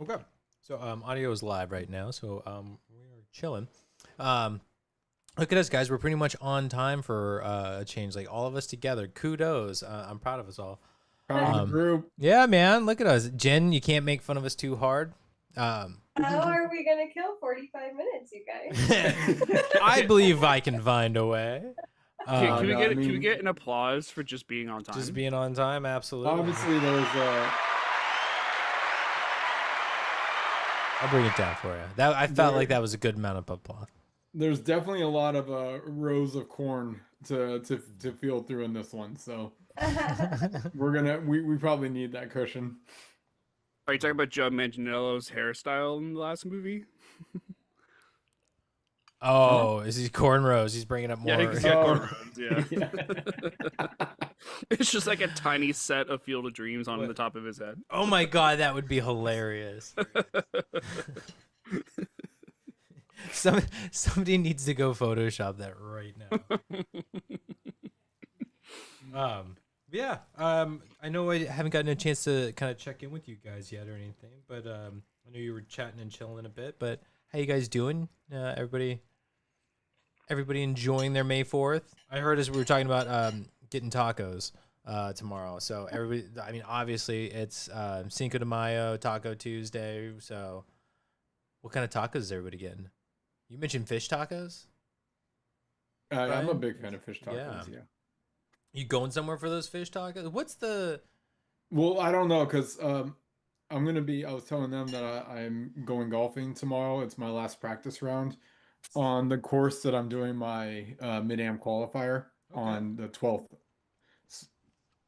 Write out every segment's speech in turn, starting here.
Okay. So audio is live right now, so we are chilling. Um, Look at us, guys. We're pretty much on time for a change. Like all of us together. Kudos. I'm proud of us all. Proud of the group. Yeah, man. Look at us, Jen. You can't make fun of us too hard. How are we gonna kill 45 minutes, you guys? I believe I can find a way. Can we get an applause for just being on time? Just being on time, absolutely. Obviously, there's I'll bring it down for you. That I felt like that was a good amount of applause. there's definitely a lot of rows of corn to feel through in this one, so we probably need that cushion. Are you talking about Joe Manganiello's hairstyle in the last movie? Oh, is he cornrows? He's bringing up more. Yeah, he's got cornrows. Yeah. It's just like a tiny set of Field of Dreams on the top of his head. Oh my god, that would be hilarious. Somebody needs to go Photoshop that right now. Yeah. I know I haven't gotten a chance to kind of check in with you guys yet or anything, but I know you were chatting and chilling a bit. But how you guys doing? Everybody enjoying their May 4th? I heard as we were talking about getting tacos tomorrow. So everybody, I mean, obviously it's Cinco de Mayo, Taco Tuesday. So what kind of tacos is everybody getting? You mentioned fish tacos? I'm a big fan of fish tacos, yeah. You going somewhere for those fish tacos? What's the... Well, I don't know, because I was telling them that I'm going golfing tomorrow. It's my last practice round on the course that I'm doing my mid-am qualifier on the 12th.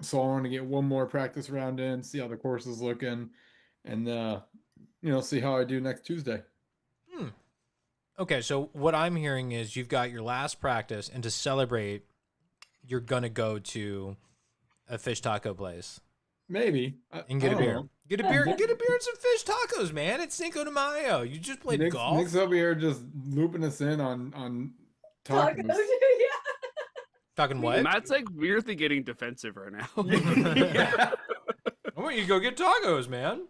So I want to get one more practice round in, see how the course is looking, and see how I do next Tuesday. Okay, so what I'm hearing is you've got your last practice, and to celebrate, you're gonna go to a fish taco place. Maybe. And get a beer. Get a beer and some fish tacos, man. It's Cinco de Mayo. You just played golf. Nick's over here just looping us in on tacos. Yeah. Talking what? Matt's like weirdly getting defensive right now. I want you to go get tacos, man.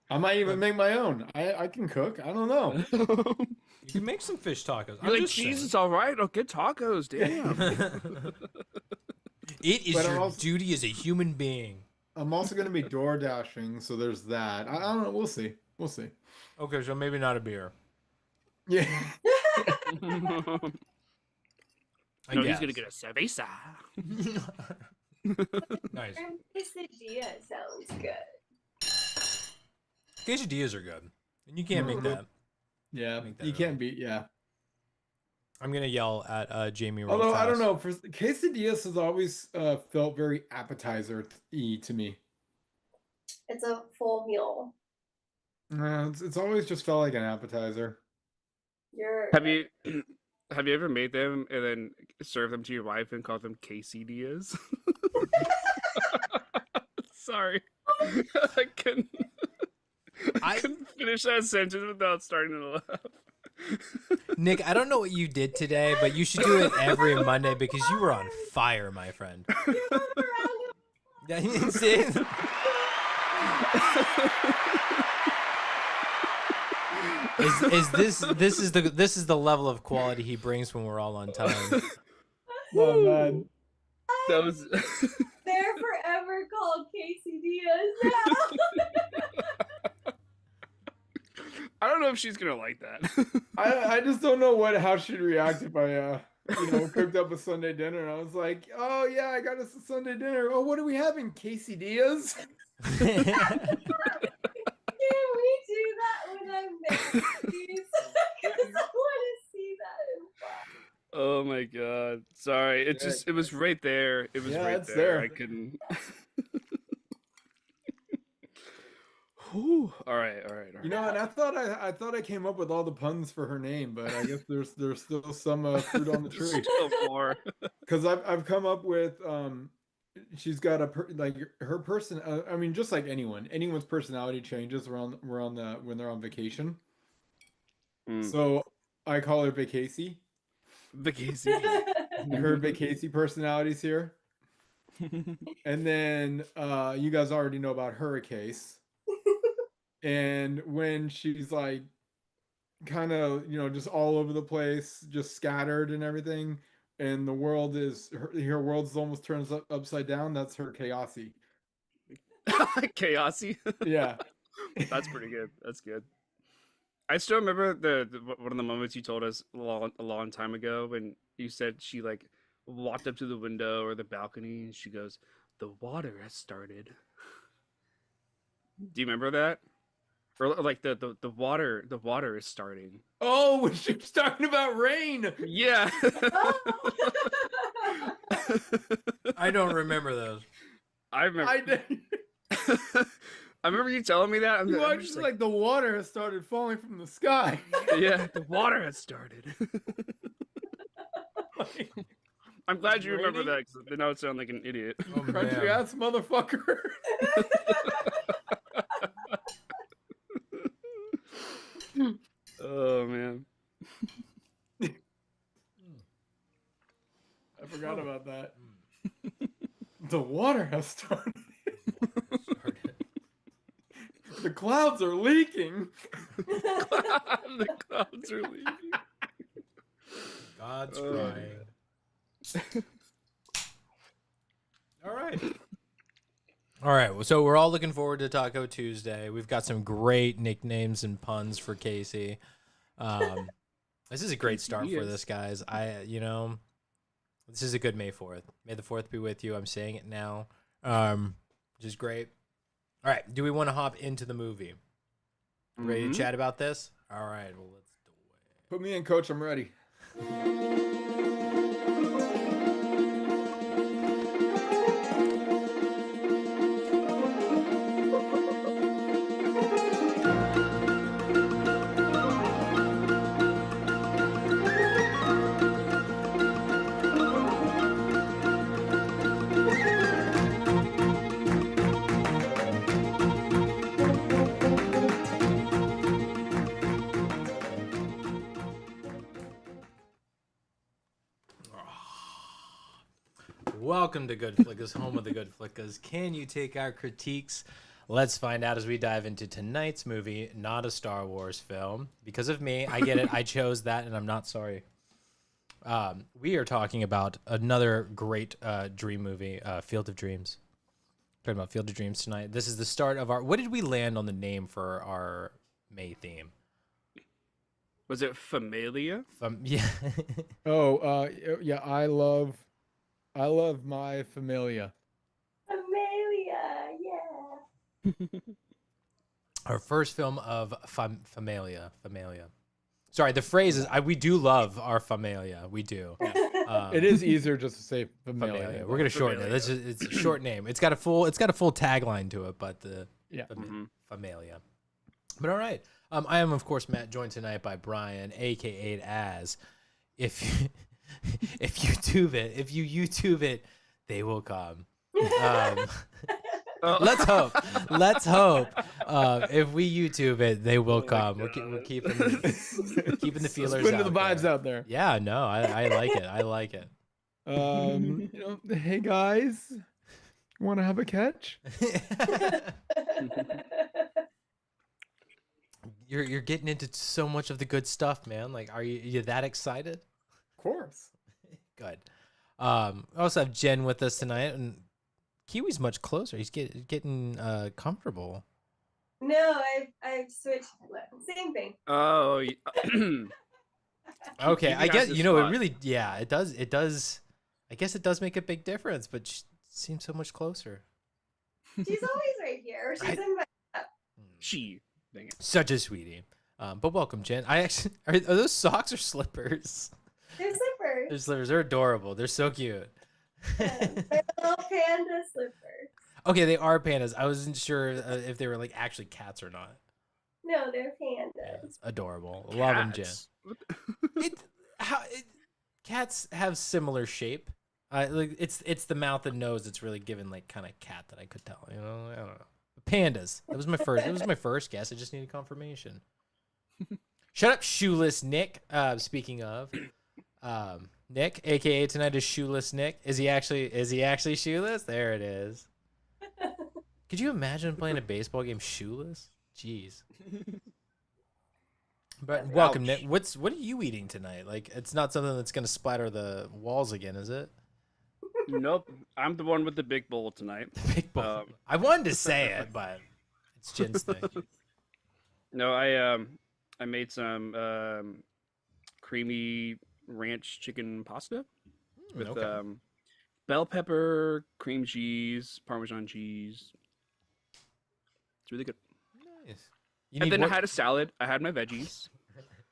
I might even make my own. I can cook. I don't know. You can make some fish tacos. You're like, Jesus, all right. I'll get tacos. Damn. It is your duty as a human being. I'm also going to be door dashing, so there's that. I don't know. We'll see. We'll see. Okay, so maybe not a beer. Yeah. He's going to get a cerveza. Nice. And quesadilla sounds good. Quesadillas are good. And you can't make that. Yeah, you can't beat, yeah. I'm going to yell at Jamie real Although, fast. I don't know, for quesadillas has always felt very appetizer-y to me. It's a full meal. It's always just felt like an appetizer. Have you ever made them and then served them to your wife and called them quesadillas? Sorry. I couldn't finish that sentence without starting to laugh. Nick, I don't know what you did today, but you should do it every Monday because you were on fire, my friend. Yeah, you didn't see it? This is the level of quality he brings when we're all on time. Oh man. That was They're forever called quesadillas now. I don't know if she's gonna like that. I just don't know how she'd react if I cooked up a Sunday dinner and I was like, oh yeah, I got us a Sunday dinner. Oh, what are we having? Quesadillas? Can we do that when I'm making these? Because I want to see that in class. Oh my god. Sorry. It was right there. It was right there. I couldn't. Whew. All right. You know, and I thought I came up with all the puns for her name, but I guess there's still some fruit on the tree. Still more. Because I've come up with she's got her person. I mean, just like anyone's personality changes when they're on vacation. So I call her Vacasey. Vacancy. Her Vacasey personality's here. And then you guys already know about her case. And when she's like kind of, just all over the place, just scattered and everything, and the world is her world's almost turns upside down, that's her chaosy. Chaosy. Yeah. That's pretty good. That's good. I still remember one of the moments you told us a long time ago when you said she like walked up to the window or the balcony and she goes, "The water has started." Do you remember that? Or like the water is starting. Oh, when she was talking about rain. Yeah. I don't remember those. I remember. I did. I remember you telling me that. You I'm just just like the water has started falling from the sky. yeah, the water has started. I'm glad you remember that because then I would sound like an idiot. Oh, Country man. ass motherfucker. Oh man. I forgot about that. The water has started. The clouds are leaking. The clouds are leaving. God's crying. All right. All right. So we're all looking forward to Taco Tuesday. We've got some great nicknames and puns for Casey. This is a great start for this, guys. This is a good May 4th. May the 4th be with you. I'm saying it now, which is great. All right. Do we want to hop into the movie? Ready to chat about this? All right. Well, let's do it. Put me in, coach. I'm ready. Welcome to GoodFlickas, home of the GoodFlickas. Can you take our critiques? Let's find out as we dive into tonight's movie, not a Star Wars film. Because of me, I get it. I chose that, and I'm not sorry. We are talking about another great dream movie, Field of Dreams. Talking about Field of Dreams tonight. This is the start of our... What did we land on the name for our May theme? Was it Familia? Yeah. Oh, yeah. I love my familia. Amelia, yeah. Our first film of Familia. Sorry, the phrase is we do love our Familia. We do. It is easier just to say familia. Familia. We're gonna shorten it. It's a short name. It's got a full tagline to it, but the Familia. But all right. I am of course Matt, joined tonight by Brian, aka as if you YouTube it, they will come. Let's hope. If we YouTube it, they will come. We're keeping the feelers Putting out the vibes there. out there. Yeah, no, I like it. I like it. Hey guys, want to have a catch? You're getting into so much of the good stuff, man. Like, are you that excited? Of course. Good. I also have Jen with us tonight, and Kiwi's much closer. He's getting comfortable. No, I've switched. Same thing. Oh. Okay, I guess it really, yeah, it does. I guess it does make a big difference, but she seems so much closer. She's always right here. She's in my. Dang it. Such a sweetie. But welcome, Jen. I actually are those socks or slippers? They're slippers. They're slippers. They're adorable. They're so cute. They're little panda slippers. Okay, they are pandas. I wasn't sure if they were like actually cats or not. No, they're pandas. Yeah, it's adorable. Love them, Jen. Cats have similar shape. Like it's the mouth and nose that's really given like kind of cat that I could tell. I don't know. Pandas. That was my first. It was my first guess. I just needed confirmation. Shut up, shoeless Nick. Speaking of, Nick, aka tonight is Shoeless Nick. Is he actually shoeless? There it is. Could you imagine playing a baseball game shoeless? Jeez. But welcome, Nick. What are you eating tonight? Like, it's not something that's gonna splatter the walls again, is it? Nope. I'm the one with the big bowl tonight. Big bowl. I wanted to say it, but it's Jin's thing. No, I made some creamy ranch chicken pasta with Okay. bell pepper, cream cheese, Parmesan cheese. It's really good. Nice. And then I had a salad. I had my veggies.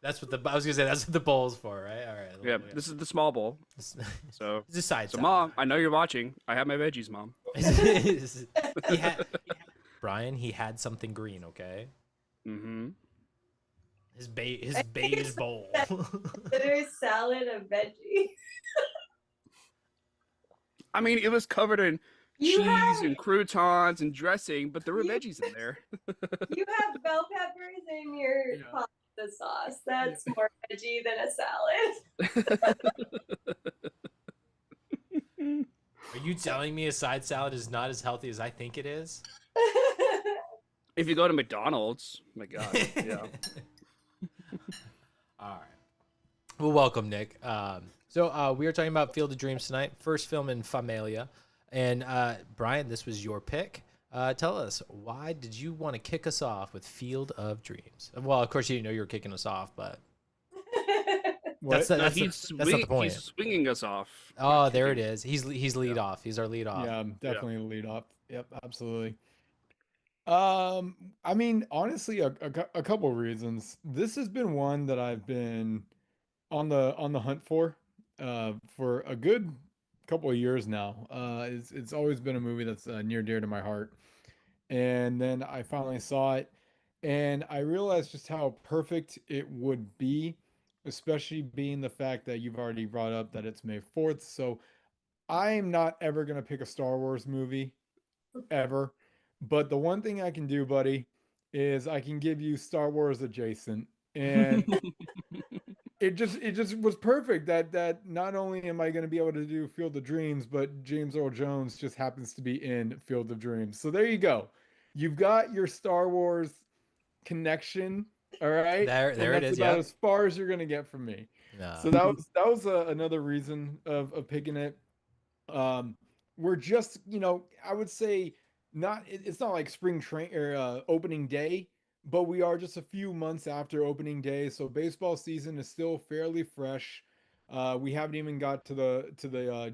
That's what I was gonna say. That's what the bowl's for, right? All right. Yeah, this is the small bowl. So, it's a side. so Mom, I know you're watching. I have my veggies, Mom. Brian, he had something green, okay? Mm-hmm. His beige bowl. Consider salad a veggie. I mean, it was covered in You cheese have- and croutons and dressing, but there were You- veggies in there. You have bell peppers in your Yeah. pasta sauce. That's more veggie than a salad. Are you telling me a side salad is not as healthy as I think it is? If you go to McDonald's, my God, yeah. All right. Well, welcome, Nick. So we are talking about Field of Dreams tonight, first film in Familia. And Brian, this was your pick. Tell us, why did you want to kick us off with Field of Dreams? Well, of course, you didn't know you were kicking us off, but What? that's He's not the point. He's swinging us off. Oh, there it is. He's lead off. He's our lead off. Yeah, I'm definitely a lead off. Yep, absolutely. I mean, honestly, a couple of reasons. This has been one that I've been on the hunt for a good couple of years now. It's always been a movie that's near dear to my heart. And then I finally saw it, and I realized just how perfect it would be, especially being the fact that you've already brought up that it's May 4th. So I'm not ever gonna pick a Star Wars movie ever. But the one thing I can do, buddy, is I can give you Star Wars adjacent. And it just was perfect that not only am I going to be able to do Field of Dreams, but James Earl Jones just happens to be in Field of Dreams. So there you go. You've got your Star Wars connection. All right. There And it that's is. about Yeah. as far as you're going to get from me. No. So that was another reason of picking it. We're just, I would say it's not like spring train or opening day, but we are just a few months after opening day, so baseball season is still fairly fresh. We haven't even got to the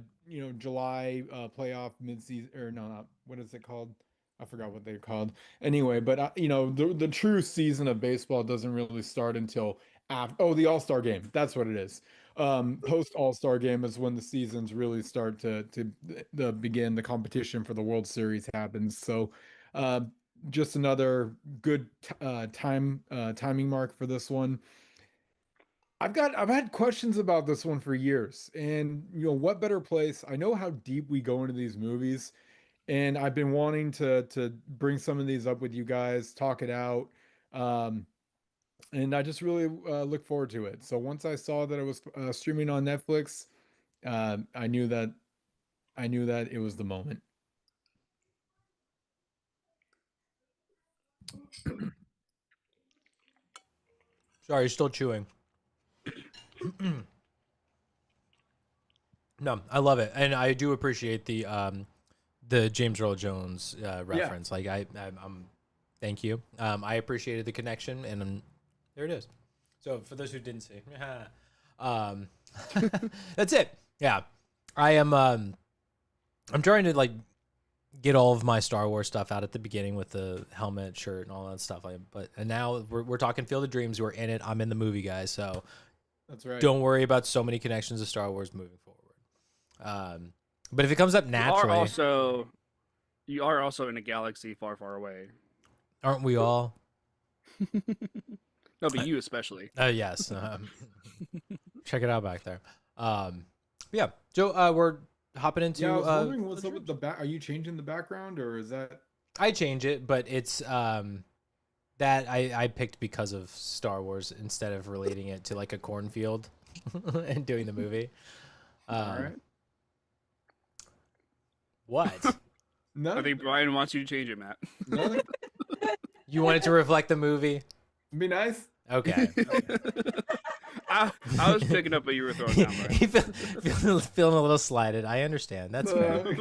July playoff midseason, or no, not what is it called? I forgot what they're called. Anyway, but the true season of baseball doesn't really start until after the All-Star game. That's what it is. Post All-Star game is when the seasons really start to begin. The competition for the World Series happens. So just another good timing mark for this one. I've had questions about this one for years, and what better place? I know how deep we go into these movies, and I've been wanting to bring some of these up with you guys, talk it out. And I just really look forward to it. So once I saw that it was streaming on Netflix, I knew that it was the moment. Sorry, you're still chewing. No, I love it, and I do appreciate the James Earl Jones reference. Like I'm thank you. I appreciated the connection, and there it is. So for those who didn't see, that's it. Yeah, I am. I'm trying to like get all of my Star Wars stuff out at the beginning with the helmet, shirt, and all that stuff. And now we're talking Field of Dreams. We're in it. I'm in the movie, guys. So That's right. don't worry about so many connections to Star Wars moving forward. But if it comes up naturally, You are also in a galaxy far, far away. aren't we all? No, but you especially. Yes. Check it out back there. Yeah. So we're hopping into. Yeah, I was wondering what's up with the back. Are you changing the background, or is that? I change it, but it's that I picked because of Star Wars instead of relating it to like a cornfield and doing the movie. All right. What? I No, think Brian wants you to change it, Matt. nothing. You want it to reflect the movie? Be nice. Okay. I was picking up what you were throwing down, Brian. Feeling a little slighted. I understand. That's fair.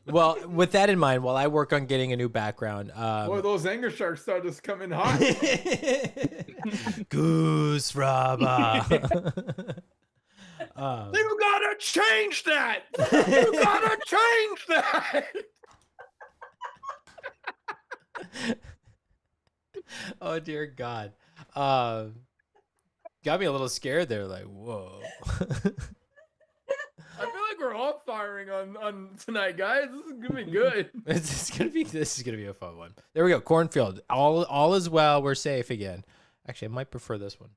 Well, Well, with that in mind, while I work on getting a new background, boy, those anger sharks start just coming hot. Goose Rabba. You gotta change that. You gotta change that. Oh dear God. Got me a little scared there, like, whoa. I feel like we're all firing on tonight, guys. This is gonna be good. This is gonna be a fun one. There we go. Cornfield. All is well. We're safe again. Actually, I might prefer this one.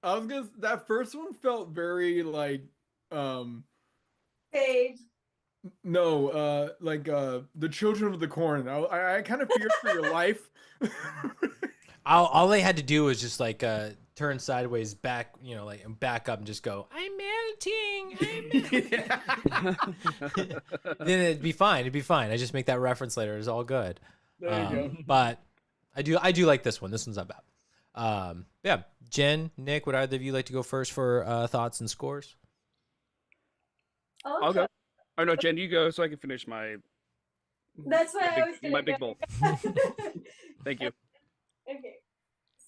I was gonna. That first one felt very like, Paige. no, like the Children of the Corn. I kind of feared for your life. All they had to do was just like turn sideways back, like and back up and just go, I'm melting. Yeah. Then it'd be fine. It'd be fine. I just make that reference later. It's all good. There you go. But I do like this one. This one's not bad. Yeah. Jen, Nick, would either of you like to go first for thoughts and scores? I'll go. Oh no, Jen, you go so I can finish my. That's what I was gonna my big go. bowl. Thank you. Okay,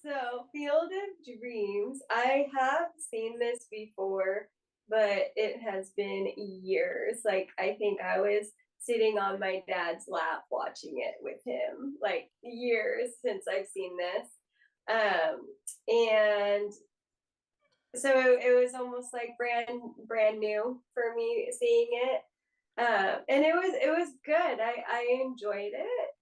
so Field of Dreams. I have seen this before, but it has been years. Like, I think I was sitting on my dad's lap watching it with him, like years since I've seen this. And so it was almost like brand new for me seeing it. And it was good. I enjoyed it.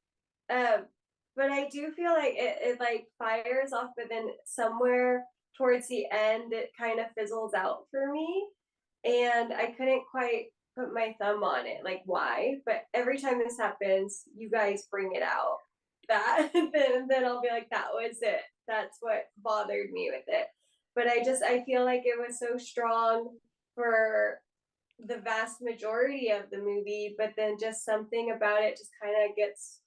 But I do feel like it like fires off, but then somewhere towards the end it kind of fizzles out for me. And I couldn't quite put my thumb on it, like why. But every time this happens, you guys bring it out. That then I'll be like, that was it. That's what bothered me with it. But I feel like it was so strong for the vast majority of the movie, but then just something about it just kind of gets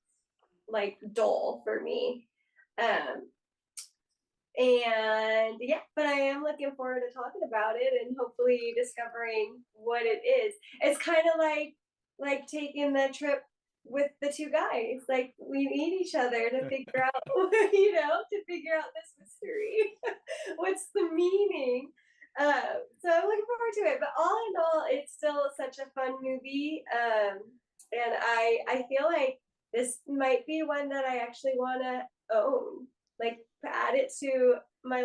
like dull for me. And yeah, but I am looking forward to talking about it and hopefully discovering what it is. It's kind of like taking the trip with the two guys. Like, we need each other to figure out, to figure out this mystery. What's the meaning? So I'm looking forward to it. But all in all, it's still such a fun movie. And I feel like this might be one that I actually want to own. Like, add it to my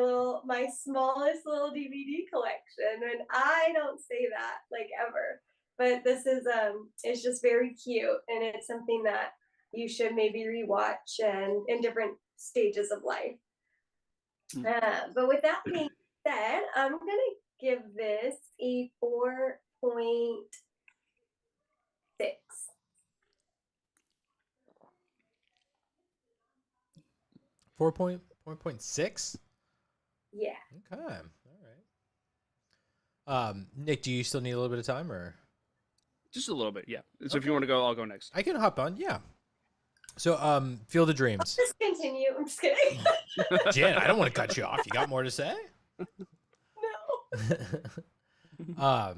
smallest little DVD collection. And I don't say that like ever. But this is it's just very cute, and it's something that you should maybe rewatch and in different stages of life. But with that being said, I'm gonna give this a 4.6. 4.6? Yeah. Okay. All right. Nick, do you still need a little bit of time, or? Just a little bit, yeah. So if you want to go, I'll go next. I can hop on, yeah. So, Field of Dreams. Just continue. I'm just kidding. Jen, I don't want to cut you off. You got more to say? No.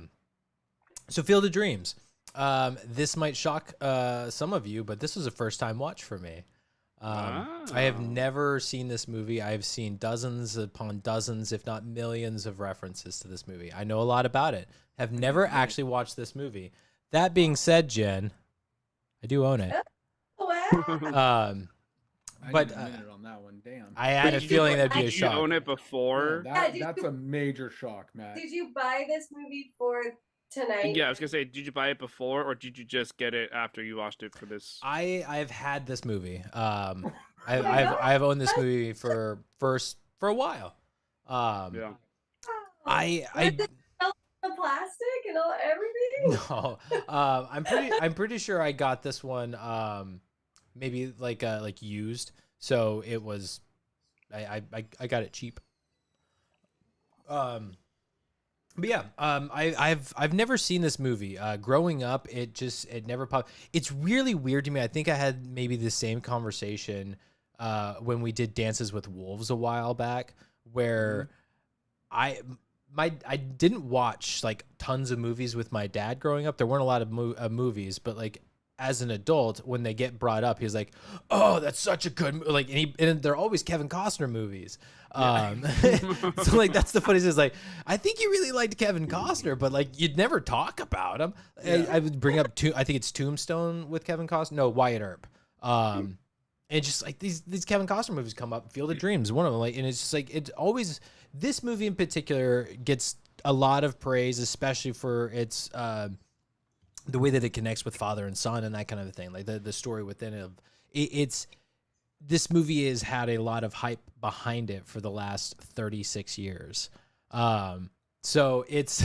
So Field of Dreams. This might shock some of you, but this was a first-time watch for me. I have never seen this movie. I've seen dozens upon dozens, if not millions, of references to this movie. I know a lot about it. Have never actually watched this movie. That being said, Jen, I do own it. Wow. But I need a minute on that one. Damn. I had a feeling that'd be a Did you shock. own it before? Yeah, Yeah, that's a major shock, Matt. Did you buy this movie for tonight? Yeah, I was gonna say, did you buy it before, or did you just get it after you watched it for this? I've had this movie. I've owned this movie for a while. Yeah. I The plastic and all everything. no. I'm pretty sure I got this one maybe like used. So it was I got it cheap. But yeah, I've never seen this movie. Growing up, it never popped. It's really weird to me. I think I had maybe the same conversation when we did Dances with Wolves a while back, where I I didn't watch like tons of movies with my dad growing up. There weren't a lot of movies, but like as an adult, when they get brought up, he's like, "Oh, that's such a good like," and they're always Kevin Costner movies. So like that's the funniest is like I think you really liked Kevin Costner, but like you'd never talk about him. I would bring up I think it's Tombstone with Kevin Costner. No, Wyatt Earp. And just like these Kevin Costner movies come up, Field of Dreams, one of them. Like, and it's just like it always. This movie in particular gets a lot of praise, especially for its the way that it connects with father and son and that kind of thing. Like the story within it. It's this movie has had a lot of hype behind it for the last 36 years. So it's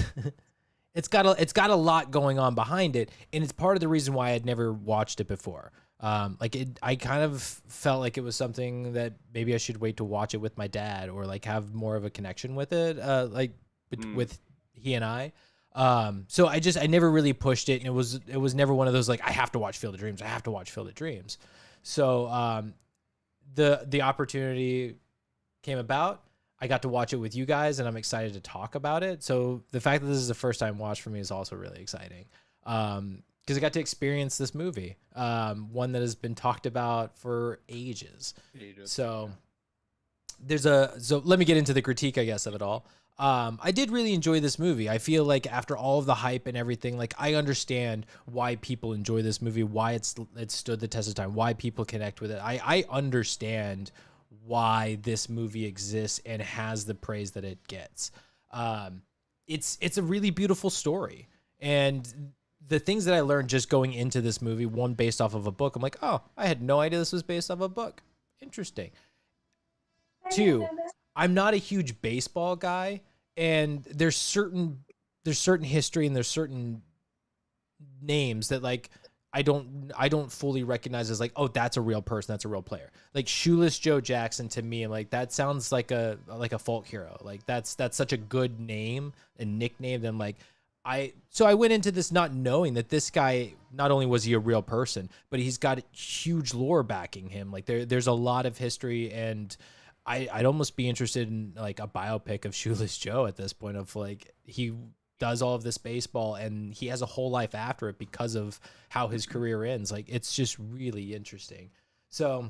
it's got a lot going on behind it, and it's part of the reason why I'd never watched it before. I kind of felt like it was something that maybe I should wait to watch it with my dad or like have more of a connection with it, with he and I. So I never really pushed it, and it was never one of those like I have to watch Field of Dreams. I have to watch Field of Dreams. So the opportunity came about. I got to watch it with you guys, and I'm excited to talk about it. So the fact that this is the first time watch for me is also really exciting. Because I got to experience this movie, one that has been talked about for ages. So so let me get into the critique, I guess, of it all. I did really enjoy this movie. I feel like after all of the hype and everything, like I understand why people enjoy this movie, why it stood the test of time, why people connect with it. I understand why this movie exists and has the praise that it gets. It's a really beautiful story, and the things that I learned just going into this movie, one based off of a book, I'm like, oh, I had no idea this was based off a book. Interesting. Two, I'm not a huge baseball guy, and there's certain history and there's certain names that like I don't fully recognize as like, oh, that's a real person, that's a real player. Like Shoeless Joe Jackson to me, I'm like that sounds like a folk hero. Like that's such a good name and nickname. Then like so I went into this not knowing that this guy, not only was he a real person, but he's got huge lore backing him. Like there's a lot of history, and I'd almost be interested in like a biopic of Shoeless Joe at this point of like, he does all of this baseball and he has a whole life after it because of how his career ends. Like, it's just really interesting. So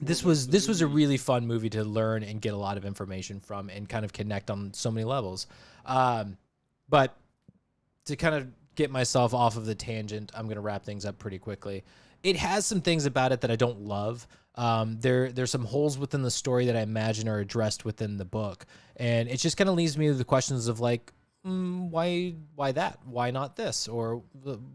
this was a really fun movie to learn and get a lot of information from and kind of connect on so many levels. But to kind of get myself off of the tangent, I'm going to wrap things up pretty quickly. It has some things about it that I don't love. There's some holes within the story that I imagine are addressed within the book. And it just kind of leaves me with the questions of like, why that? Why not this? Or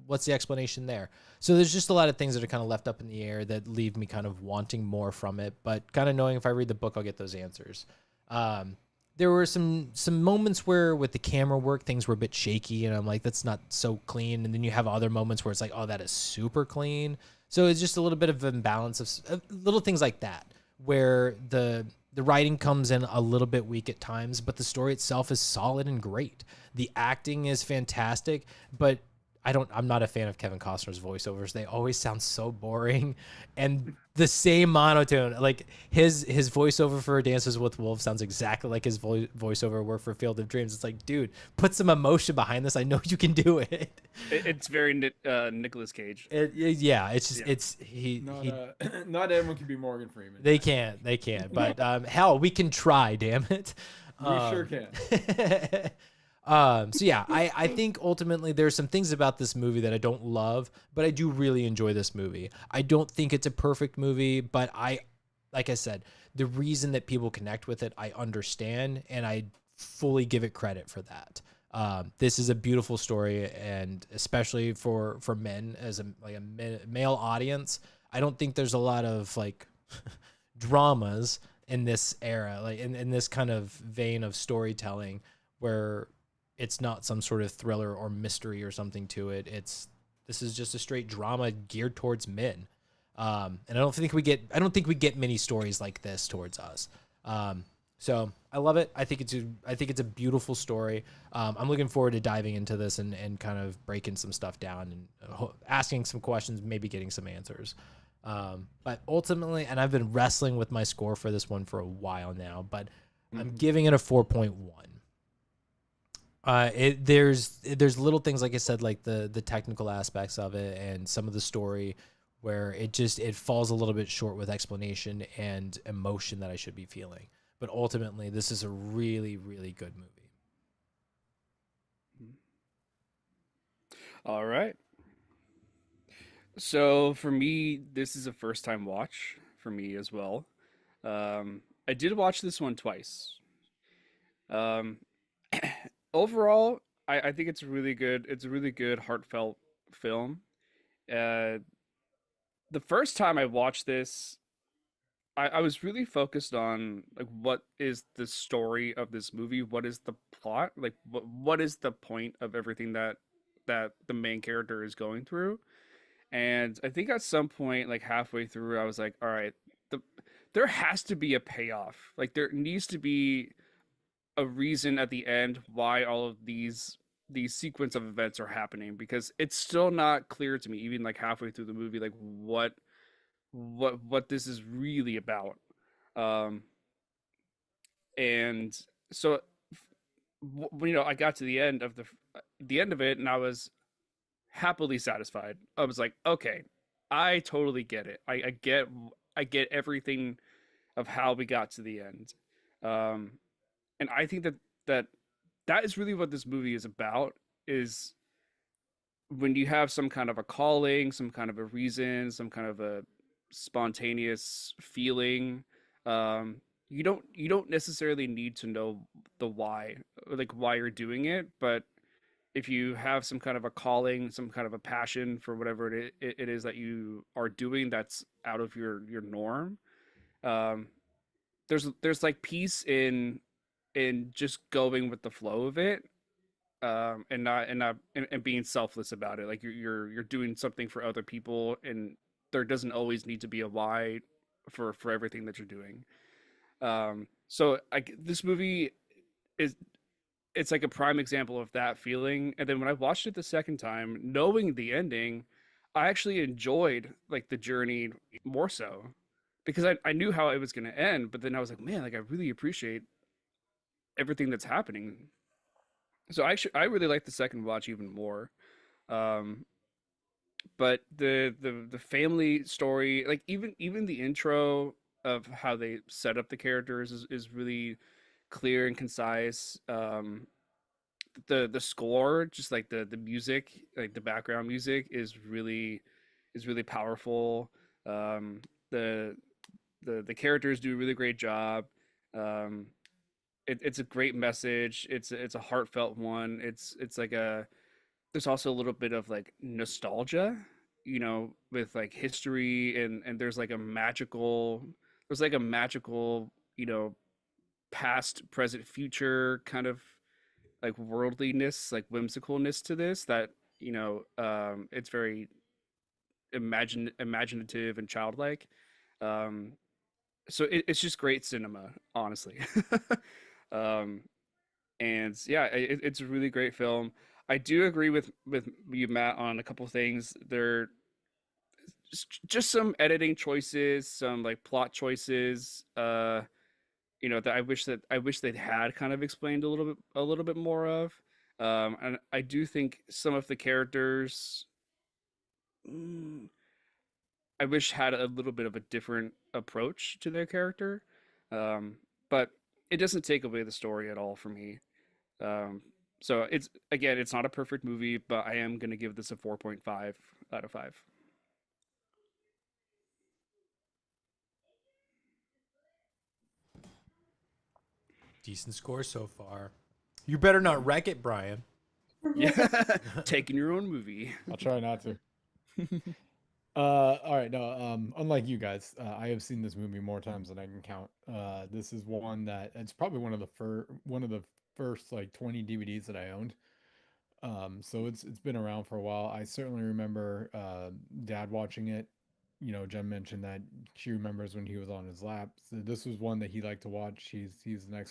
what's the explanation there? So there's just a lot of things that are kind of left up in the air that leave me kind of wanting more from it, but kind of knowing if I read the book, I'll get those answers. There were some moments where with the camera work, things were a bit shaky, and I'm like, that's not so clean. And then you have other moments where it's like, oh, that is super clean. So it's just a little bit of imbalance of little things like that, where the writing comes in a little bit weak at times, but the story itself is solid and great. The acting is fantastic, but I'm not a fan of Kevin Costner's voiceovers. They always sound so boring and the same monotone. Like his voiceover for Dances with Wolves sounds exactly like his voiceover work for Field of Dreams. It's like, dude, put some emotion behind this. I know you can do it. It's very Nicolas Cage. Yeah, it's just not everyone can be Morgan Freeman. They can't, but hell, we can try. Damn it, we sure can. So yeah, I think ultimately there's some things about this movie that I don't love, but I do really enjoy this movie. I don't think it's a perfect movie, but like I said, the reason that people connect with it, I understand, and I fully give it credit for that. This is a beautiful story, and especially for men as a male audience, I don't think there's a lot of like dramas in this era, like in this kind of vein of storytelling where it's not some sort of thriller or mystery or something to it. This is just a straight drama geared towards men. And I don't think we get many stories like this towards us. So I love it. I think it's a beautiful story. I'm looking forward to diving into this and kind of breaking some stuff down and asking some questions, maybe getting some answers. But ultimately, and I've been wrestling with my score for this one for a while now, but I'm giving it a 4.1. There's little things, like I said, like the technical aspects of it and some of the story where it falls a little bit short with explanation and emotion that I should be feeling. But ultimately, this is a really, really good movie. All right. So for me, this is a first time watch for me as well. I did watch this one twice. Um, Overall, I think it's really good. It's a really good, heartfelt film. Uh, the first time I watched this, I was really focused on like what is the story of this movie? What is the plot? Like what is the point of everything that the main character is going through? And I think at some point, like halfway through, I was like, all right, the there has to be a payoff. Like there needs to be a reason at the end why all of these sequence of events are happening because it's still not clear to me, even like halfway through the movie, like what this is really about. Um, and so, I got to the end of the end of it, and I was happily satisfied. I was like, okay, I totally get it. I get everything of how we got to the end. Um, and I think that that is really what this movie is about is when you have some kind of a calling, some kind of a reason, some kind of a spontaneous feeling, you don't necessarily need to know the why, like why you're doing it, but if you have some kind of a calling, some kind of a passion for whatever it is that you are doing that's out of your norm, um, there's like peace in just going with the flow of it, and being selfless about it. Like you're doing something for other people, and there doesn't always need to be a why for everything that you're doing. So this movie is it's like a prime example of that feeling. And then when I watched it the second time, knowing the ending, I actually enjoyed like the journey more so because I knew how it was going to end. But then I was like, man, like I really appreciate everything that's happening. So I really like the second watch even more. Um, but the family story, like even the intro of how they set up the characters is really clear and concise. The score, just like the music, like the background music is really powerful. Um, the the characters do a really great job. Um, it's a great message. It's a heartfelt one. It's like a there's also a little bit of like nostalgia, with like history and there's like a magical, past, present, future kind of like worldliness, like whimsicalness to this that, it's very imaginative and childlike. Um, so it's just great cinema, honestly. um, and yeah, it's a really great film. I do agree with you, Matt, on a couple things. There just some editing choices, some like plot choices. That I wish they'd had kind of explained a little bit more of. And I do think some of the characters, mm, I wish had a little bit of a different approach to their character. Um, but it doesn't take away the story at all for me. Um, so it's again, it's not a perfect movie, but I am gonna give this a 4.5 out of 5. Decent score so far. You better not wreck it, Brian. Yeah, taking your own movie. I'll try not to. All right. No, unlike you guys, I have seen this movie more times than I can count. This is one that it's probably one of the first like 20 DVDs that I owned. So it's been around for a while. I certainly remember Dad watching it Jen mentioned that she remembers when he was on his lap. So this was one that he liked to watch. He's an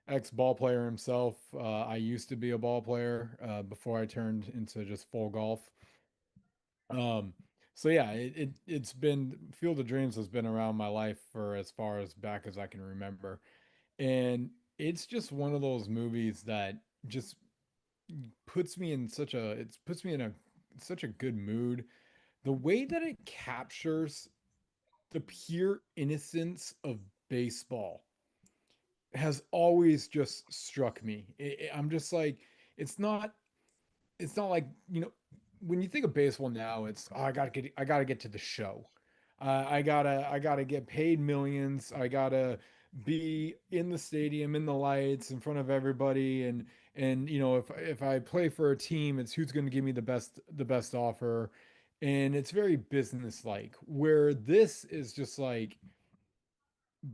ex ball player himself. I used to be a ball player before I turned into just full golf. Um, so yeah, it's been Field of Dreams has been around my life for as far as back as I can remember, and it's just one of those movies that just puts me in a such a good mood. The way that it captures the pure innocence of baseball has always just struck me. I'm just like, it's not it's not like, when you think of baseball now, it's, oh, I gotta get to the show. I gotta get paid millions. I gotta be in the stadium, in the lights, in front of everybody, and if I play for a team, it's who's going to give me the best offer, and it's very business-like. Where this is just like,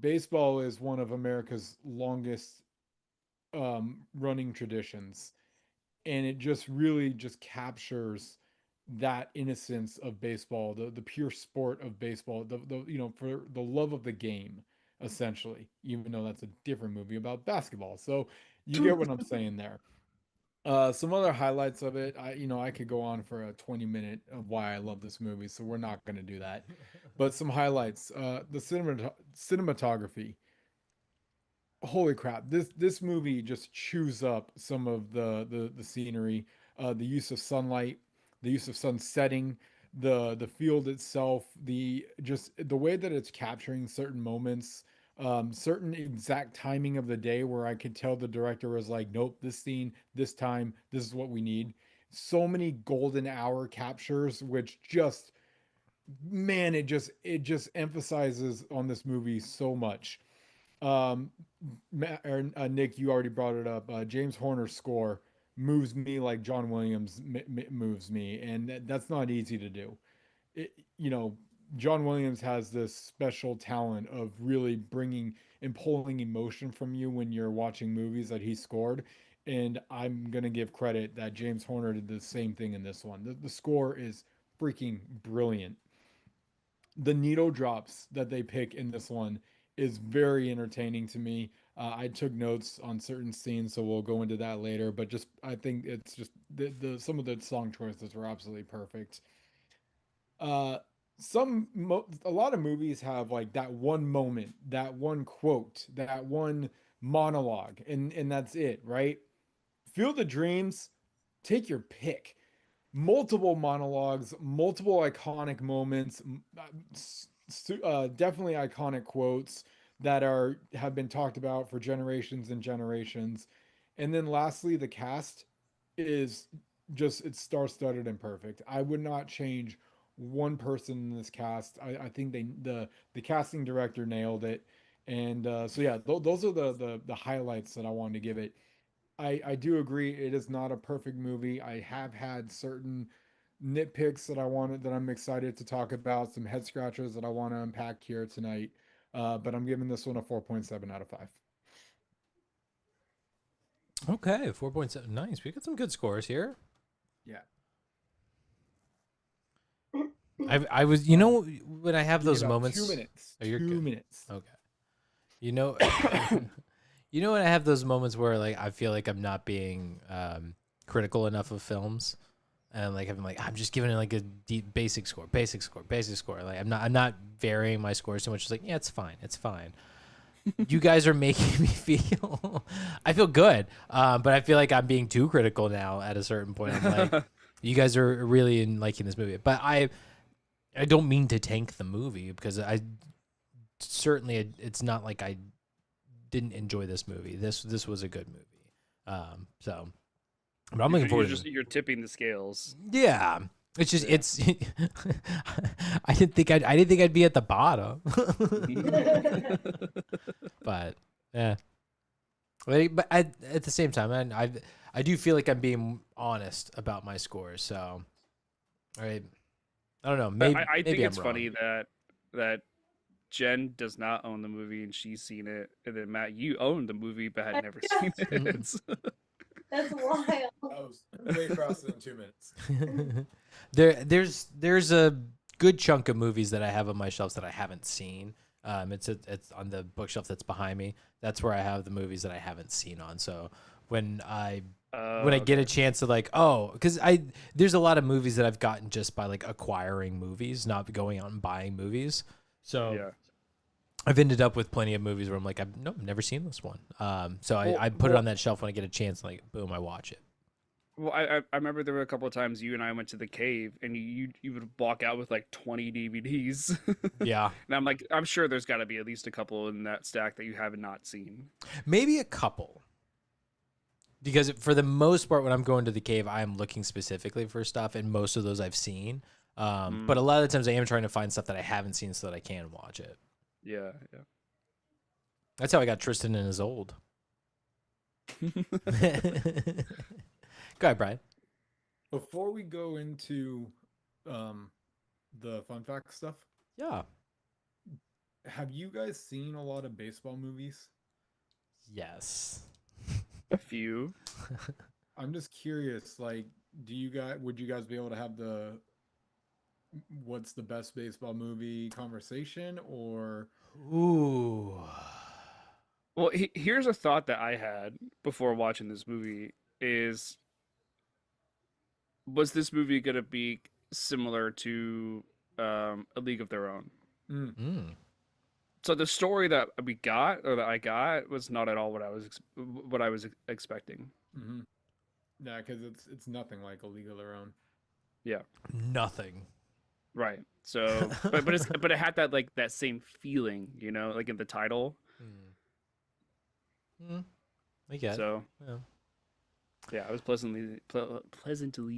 baseball is one of America's longest running traditions, and it just really just captures that innocence of baseball, the pure sport of baseball, the for the love of the game, essentially, even though that's a different movie about basketball. So you get what I'm saying there. Some other highlights of it, I could go on for a 20-minute of why I love this movie, so we're not going to do that. But some highlights, the cinematography, holy crap, this movie just chews up some of the scenery, the use of sunlight, the use of sun setting, the field itself, the just the way that it's capturing certain moments, certain exact timing of the day where I could tell the director was like, nope, this scene, this time, this is what we need. So many golden hour captures, which just, man, it just emphasizes on this movie so much. um Nick, you already brought it up. James Horner's score moves me like John Williams moves me, and that's not easy to do. It, John Williams has this special talent of really bringing and pulling emotion from you when you're watching movies that he scored. And I'm gonna give credit that James Horner did the same thing in this one. The score is freaking brilliant. The needle drops that they pick in this one is very entertaining to me. I took notes on certain scenes, so we'll go into that later. But just, I think it's just the some of the song choices were absolutely perfect. Uh, a lot of movies have like that one moment, that one quote, that one monologue, and that's it, right? Field of Dreams, take your pick, multiple monologues, multiple iconic moments, definitely iconic quotes that are have been talked about for generations and generations. And then lastly, the cast is just, it's star-studded and perfect. I would not change one person in this cast. I think the casting director nailed it. And so yeah, those are the highlights that I wanted to give it. I do agree it is not a perfect movie. I have had certain nitpicks that I'm excited to talk about, some head scratchers that I want to unpack here tonight. But I'm giving this one a 4.7 out of 5. Okay, 4.7. Nice. We got some good scores here. Yeah. I was, when I have Give me those about moments. 2 minutes. Oh, you're 2 minutes. Okay. You know, when I have those moments where like I feel like I'm not being critical enough of films, and like I'm just giving it like a deep basic score. Like I'm not varying my scores too much. It's like, yeah, it's fine. You guys are making me feel I feel good, but I feel like I'm being too critical now at a certain point. I'm like, you guys are really liking this movie, but I don't mean to tank the movie, because I certainly, it's not like I didn't enjoy this movie. This was a good movie. So, but I'm looking forward to it. You're tipping the scales. Yeah. It's just, Yeah. it's I didn't think I'd be at the bottom. But yeah. But at the same time, I do feel like I'm being honest about my scores. So, all right. I don't know. Maybe I think maybe it's I'm funny wrong. that Jen does not own the movie and she's seen it, and then Matt, you own the movie but had never seen it. That's wild. That was way faster than 2 minutes. There's a good chunk of movies that I have on my shelves that I haven't seen. It's on the bookshelf that's behind me. That's where I have the movies that I haven't seen on. So when I get a chance to like, because there's a lot of movies that I've gotten just by like acquiring movies, not going out and buying movies. So Yeah. I've ended up with plenty of movies where I'm like, I've never seen this one. So I put it on that shelf when I get a chance, like boom, I watch it. Well, I remember there were a couple of times you and I went to the cave, and you would walk out with like 20 DVDs. Yeah. And I'm like, I'm sure there's got to be at least a couple in that stack that you have not seen. Maybe a couple. Because for the most part, when I'm going to the cave, I'm looking specifically for stuff, and most of those I've seen. But a lot of the times I am trying to find stuff that I haven't seen so that I can watch it. Yeah, yeah. That's how I got Tristan and Isolde. Go ahead, Brian. Before we go into the fun fact stuff, Yeah. have you guys seen a lot of baseball movies? Yes. A few. I'm just curious, like, would you guys be able to have the what's the best baseball movie conversation, or Ooh. Well, here's a thought that I had before watching this movie is, was this movie going to be similar to A League of Their Own? So the story that we got, or that I got, was not at all what I was expecting. Mm-hmm. Yeah, because it's nothing like A League of Their Own. Yeah. Nothing. Right. So, but it had that like that same feeling, you know, like in the title. I get. So, yeah. Yeah, I was pleasantly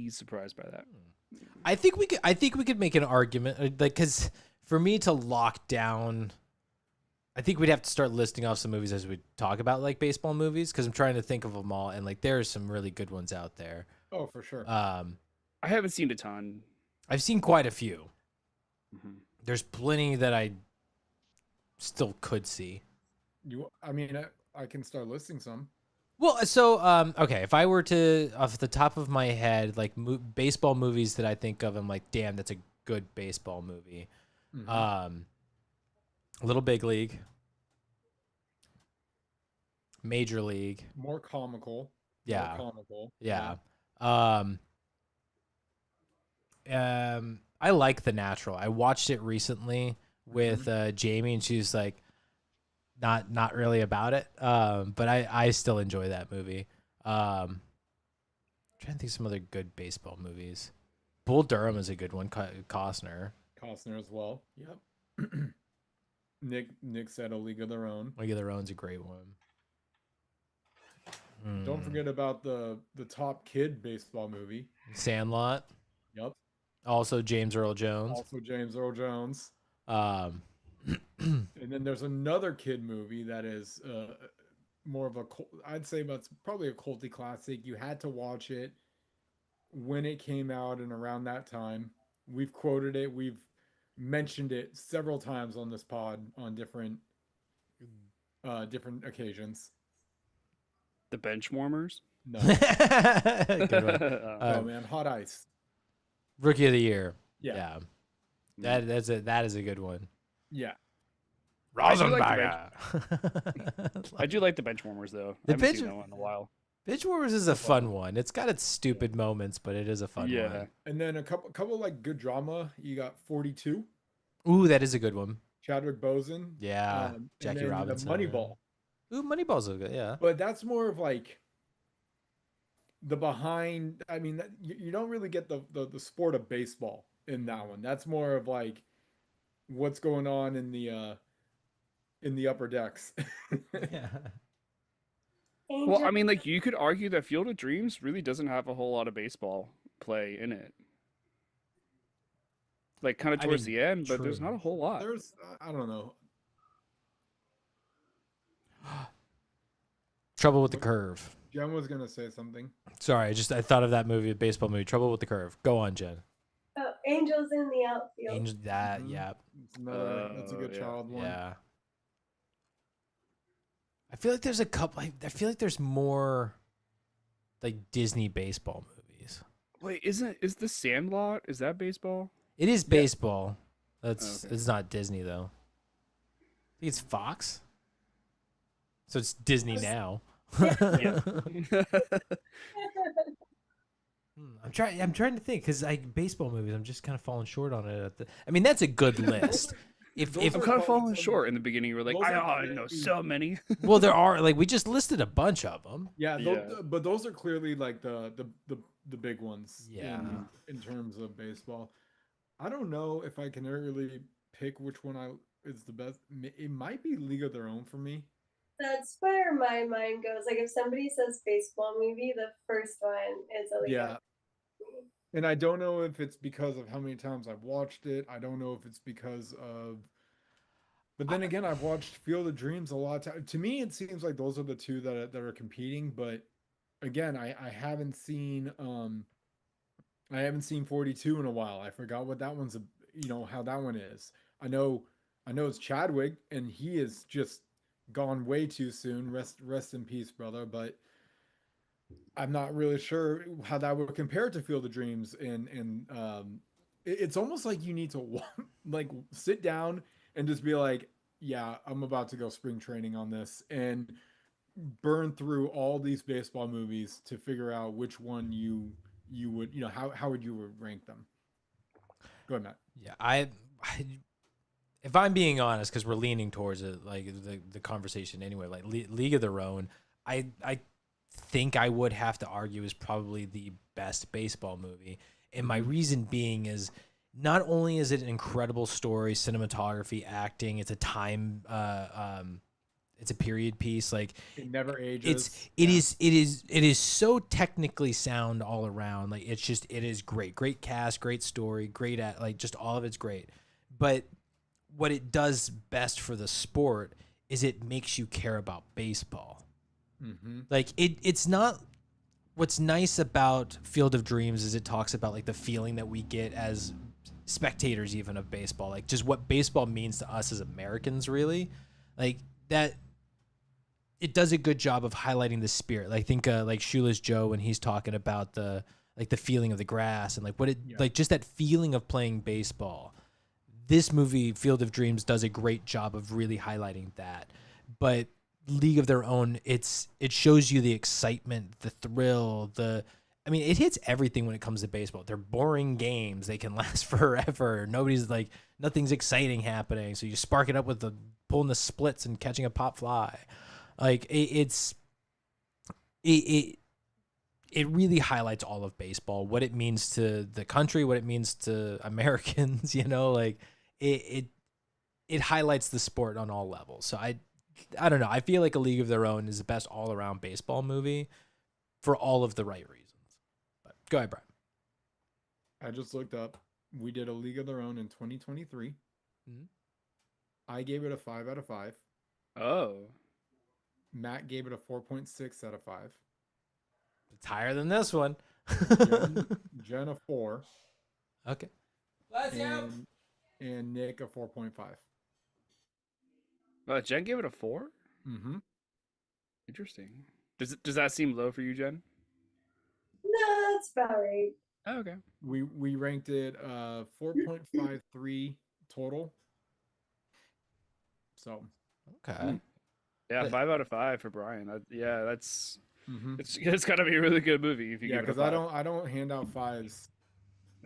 surprised by that. I think we could make an argument, like, because for me to lock down, I think we'd have to start listing off some movies as we talk about like baseball movies, because I'm trying to think of them all, and like there's some really good ones out there. Oh, for sure. I haven't seen a ton. I've seen quite a few. Mm-hmm. There's plenty that I still could see. I can start listing some. Well, so okay, if I were to, off the top of my head, like baseball movies that I think of, I'm like, damn, that's a good baseball movie. Mm-hmm. Little Big League, Major League, More comical. yeah, More comical. yeah. I like The Natural. I watched it recently with Jamie, and she's like, not really about it. But I still enjoy that movie. I'm trying to think of some other good baseball movies. Bull Durham is a good one. Costner as well. Yep. Nick said A League of Their Own. League of Their Own's a great one. Don't forget about the top kid baseball movie. Sandlot. Yep. Also James Earl Jones. And then there's another kid movie that is more of a, I'd say that's probably a culty classic. You had to watch it when it came out and around that time. We've quoted it. We've mentioned it several times on this pod on different occasions. The Benchwarmers? No. Good one. Oh man, Hot Ice. Rookie of the Year. Yeah. That is a good one. Yeah. Rosenberger. I do like the Benchwarmers though. The I haven't seen that one in a while. Benchwarmers is a fun one. It's got its stupid moments, but it is a fun one. And then a couple like good drama. You got 42. Ooh, that is a good one. Chadwick Boseman. Yeah. Jackie Robinson. Moneyball. Ooh, Moneyball's a good, yeah. But that's more of like the behind. I mean, you don't really get the sport of baseball in that one. That's more of like what's going on in the upper decks. Yeah. Well, I mean, like you could argue that Field of Dreams really doesn't have a whole lot of baseball play in it. Like kind of towards the end, but there's not a whole lot. There's I don't know. Trouble with the Curve. Jen was gonna say something. Sorry, I thought of that movie, a baseball movie, Trouble with the Curve. Go on, Jen. Oh, Angels in the Outfield. Yeah. That's a good child one. Yeah. I feel like there's a couple. I feel like there's more like Disney baseball movies. Wait, is The Sandlot? Is that baseball? It is Yeah. baseball. That's Okay. It's not Disney though. I think it's Fox. So it's Disney Yes. now. Yeah. I'm trying to think because baseball movies. I'm just kind of falling short on it. I mean, that's a good list. Those If I'm are kind of probably falling some- short in the beginning. You were like, those are I know clearly- so many. well, there are like we just listed a bunch of them. Yeah, Yeah. but those are clearly like the big ones. Yeah. In terms of baseball, I don't know if I can really pick which one is the best. It might be League of Their Own for me. That's where my mind goes. Like if somebody says baseball movie, the first one is a League Yeah. of And I don't know if it's because of how many times I've watched it. I don't know if it's because of. But then again, I've watched Field of Dreams a lot of time. To me, it seems like those are the two that are competing. But again, I haven't seen 42 in a while. I forgot what that one's. How that one is. I know it's Chadwick, and he is just gone way too soon. Rest in peace, brother. But I'm not really sure how that would compare to Field of Dreams, and it's almost like you need to like sit down and just be like, yeah, I'm about to go spring training on this and burn through all these baseball movies to figure out which one you would, how would you rank them? Go ahead, Matt. Yeah, if I'm being honest, because we're leaning towards it, like the conversation anyway, like League of Their Own, I think I would have to argue is probably the best baseball movie, and my reason being is not only is it an incredible story, cinematography, acting, it's a time, it's a period piece, like It never ages. it is so technically sound all around. Like it is great cast, great story, great at like just all of it's great. But what it does best for the sport is it makes you care about baseball. Mm-hmm. Like it's not. What's nice about Field of Dreams is it talks about like the feeling that we get as spectators even of baseball, like just what baseball means to us as Americans, really, like that. It does a good job of highlighting the spirit. Like think like Shoeless Joe when he's talking about the feeling of the grass and like what it like just that feeling of playing baseball. This movie Field of Dreams does a great job of really highlighting that. But League of Their Own, it shows you the excitement, the thrill, I mean, it hits everything when it comes to baseball. They're boring games. They can last forever. Nothing's exciting happening. So you spark it up with pulling the splits and catching a pop fly. Like it really highlights all of baseball, what it means to the country, what it means to Americans, like it highlights the sport on all levels. So I don't know. I feel like A League of Their Own is the best all around baseball movie for all of the right reasons. But go ahead, Brian. I just looked up. We did A League of Their Own in 2023. Mhm. I gave it a 5 out of 5. Oh. Matt gave it a 4.6 out of 5. It's higher than this one. Jen a 4. Okay. Let's go. And Nick a 4.5. Jen gave it a 4? Mm-hmm. Interesting. Does that seem low for you, Jen? No, that's about right. Oh, okay. We ranked it 4.53 total. So Okay. Yeah, 5 out of 5 for Brian. That's mm-hmm. it's got to be a really good movie if you Yeah, give it a because 5. I don't hand out 5s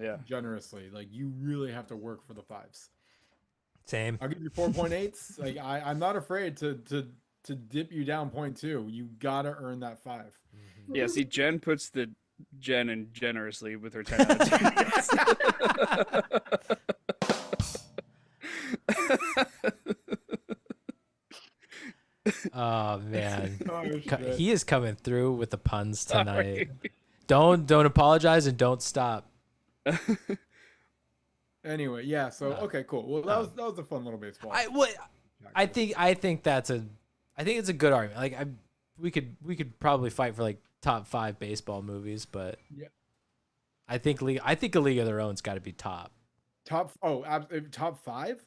Yeah. generously. Like you really have to work for the 5s. Same. I'll give you 4.8s. Like I'm not afraid to dip you down 0.2. You gotta earn that 5. Mm-hmm. Yeah, see, Jen puts the Jen in generously with her 10 out of 10. Oh man, Oh, shit. he is coming through with the puns tonight. Sorry. Don't apologize and don't stop. Anyway, yeah. So okay, cool. Well, that was a fun little baseball. I think it's a good argument. Like we could probably fight for like top 5 baseball movies, but Yeah. I think A League of Their Own's got to be top. top 5.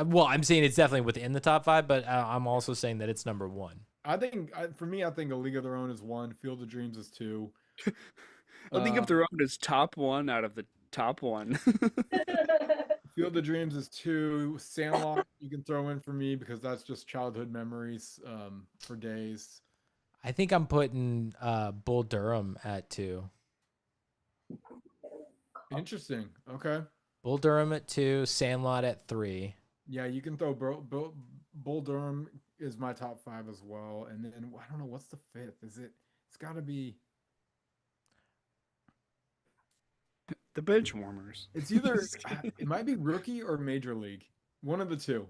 Well, I'm saying it's definitely within the top 5, but I'm also saying that it's number 1. I think for me, I think A League of Their Own is 1. Field of Dreams is 2. A League of Their Own is top 1 out of the top one. Field of Dreams is 2. Sandlot you can throw in for me because that's just childhood memories for days. I think I'm putting Bull Durham at 2. Interesting. Okay. Bull Durham at 2, Sandlot at 3. Yeah, you can throw Bull Durham is my top 5 as well. And then I don't know what's the 5th. It's got to be The bench warmers. It's either it might be Rookie or Major League. One of the two.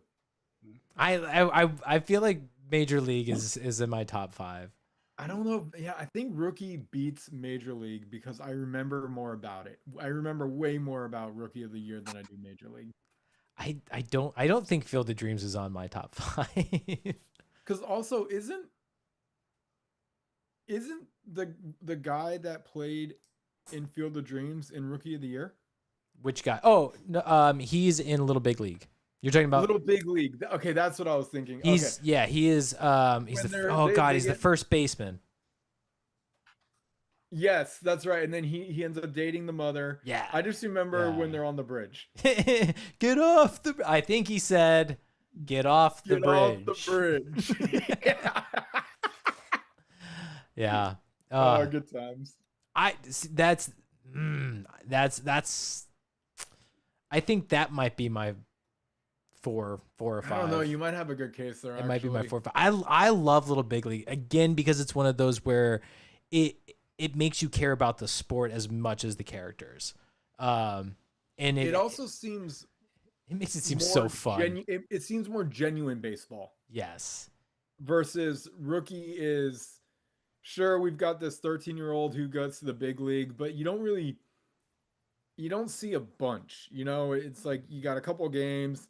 I feel like Major League is in my top 5. I don't know. Yeah, I think Rookie beats Major League because I remember more about it. I remember way more about Rookie of the Year than I do Major League. I don't think Field of Dreams is on my top 5. Because also isn't the guy that played in Field of Dreams in Rookie of the Year? Which guy? Oh, no, he's in Little Big League. You're talking about Little Big League. Okay, that's what I was thinking. He's okay. Yeah, he is. He's he's the first baseman. Yes, that's right. And then he ends up dating the mother. Yeah. I just remember when they're on the bridge. Get off the. I think he said, "Get off the bridge." Off the bridge. Yeah. Oh, good times. That's. I think that might be my four or 5. I don't know. You might have a good case there. It might be my 4 or 5. I love Little Big League again because it's one of those where it makes you care about the sport as much as the characters. And it also seems it makes it seem so fun. It seems more genuine baseball. Yes. Versus Rookie is sure we've got this 13-year-old who goes to the big league, but you don't see a bunch. You know, it's like you got a couple of games.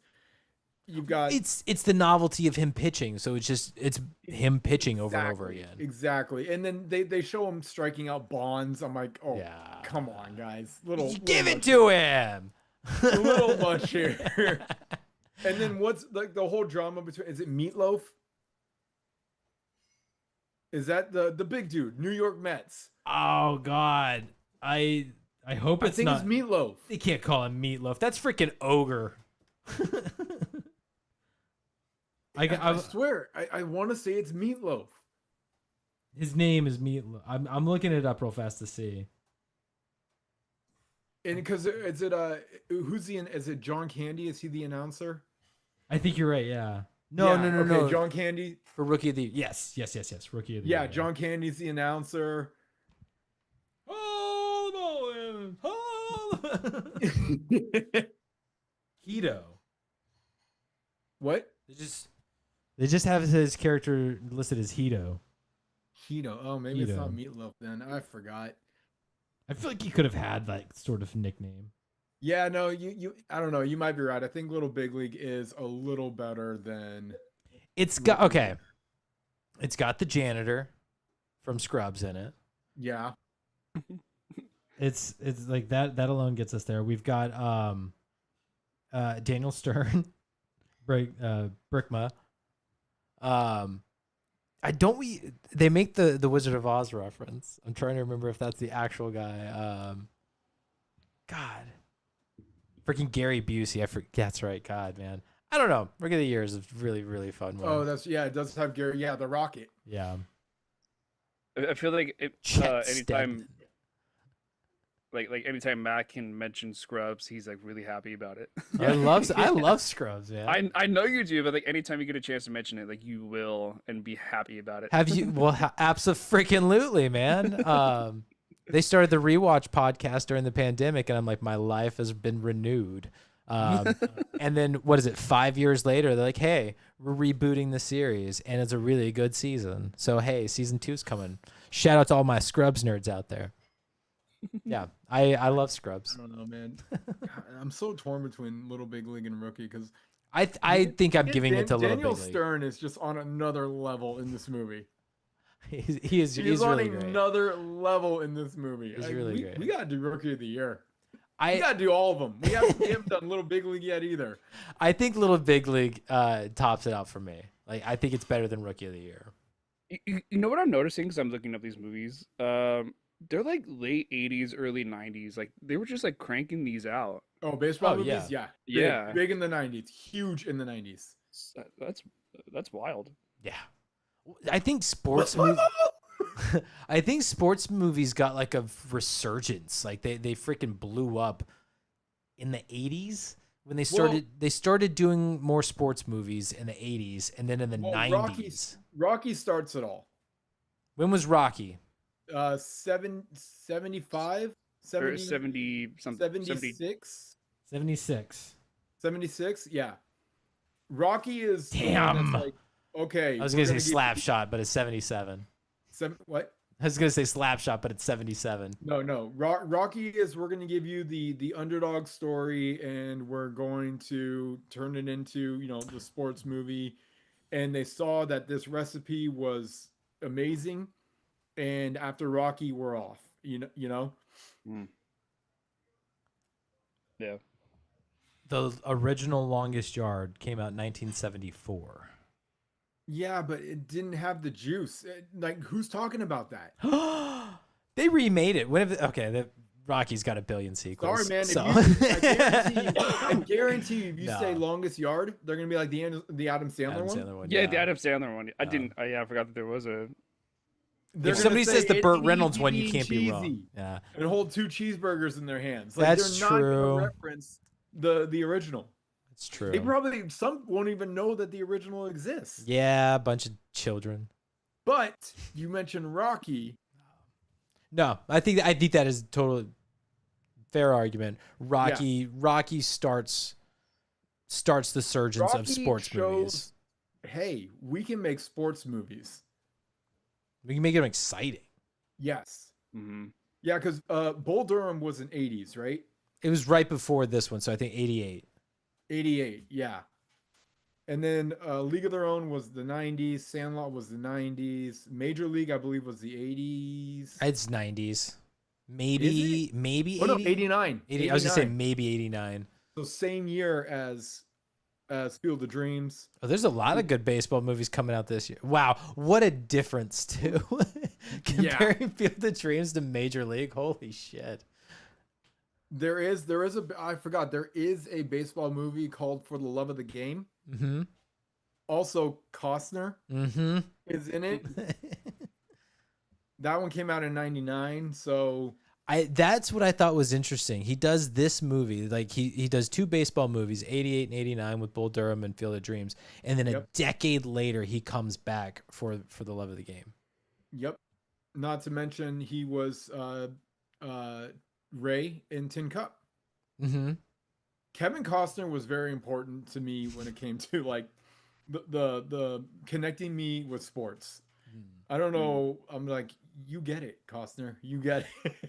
You've got it's the novelty of him pitching, so it's him pitching over and over again. Exactly. And then they show him striking out Bonds. I'm like, oh yeah, come on, guys. Give it to him. A little much here. And then what's like the whole drama between is it Meatloaf? Is that the big dude, New York Mets? Oh God. I hope it's not. It's Meatloaf. They can't call him Meatloaf. That's freaking Ogre. I swear, I want to say it's Meatloaf. His name is Meatloaf. I'm looking it up real fast to see. And because is it John Candy? Is he the announcer? I think you're right. Yeah. No. John Candy for Rookie of the Year. Yes. Rookie of the Year. Yeah, John Candy's the announcer. Hito. What? They just have his character listed as Hito. Hito. Oh, maybe it's not Meatloaf then. I forgot. I feel like he could have had like sort of nickname. Yeah, no, you I don't know. You might be right. I think Little Big League is a little better than It's got the janitor from Scrubs in it. Yeah. It's like that alone gets us there. We've got Daniel Stern, Brickma. They make the Wizard of Oz reference. I'm trying to remember if that's the actual guy. God. Freaking Gary Busey. That's right. God, man. I don't know. Rookie of the Year is a really, really fun one. Oh, it does have Gary. Yeah, the Rocket. Yeah. I feel like anytime anytime Matt can mention Scrubs, he's like really happy about it. I love Scrubs, man. I know you do, but like anytime you get a chance to mention it, like you will and be happy about it. Have you? Well, absolutely, man. They started the Rewatch podcast during the pandemic, and I'm like, my life has been renewed. And then what is it? 5 years later, they're like, hey, we're rebooting the series, and it's a really good season. So hey, season 2's coming. Shout out to all my Scrubs nerds out there. Yeah, I love Scrubs. I don't know, man. I'm so torn between Little Big League and Rookie because I think I'm giving it to Little Big League. Daniel Stern is just on another level in this movie. He's really on great. Another level in this movie. He's really great. We gotta do Rookie of the Year. We gotta do all of them. We haven't done Little Big League yet either. I think Little Big League tops it out for me. Like I think it's better than Rookie of the Year. You know what I'm noticing because I'm looking up these movies. They're like late 80s, early 90s. Like they were just like cranking these out. Oh, baseball Oh, movies, yeah. yeah, Yeah. big in the '90s, huge in the '90s. That's wild. Yeah. I think sports movies. I think sports movies got like a resurgence. Like they freaking blew up in the 80s when they started doing more sports movies in the 80s, and then in the 90s. Rocky starts it all. When was Rocky? 75, Or 70, 70 something. 76, 76. 76. Yeah, Rocky is the one Damn. that's like, okay. I was gonna say Slapshot, but it's 77. What? I was gonna say Slapshot, but it's 77. No. Rocky is, we're going to give you the underdog story, and we're going to turn it into, the sports movie. And they saw that this recipe was amazing, and after Rocky, we're off. You know. Mm. Yeah. The original Longest Yard came out in 1974. Yeah, but it didn't have the juice. Like, who's talking about that? They remade it. Rocky's got a billion sequels. Sorry, man. So. I guarantee you, if you say Longest Yard, they're gonna be like the Adam Sandler one. Yeah, the Adam Sandler one. I forgot that there was a. If somebody says the Burt Reynolds one, you can't be wrong. Yeah, and hold 2 cheeseburgers in their hands. Like, that's they're not true. gonna reference the original. It's true. Some won't even know that the original exists. Yeah, a bunch of children. But you mentioned Rocky. No, I think that is a totally fair argument. Rocky starts the surgence of sports movies. Hey, we can make sports movies. We can make them exciting. Yes. Mm-hmm. Yeah, because Bull Durham was in '80s, right? It was right before this one, so I think 88. 88, yeah. And then League of Their Own was the 90s. Sandlot was the 90s. Major League, I believe, was the 80s. It's 90s. Maybe 80? Oh, no, 89. 80. I was going to say maybe 89. So same year as Field of Dreams. Oh, there's a lot of good baseball movies coming out this year. Wow, what a difference, too. Comparing Field of Dreams to Major League. Holy shit. There is a baseball movie called For the Love of the Game. Mm-hmm. Also, Costner is in it. That one came out in '99. So that's what I thought was interesting. He does this movie, like he does 2 baseball movies, 88 and 89 with Bull Durham and Field of Dreams, and then a decade later he comes back for the Love of the Game. Yep. Not to mention he was Ray in Tin Cup. Mm-hmm. Kevin Costner was very important to me when it came to like the connecting me with sports. I don't know. I'm like, you get it, Costner. You get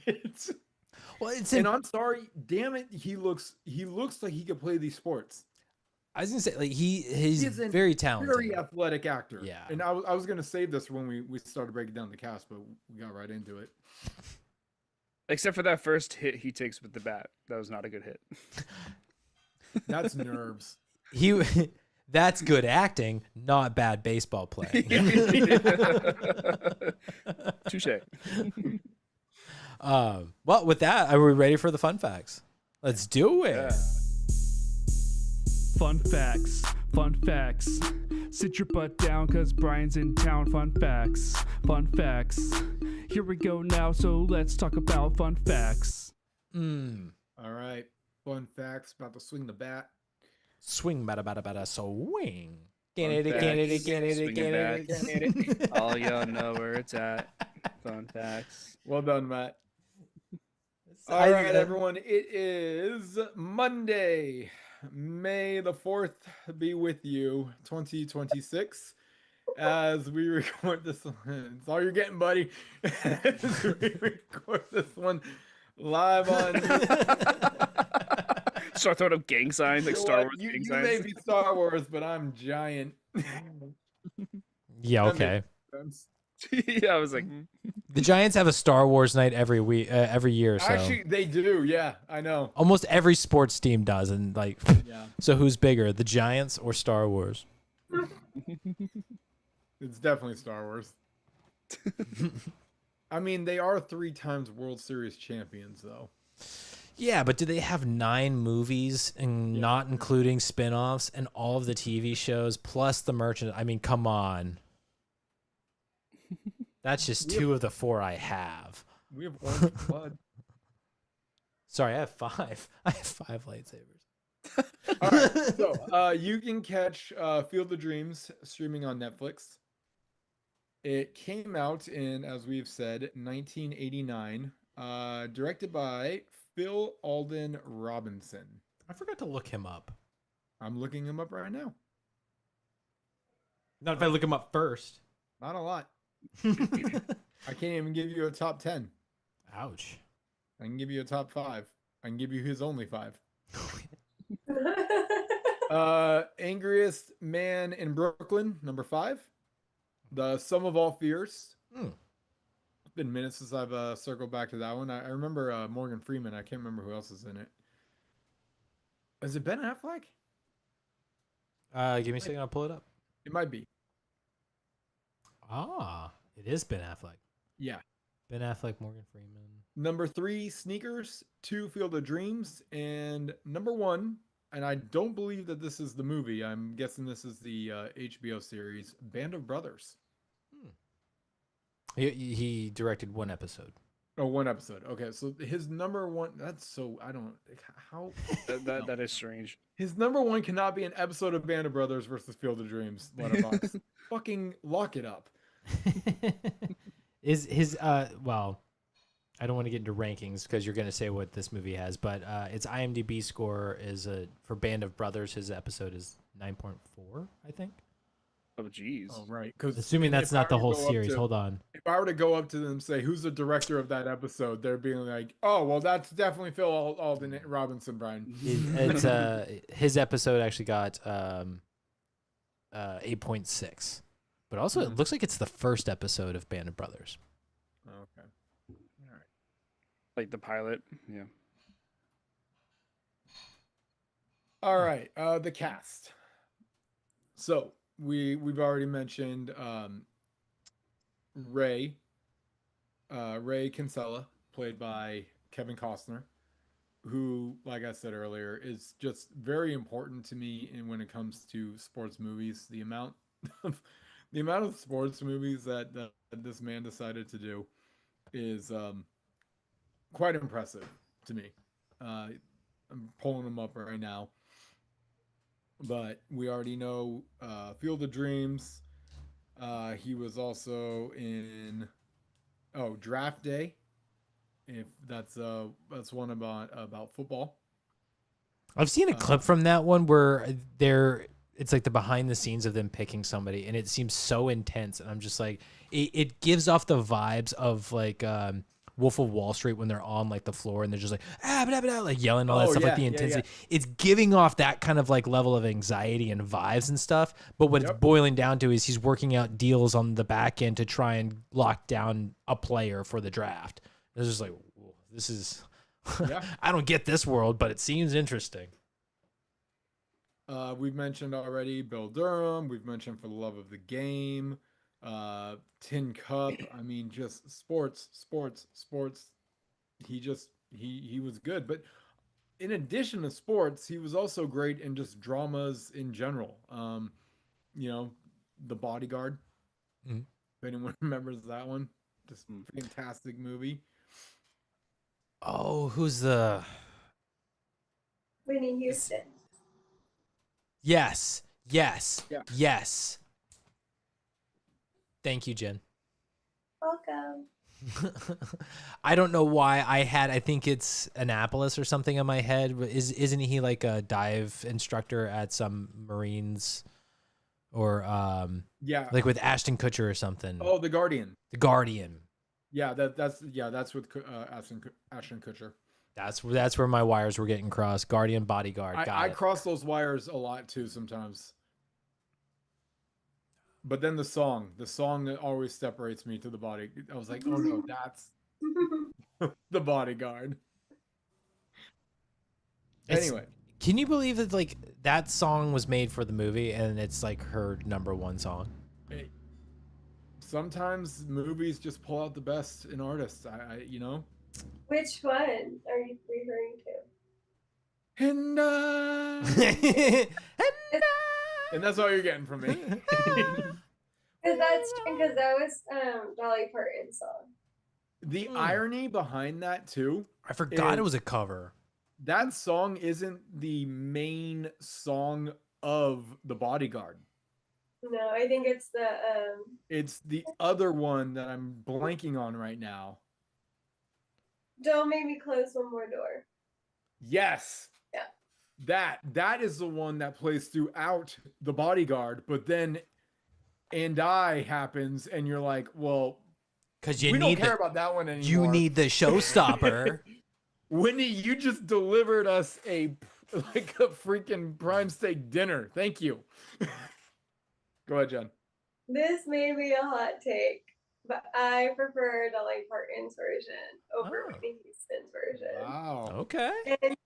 it. Well, I'm sorry, damn it. He looks like he could play these sports. I was gonna say, like, he's very talented, very athletic actor. Yeah. And I was gonna save this when we started breaking down the cast, but we got right into it. Except for that first hit he takes with the bat. That was not a good hit. That's nerves. That's good acting, not bad baseball playing. Touche. Well, with that, are we ready for the fun facts? Let's do it. Yeah. Fun facts. Fun facts. Sit your butt down cause Brian's in town. Fun facts. Fun facts. Here we go now, so let's talk about fun facts. All right. Fun facts about to swing the bat. Swing, bada, swing. Get it. All y'all know where it's at. Fun facts. Well done, Matt. All right, everyone. It is Monday, May the 4th be with you, 2026. As we record this one, it's all you're getting, buddy. As we record this one live on. Start throwing up gang signs, like Star Wars gang signs. You may be Star Wars, but I'm giant. Yeah, okay. Yeah, I was like, The Giants have a Star Wars night every week, every year. So actually, they do. Yeah, I know. Almost every sports team does, and like, Yeah. So who's bigger, the Giants or Star Wars? It's definitely Star Wars. I mean, they are 3 times World Series champions, though. Yeah, but do they have 9 movies and Yeah. not including spin-offs and all of the TV shows plus the merchant? I mean, come on. That's just We have- 2 of the 4 I have. We have Orange Blood. Sorry, I have 5. I have 5 lightsabers. All right, so you can catch Field of Dreams streaming on Netflix. It came out in, as we've said, 1989. Directed by Phil Alden Robinson. I forgot to look him up. I'm looking him up right now. Not if I look him up first. Not a lot. I can't even give you a top 10. Ouch. I can give you a top 5. I can give you his only 5. Angriest Man in Brooklyn, number 5. The Sum of All Fears. It's been minutes since I've circled back to that one. I remember Morgan Freeman. I can't remember who else is in it. Is it Ben Affleck? Give me a second. I'll pull it up. It might be. Ah, it is Ben Affleck. Yeah. Ben Affleck, Morgan Freeman. Number 3, Sneakers. 2, Field of Dreams. And number 1, and I don't believe that this is the movie. I'm guessing this is the HBO series, Band of Brothers. He directed 1 episode. Oh, 1 episode. Okay, so his number 1. That's so I don't how That is strange. his number 1 cannot be an episode of Band of Brothers versus Field of Dreams. Letterbox. Fucking lock it up. Is his well, I don't want to get into rankings because you're going to say what this movie has, but its IMDb score is for Band of Brothers. His episode is 9.4, I think. Oh, jeez. Oh, right. Because Assuming that's not the whole series. Hold on. If I were to go up to them and say, "Who's the director of that episode?" They're being like, "Oh, well, that's definitely Phil Alden Robinson, Brian." It's his episode actually got 8.6, but also it looks like it's the first episode of Band of Brothers. Okay. All right. Like the pilot. Yeah. All right. The cast. So we've already mentioned Ray Kinsella, played by Kevin Costner, who, like I said earlier, is just very important to me in when it comes to sports movies. The amount of sports movies that this man decided to do is quite impressive to me. I'm pulling them up right now. But we already know Field of Dreams. He was also in Draft Day. If that's one about football. I've seen a clip from that one where it's like the behind the scenes of them picking somebody, and it seems so intense. And I'm just like, it gives off the vibes of like Wolf of Wall Street when they're on like the floor and they're just like blah, blah, like yelling all that stuff, like the intensity. It's giving off that kind of like level of anxiety and vibes and stuff. But what it's boiling down to is he's working out deals on the back end to try and lock down a player for the draft. It's just like, this is I don't get this world, but it seems interesting. We've mentioned already Bill Durham. We've mentioned For the Love of the Game. Tin Cup. I mean, just sports. He was good. But in addition to sports, he was also great in just dramas in general. The Bodyguard. Mm-hmm. If anyone remembers that one, just fantastic movie. Oh, who's the Whitney Houston. Yes. Yeah. Yes. Thank you, Jen. Welcome. I don't know why I think it's Annapolis or something in my head. Isn't he like a dive instructor at some Marines or like with Ashton Kutcher or something? Oh, The Guardian. The Guardian. Yeah, that's with Ashton Kutcher. That's where my wires were getting crossed. Guardian, Bodyguard. I cross those wires a lot too sometimes. But then the song that always separates me to the body. I was like, oh no, that's The Bodyguard. Anyway, can you believe that like that song was made for the movie and it's like her #1 song? sometimes movies just pull out the best in artists. You know. Which one are you referring to? And and that's all you're getting from me. Because that's because that was Dolly Parton's song. The irony behind that too. I forgot it was a cover. That song isn't the main song of The Bodyguard. No, I think it's the It's the other one that I'm blanking on right now. Don't Make Me Close One More Door. Yes. Yeah. That is the one that plays throughout The Bodyguard, but then And I happens and you're like, well, because we don't care about that one anymore. You need the showstopper. Whitney, you just delivered us a freaking prime steak dinner. Thank you. Go ahead, Jen. This may be a hot take, but I prefer Dolly Parton's version over Whitney Houston's version. Wow. Okay.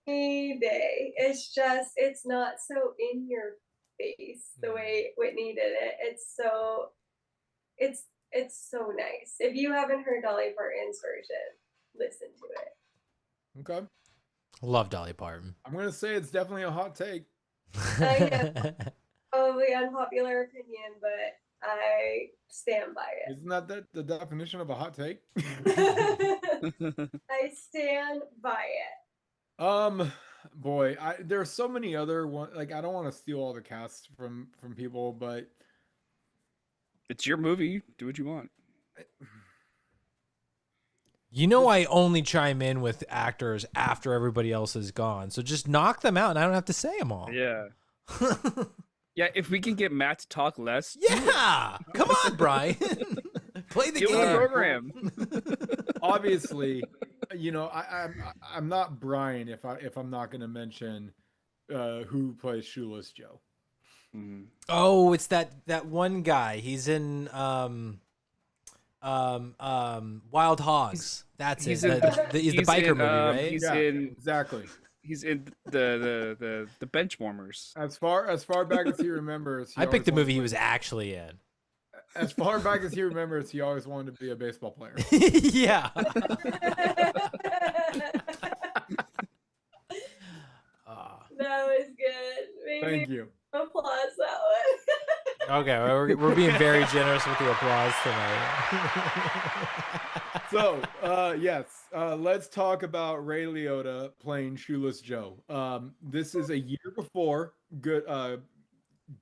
Any day. It's not so in your face the way Whitney did it. It's so nice. If you haven't heard Dolly Parton's version, listen to it. Okay. Love Dolly Parton. I'm gonna say it's definitely a hot take. Probably unpopular opinion, but I stand by it. Isn't that the definition of a hot take? I stand by it. Boy, there's so many other one. Like, I don't want to steal all the cast from people, but it's your movie. Do what you want. You know, I only chime in with actors after everybody else is gone, so just knock them out, and I don't have to say them all. Yeah. Yeah, if we can get Matt to talk less. Yeah, come on, Brian. Play the game. Program. Obviously, you know, I'm not Brian if I'm not going to mention who plays Shoeless Joe. Mm-hmm. Oh, it's that one guy. He's in Wild Hogs. That's it. He's the biker movie, right? Exactly. He's in the bench warmers. As far back as he remembers, I picked the movie he was actually in. As far back as he remembers, he always wanted to be a baseball player. Yeah. That was good. Maybe Thank you. applause that one. Okay, we're being very generous with the applause tonight. So, yes, let's talk about Ray Liotta playing Shoeless Joe. This is a year before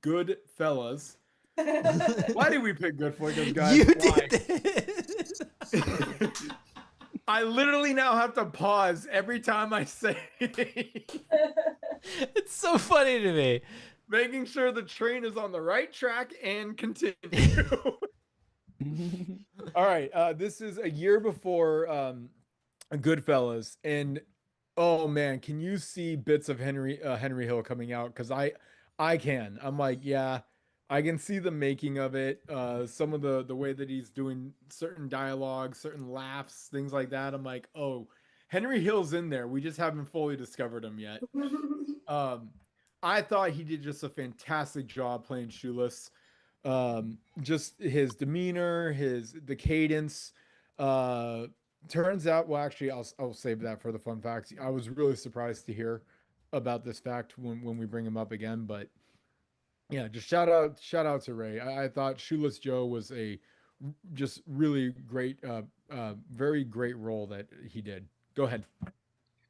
GoodFellas. Why did we pick GoodFlickas, guys? You Why? did. I literally now have to pause every time I say it. It's so funny to me. Making sure the train is on the right track and continue. All right, this is a year before GoodFellas, and oh man, can you see bits of Henry Hill coming out? Because I can. I'm like, yeah, I can see the making of it. Some of the way that he's doing certain dialogue, certain laughs, things like that. I'm like, oh, Henry Hill's in there. We just haven't fully discovered him yet. I thought he did just a fantastic job playing Shoeless. Just his demeanor, the cadence. Turns out, well, actually, I'll save that for the fun facts. I was really surprised to hear about this fact when we bring him up again. But yeah, just shout out to Ray. I thought Shoeless Joe was a just really great, very great role that he did. Go ahead.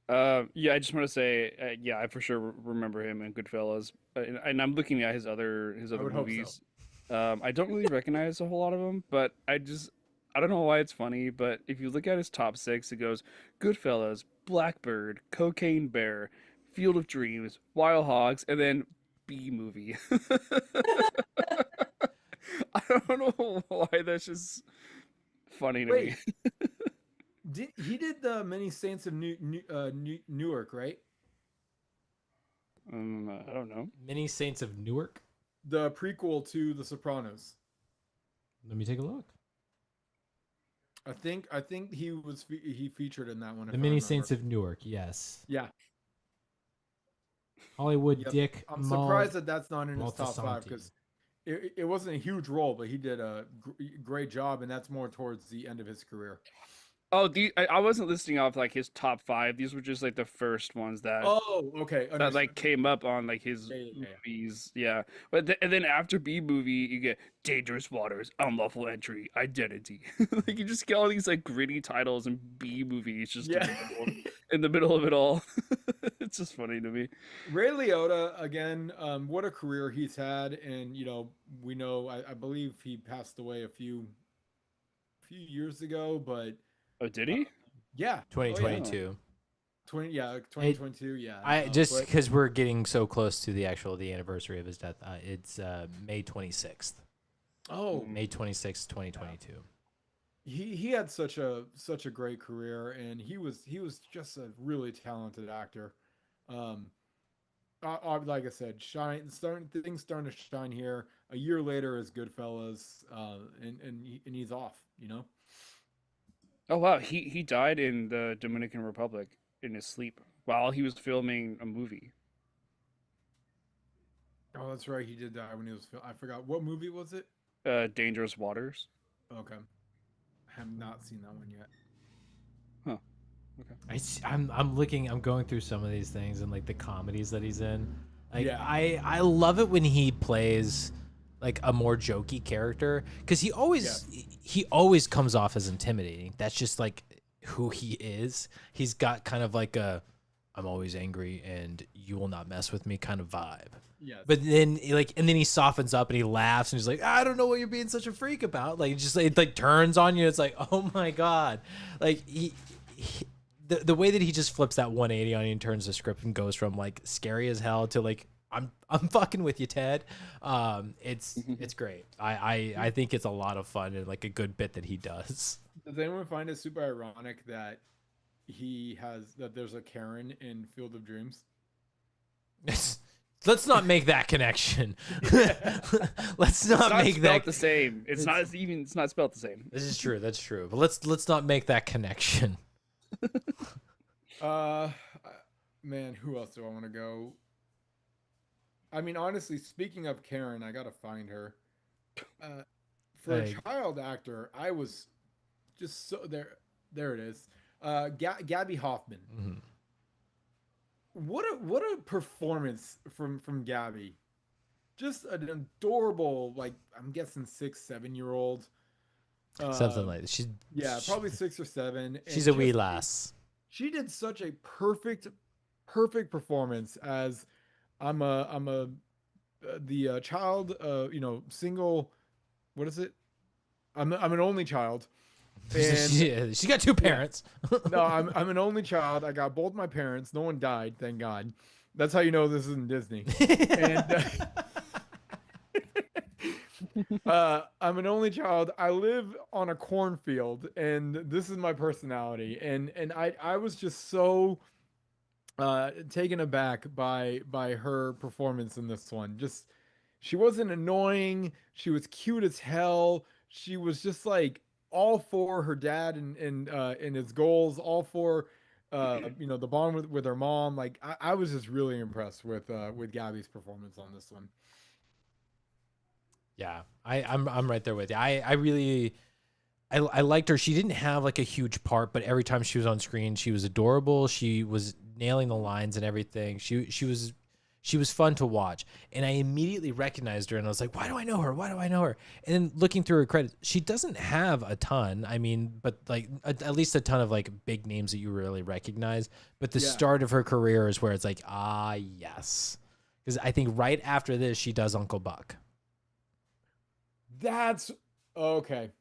Yeah, I just want to say, yeah, I for sure remember him in Goodfellas, and I'm looking at his other movies. So. I don't really recognize a whole lot of them, but I don't know why it's funny, but if you look at his top 6, it goes Goodfellas, Blackbird, Cocaine Bear, Field of Dreams, Wild Hogs, and then B movie. I don't know why that's just funny to me. He did the Many Saints of Newark, right? I don't know. Many Saints of Newark? The prequel to The Sopranos. Let me take a look. I think he featured in that one. The Many Saints of Newark, yes. Yeah. Hollywood Dick. I'm surprised that that's not in his top 5 because it wasn't a huge role, but he did a great job, and that's more towards the end of his career. Oh, I wasn't listing off like his top 5. These were just like the first ones that Oh, okay, that understood. like came up on like his Yeah. movies. Yeah. And then after B movie, you get Dangerous Waters, Unlawful Entry, Identity. Like you just get all these like gritty titles and B movies just Yeah. in the middle of it all. It's just funny to me. Ray Liotta again. What a career he's had, and we know. I believe he passed away a few years ago, but Oh, did he? yeah, 2022. 2022. Yeah, I just because we're getting so close to the anniversary of his death. It's May 26th. Oh, May 26th, 2022. he had such a great career, and he was just a really talented actor. Like I said, things starting to shine here. A year later is GoodFellas, and he's off. Oh wow, he died in the Dominican Republic in his sleep while he was filming a movie. Oh, that's right. He did die when he was. I forgot what movie was it. Dangerous Waters. Okay, I have not seen that one yet. Huh. Okay. I'm going through some of these things and like the comedies that he's in. Like Yeah. I love it when he plays like a more jokey character because he always comes off as intimidating. That's just like who he is. He's got kind of like a I'm always angry and you will not mess with me kind of vibe. Yes. But then and then he softens up and he laughs and he's like, I don't know what you're being such a freak about. Like it like turns on you. It's like, oh my God. Like the way that he just flips that 180 on you and turns the script and goes from like scary as hell to like I'm fucking with you, Ted. It's great. I think it's a lot of fun and like a good bit that he does. Does anyone find it super ironic that there's a Karen in Field of Dreams? Let's not make that connection. Let's not make that the same. It's not spelled the same. This is true. That's true. But let's not make that connection. Man, who else do I want to go? I mean, honestly, speaking of Karen, I gotta find her. For a child actor, I was just so there. There it is. Gabby Hoffman. Mm-hmm. What a performance from Gabby. Just an adorable, like I'm guessing 6-7-year-old. Something like that. She's probably 6 or 7. She's a wee lass. She did such a perfect performance as the child, single. What is it? I'm an only child. And she got 2 parents. No, I'm an only child. I got both my parents. No one died, thank God. That's how you know this isn't Disney. And I'm an only child. I live on a cornfield, and this is my personality. And I was just so taken aback by her performance in this one. Just she wasn't annoying. She was cute as hell. She was just like all for her dad and his goals, all for the bond with her mom. Like I was just really impressed with Gabby's performance on this one. Yeah, I'm right there with you. I really liked her. She didn't have like a huge part, but every time she was on screen, she was adorable. She was nailing the lines and everything. She was fun to watch, and I immediately recognized her, and I was like, "Why do I know her? Why do I know her?" And then looking through her credits, she doesn't have a ton. I mean, but like at least a ton of like big names that you really recognize. But the start of her career is where it's like, yes, because I think right after this, she does Uncle Buck. That's okay.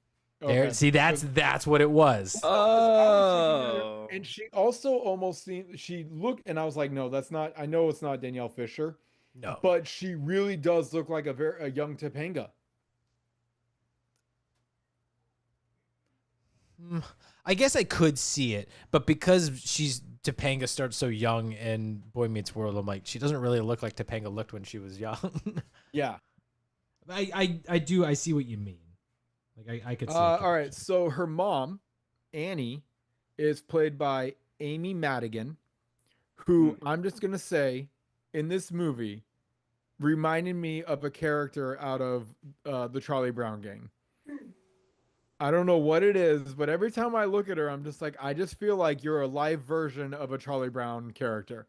There, see, that's what it was. Oh, and she also almost seemed. She looked, and I was like, no, that's not. I know it's not Danielle Fisher. No, but she really does look like a young Topanga. I guess I could see it, but because Topanga starts so young in Boy Meets World, I'm like, she doesn't really look like Topanga looked when she was young. Yeah, I see what you mean. Like I could see. All right, so her mom, Annie, is played by Amy Madigan, who I'm just gonna say, in this movie, reminded me of a character out of the Charlie Brown gang. I don't know what it is, but every time I look at her, I'm just like, I just feel like you're a live version of a Charlie Brown character.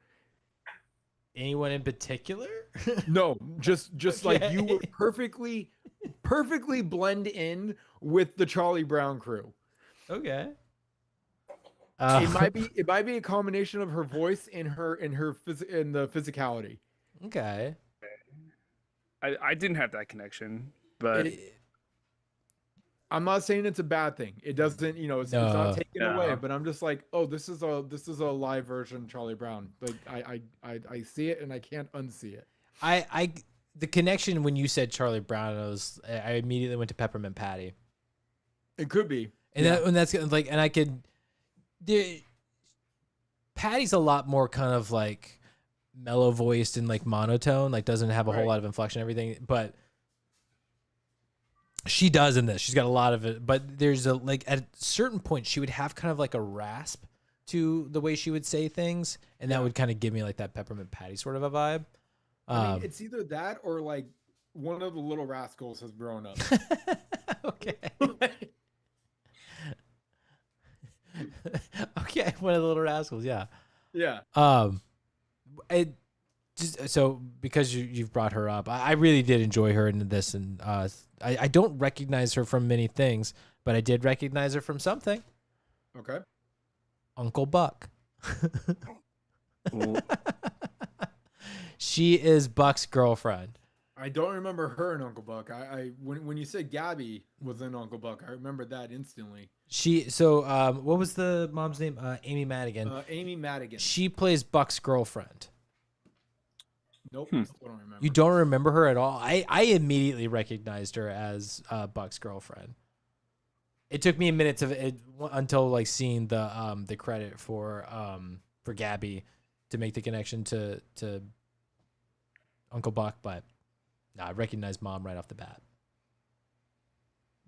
Anyone in particular? No, just like you Okay. would perfectly blend in with the Charlie Brown crew. Okay. It might be a combination of her voice and the physicality. Okay. I didn't have that connection, but I'm not saying it's a bad thing. It doesn't, it's No. not taken away. No. But I'm just like, oh, this is a live version Charlie Brown. Like I see it and I can't unsee it. The connection when you said Charlie Brown, I immediately went to Peppermint Patty, It could be, and that's like, and I could. Patty's a lot more kind of like mellow voiced and like monotone, like doesn't have a whole Right. lot of inflection and everything, but she does in this. She's got a lot of it, but there's a like at a certain point she would have kind of like a rasp to the way she would say things, and that would kind of give me like that Peppermint Patty sort of a vibe. I mean, it's either that or like one of the Little Rascals has grown up. Okay. Okay, one of the Little Rascals, yeah. Yeah. It just so because you've brought her up, I really did enjoy her in this, and I don't recognize her from many things, but I did recognize her from something. Okay. Uncle Buck. Well, She is Buck's girlfriend. I don't remember her in Uncle Buck. When you said Gabby was in Uncle Buck, I remember that instantly. What was the mom's name? Amy Madigan. Amy Madigan. She plays Buck's girlfriend. Nope, still don't remember. You don't remember her at all? I immediately recognized her as Buck's girlfriend. It took me a minute until like seeing the credit for Gabby to make the connection to Uncle Buck, but no, I recognized Mom right off the bat.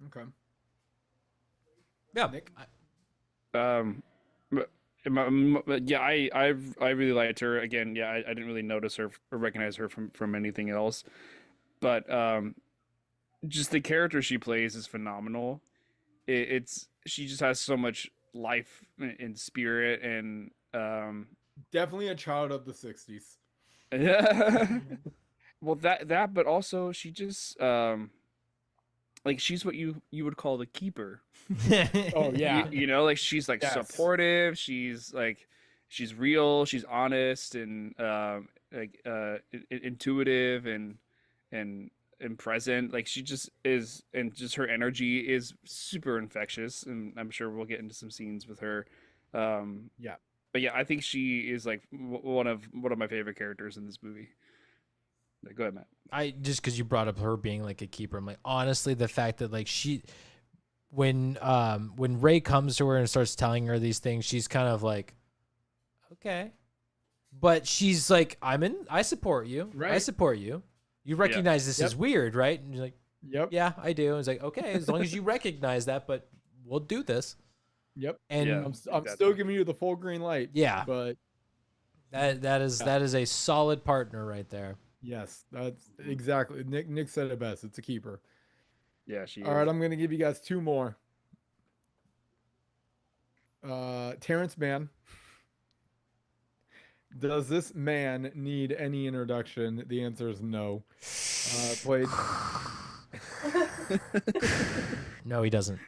Okay. Yeah, Nick? but yeah, I really liked her. Again, yeah, I didn't really notice her or recognize her from anything else, but just the character she plays is phenomenal. She just has so much life and spirit, and Definitely a child of the 60s. yeah. Well, that, but also she just like she's what you would call the keeper. Oh yeah. You know, like she's like Yes. supportive. She's like she's real. She's honest and intuitive and present. Like she just is, and just her energy is super infectious. And I'm sure we'll get into some scenes with her. Yeah. But yeah, I think she is like one of my favorite characters in this movie. Go ahead, Matt. I just because you brought up her being like a keeper, I'm like, honestly, the fact that like when Ray comes to her and starts telling her these things, she's kind of like, okay, but she's like, I support you, I Right. support you. You recognize this Yep. is weird, right? And you're like, Yep. yeah, I do. And it's like, okay, as long as you recognize that, but we'll do this. Yep. And Yeah. I'm Exactly. still giving you the full green light. Yeah. But that is a solid partner right there. yes, that's exactly. Nick said it best. It's a keeper. Yeah, she All is. right, I'm gonna give you guys two more. Terrence Mann. Does this man need any introduction? The answer is no. Played No, he doesn't.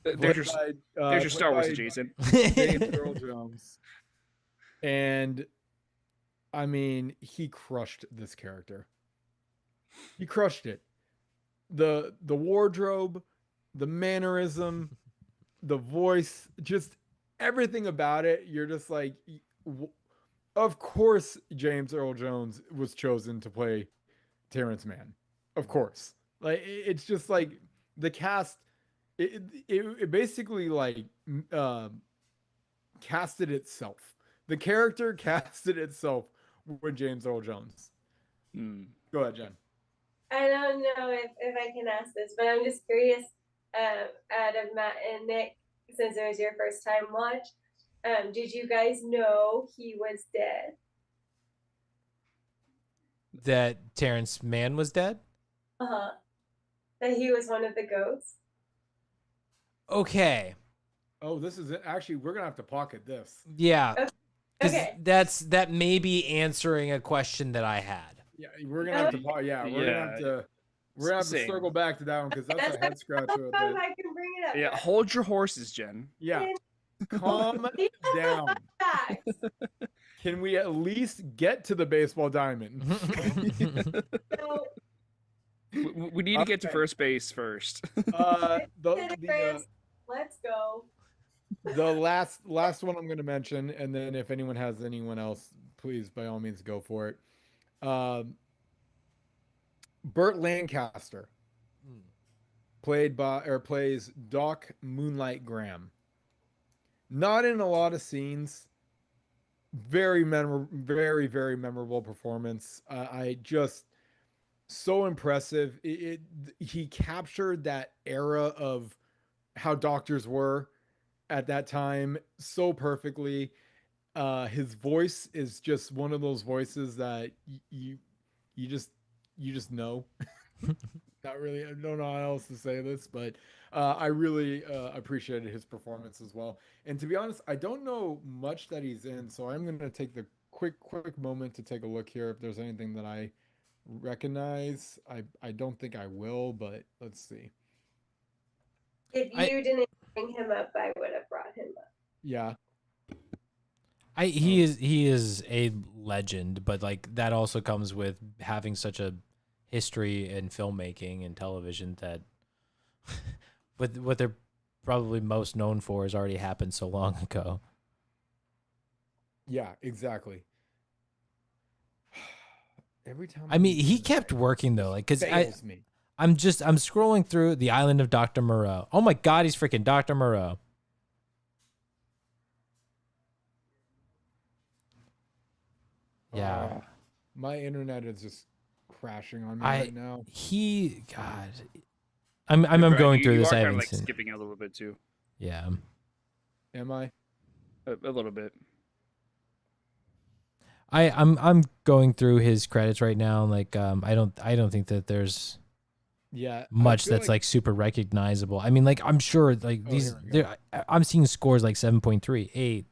There's your played Star Wars by adjacent. James Earl Jones. And I mean, he crushed this character. He crushed it. The wardrobe, the mannerism, the voice, just everything about it. You're just like, of course, James Earl Jones was chosen to play Terrence Mann. Of course. Like it's just like the cast. It basically like casted itself. The character casted itself with James Earl Jones. Hmm. Go ahead, Jen. I don't know if I can ask this, but I'm just curious, out of Matt and Nick, since it was your first time watch, did you guys know he was dead? That Terrence Mann was dead? Uh-huh. That he was one of the goats. Okay. Oh, this is it. Actually, we're gonna have to pocket this. Yeah. Because Okay. that may be answering a question that I had. Yeah, we're gonna have to. Yeah, we're gonna have to. We're gonna have to Same. circle back to that one because that's a head scratcher. I can bring it up. Yeah, hold your horses, Jen. Yeah, calm down. Facts. Can we at least get to the baseball diamond? So, We need to get to first base first. let's go. The last one I'm going to mention, and then if anyone has anyone else, please by all means go for it. Burt Lancaster plays Doc Moonlight Graham. Not in a lot of scenes. Very very memorable performance. I just so impressive. He captured that era of how doctors were at that time so perfectly. His voice is just one of those voices that you just know. Not really. I don't know how else to say this, but I really appreciated his performance as well. And to be honest, I don't know much that he's in, so I'm going to take the quick moment to take a look here if there's anything that I recognize. I don't think I will, but let's see. If you didn't bring him up, I would have brought him up. Yeah. He is a legend, but like that also comes with having such a history in filmmaking and television that what they're probably most known for has already happened so long ago. Yeah, exactly. Every time I mean, he kept working though, like because I'm scrolling through The Island of Dr. Moreau. Oh my God, he's freaking Dr. Moreau. Yeah. My internet is just crashing on me right now. I'm going through this. I You are haven't like seen. skipping a little bit too. Yeah. Am I? A little bit. I'm going through his credits right now. And like I don't think that there's much that's like super recognizable. I mean, like I'm sure like I'm seeing scores like 7.3, 8.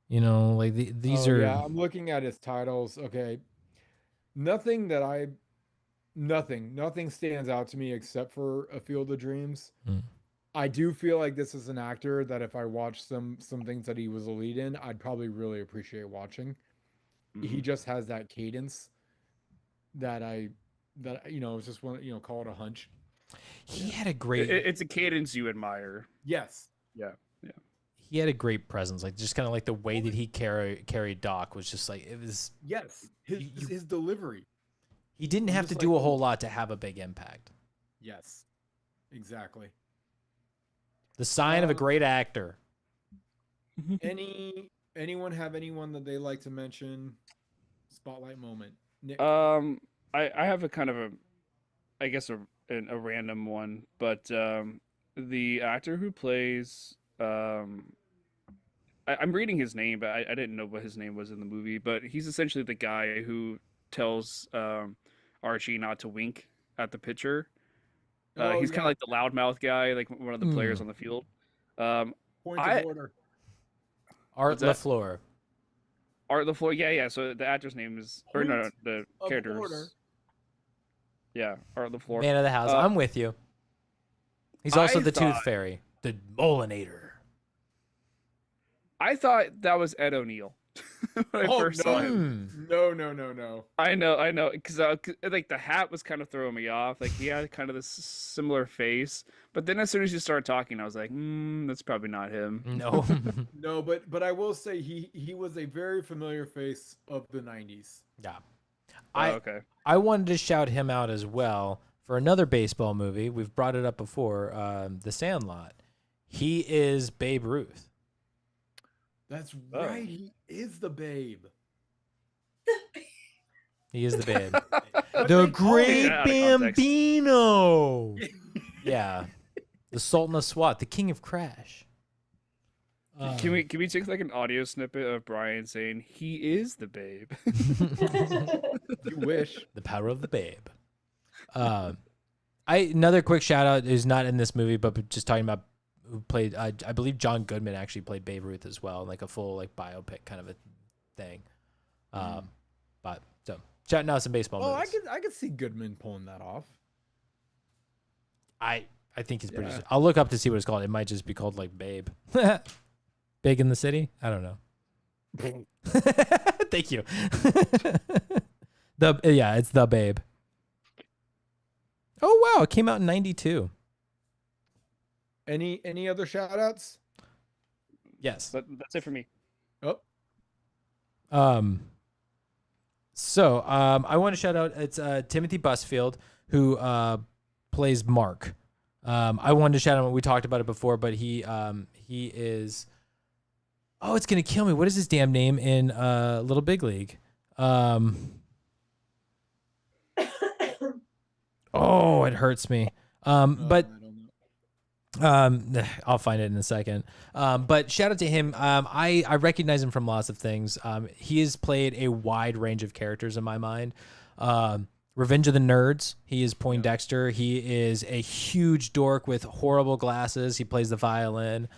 You know, like these are. Yeah, I'm looking at his titles. Okay, nothing stands out to me except for A Field of Dreams. I do feel like this is an actor that if I watched some things that he was a lead in, I'd probably really appreciate watching. He just has that cadence that it's just one, call it a hunch. He had a great. It's a cadence you admire. Yes. Yeah. He had a great presence, like just kind of like the way that he carried Doc was just like it was. Yes, his delivery. He didn't have to do a whole lot to have a big impact. Yes, exactly. The sign of a great actor. Anyone have anyone that they like to mention? Spotlight moment. Nick. I have a kind of I guess a random one, but the actor who plays I'm reading his name, but I didn't know what his name was in the movie. But he's essentially the guy who tells Archie not to wink at the pitcher. He's kind of like the loudmouth guy, like one of the players on the field. Point of order. Art LaFleur. Art LaFleur, yeah. So the actor's name is, or no, the character's. Order. Yeah, Art LaFleur. Man of the house. I'm with you. He's also the Tooth Fairy, the Molinator. I thought that was Ed O'Neill when I first saw him. No. I know, because like the hat was kind of throwing me off. Like he had kind of this similar face, but then as soon as you start talking, I was like, that's probably not him. No, no, but I will say he was a very familiar face of the '90s. Yeah, okay. I wanted to shout him out as well for another baseball movie. We've brought it up before, The Sandlot. He is Babe Ruth. That's right. He is the Babe. He is the Babe. The Great Bambino. Yeah. The Sultan of SWAT. The King of Crash. Can we take like an audio snippet of Brian saying he is the babe? You wish. The power of the babe. Another quick shout out is not in this movie, but just talking about who played. I believe John Goodman actually played Babe Ruth as well, like a full like biopic kind of a thing. But so shouting out some baseball movies. I could see Goodman pulling that off. I think he's pretty. Yeah. I'll look up to see what it's called. It might just be called like Babe. Big in the City. I don't know. Thank you. It's The Babe. Oh wow, it came out in '92. Any other shout outs? Yes. But that's it for me. Oh. So I want to shout out. It's Timothy Busfield who plays Mark. I wanted to shout out. We talked about it before, but he is. Oh, it's gonna kill me. What is his damn name in Little Big League? Oh, it hurts me. But I don't know. I'll find it in a second. But shout out to him. I recognize him from lots of things. He has played a wide range of characters in my mind. Revenge of the Nerds. He is Poindexter. He is a huge dork with horrible glasses. He plays the violin.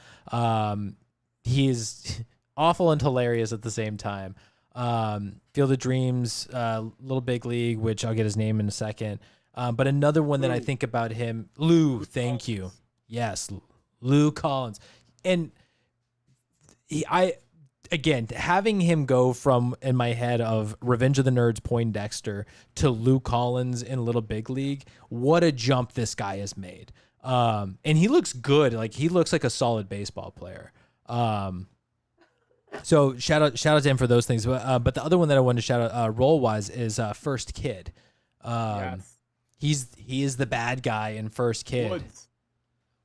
He is awful and hilarious at the same time. Field of Dreams, Little Big League, which I'll get his name in a second. But another one that I think about him, Lou, thank you. Yes, Lou Collins. And having him go from, in my head, of Revenge of the Nerds Poindexter to Lou Collins in Little Big League, what a jump this guy has made. And he looks good. Like, he looks like a solid baseball player. So shout out to him for those things. But the other one that I wanted to shout out role-wise is First Kid. Yes. He is the bad guy in First Kid. Woods.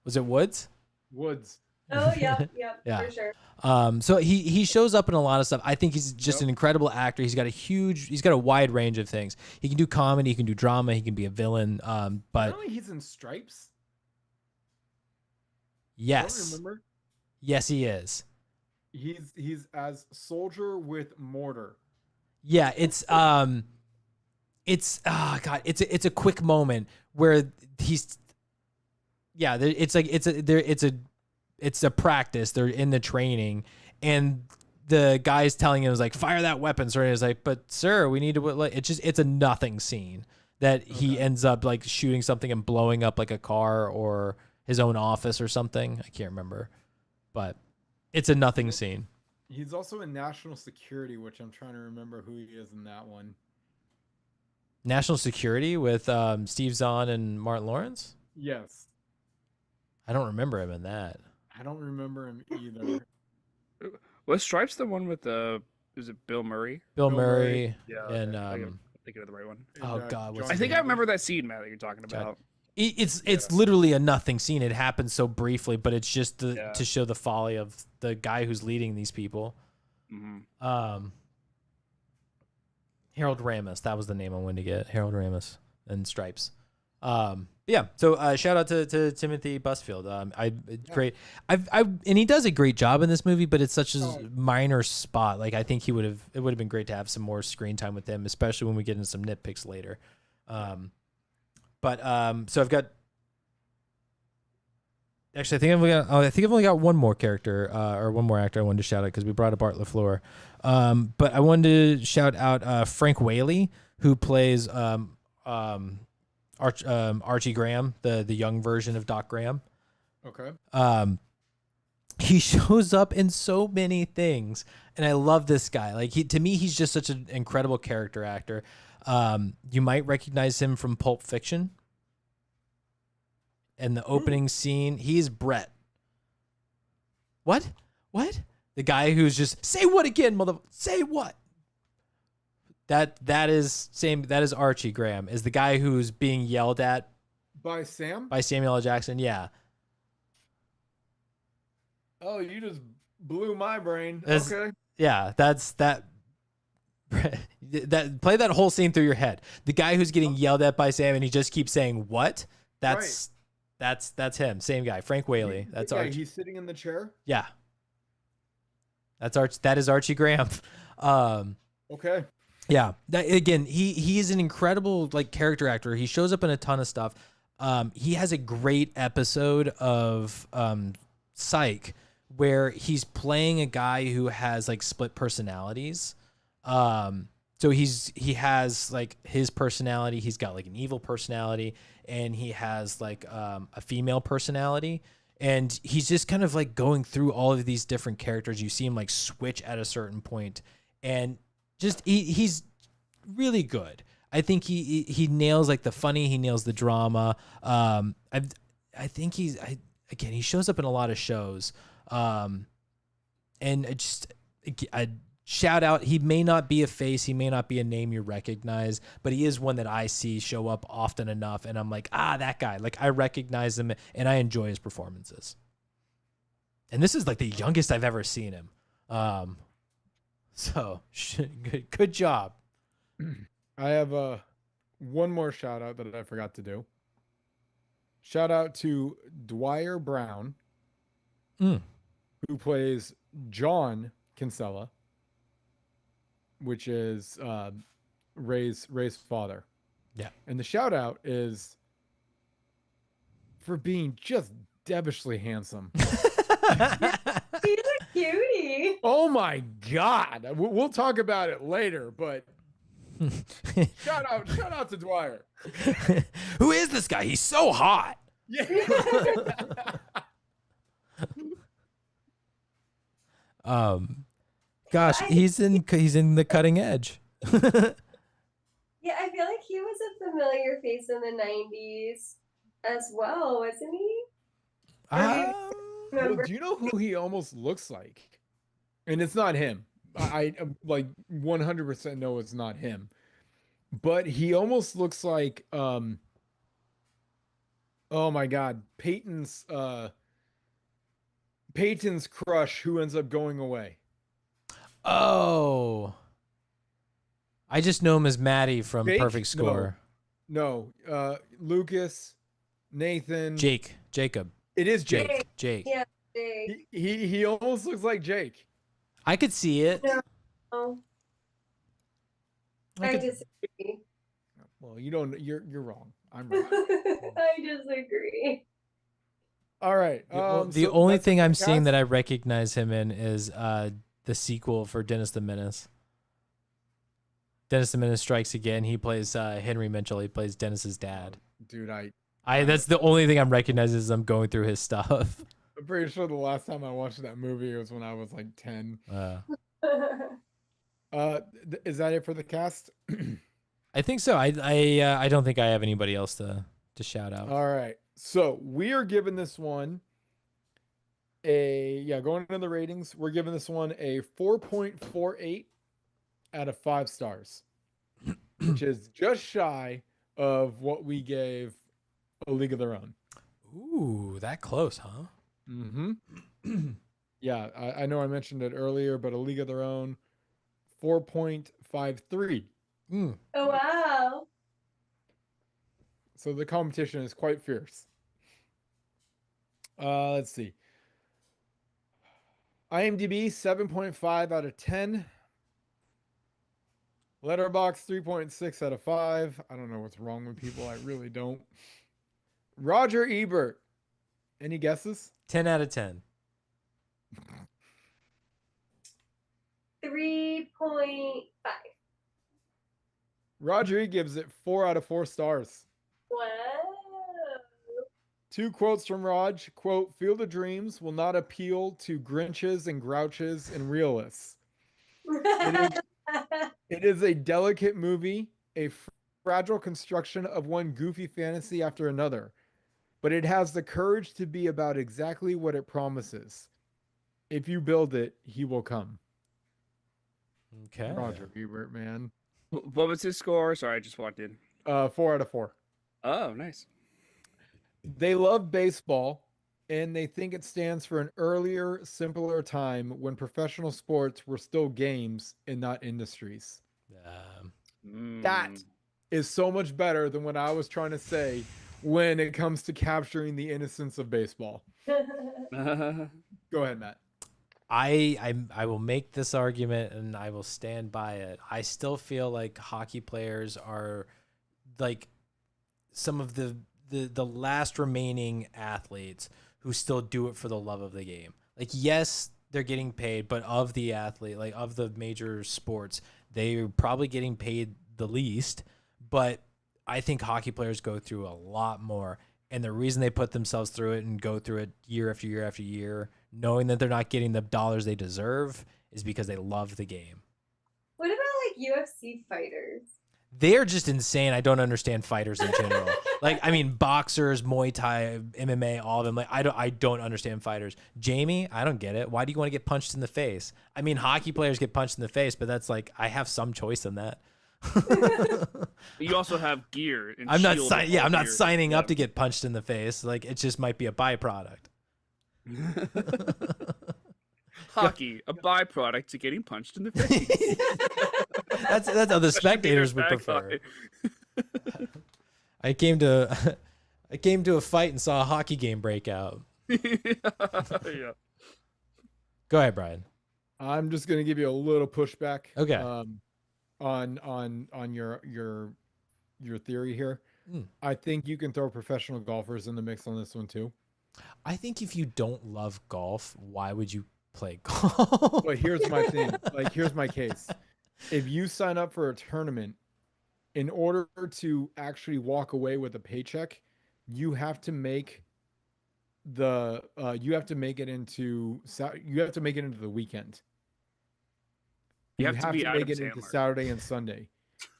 Was it Woods? Woods. Oh, yeah, Yeah. for sure. So he shows up in a lot of stuff. I think he's just an incredible actor. He's got a wide range of things. He can do comedy, he can do drama, he can be a villain. But Apparently he's in Stripes. yes, I don't remember. yes, he is. He's as Soldier with Mortar. Yeah, it's God, it's a quick moment where he's it's a practice. They're in the training, and the guy's telling him, is like, fire that weapon. So he's like, but sir, we need to, like, it's a nothing scene that he ends up like shooting something and blowing up like a car or his own office or something. I can't remember, but it's a nothing scene. He's also in National Security, which I'm trying to remember who he is in that one. National Security with Steve Zahn and Martin Lawrence? Yes. I don't remember him in that. I don't remember him either. Was Stripes the one with is it Bill Murray? Bill Bill Murray. Yeah, And I'm thinking of the right one. Oh, God, what's I his think name? I remember that scene, Matt, that you're talking about. It's literally a nothing scene. It happens so briefly, but it's just to show the folly of the guy who's leading these people. Mm-hmm. Harold Ramis, that was the name I wanted to get. Harold Ramis and Stripes. Yeah. So shout out to Timothy Busfield. Great. And he does a great job in this movie, but it's such a minor spot. Like, I think it would have been great to have some more screen time with him, especially when we get into some nitpicks later. So I've got. Actually, I think I've only got one more character or one more actor I wanted to shout out because we brought up Art LaFleur. But I wanted to shout out Frank Whaley, who plays Archie Graham, the young version of Doc Graham. Okay. He shows up in so many things, and I love this guy. Like, to me, he's just such an incredible character actor. You might recognize him from Pulp Fiction. And the opening scene, he's Brett. What? The guy who's just, say what again, say what? That is Archie Graham, is the guy who's being yelled at By Sam? by Samuel L. Jackson. Yeah. Oh, you just blew my brain. That's- Okay. Yeah, that play that whole scene through your head. The guy who's getting yelled at by Sam and he just keeps saying what? That's him. Same guy, Frank Whaley. That's yeah, Archie. he's sitting in the chair. Yeah. That is Archie Graham. Okay. Yeah. Again, he is an incredible like character actor. He shows up in a ton of stuff. He has a great episode of Psych where he's playing a guy who has like split personalities. So he has like his personality. He's got like an evil personality, and he has like a female personality. And he's just kind of like going through all of these different characters. You see him like switch at a certain point, and just he's really good. I think he nails like the funny. He nails the drama. I think he shows up in a lot of shows. And I shout out. He may not be a face. He may not be a name you recognize, but he is one that I see show up often enough. And I'm like, that guy, like I recognize him and I enjoy his performances. And this is like the youngest I've ever seen him. So good job. I have one more shout out that I forgot to do. Shout out to Dwyer Brown, who plays John Kinsella, which is Ray's father. Yeah. And the shout out is for being just devilishly handsome. He's a cutie. Oh my God. We'll talk about it later, but shout out to Dwyer. Who is this guy? He's so hot. Yeah. Gosh, he's in the cutting edge. Yeah, I feel like he was a familiar face in the 90s as well, wasn't he? Well, do you know who he almost looks like? And it's not him. I like 100% know it's not him. But he almost looks like oh my God, Peyton's crush who ends up going away. Oh. I just know him as Maddie from Jake? Perfect Score. No, Lucas, Nathan, Jacob. It is Jake. Jake. Yeah, Jake. He almost looks like Jake. I could see it. No, I disagree. Well, you're wrong. I'm right. I disagree. All right. The only thing I'm seeing that I recognize him in is the sequel for Dennis the Menace. Dennis the Menace Strikes Again. He plays Henry Mitchell. He plays Dennis's dad. Dude, that's the only thing I'm recognizing as I'm going through his stuff. I'm pretty sure the last time I watched that movie was when I was like 10. Is that it for the cast? I think so. I don't think I have anybody else to shout out. All right. So we are giving this one going into the ratings, we're giving this one a 4.48 out of 5 stars, which is just shy of what we gave A League of Their Own. Ooh, that close, huh? Mm-hmm. Yeah, I know I mentioned it earlier, but A League of Their Own, 4.53. Oh, wow. So the competition is quite fierce. Let's see. IMDb, 7.5 out of 10. Letterboxd, 3.6 out of 5. I don't know what's wrong with people. I really don't. Roger Ebert. Any guesses? 10 out of 10. 3.5. Roger E gives it 4 out of 4 stars. Wow. 2 quotes from Raj. Quote, Field of Dreams will not appeal to Grinches and Grouches and realists. It is a delicate movie, a fragile construction of one goofy fantasy after another, but it has the courage to be about exactly what it promises. If you build it, he will come. Okay. Roger Ebert, man. What was his score? Sorry, I just walked in. 4 out of 4. Oh, nice. They love baseball, and they think it stands for an earlier, simpler time when professional sports were still games and not industries. That is so much better than what I was trying to say when it comes to capturing the innocence of baseball. Go ahead, Matt. I will make this argument and I will stand by it. I still feel like hockey players are like some of the last remaining athletes who still do it for the love of the game. Like, yes, they're getting paid, but of the athlete, like of the major sports, they're probably getting paid the least. But I think hockey players go through a lot more. And the reason they put themselves through it and go through it year after year after year, knowing that they're not getting the dollars they deserve, is because they love the game. What about like UFC fighters? They're just insane. I don't understand fighters in general. Like, I mean, boxers, Muay Thai, MMA, all of them. Like, I don't understand fighters. Jamie, I don't get it. Why do you want to get punched in the face? I mean, hockey players get punched in the face, but that's like, I have some choice in that. You also have gear. And I'm not shield signing. Yeah, I'm not gear. signing up to get punched in the face. Like, it just might be a byproduct. Hockey, a byproduct to getting punched in the face. That's how the spectators would prefer. I came to a fight and saw a hockey game break out. Yeah. Go ahead, Brian. I'm just gonna give you a little pushback. Okay. On your theory here. I think you can throw professional golfers in the mix on this one too. I think if you don't love golf, why would you play golf? But here's my thing. Like, here's my case. If you sign up for a tournament, in order to actually walk away with a paycheck, you have to make you have to make it into the weekend. You have to be make Adam it into Sandler. Saturday and Sunday.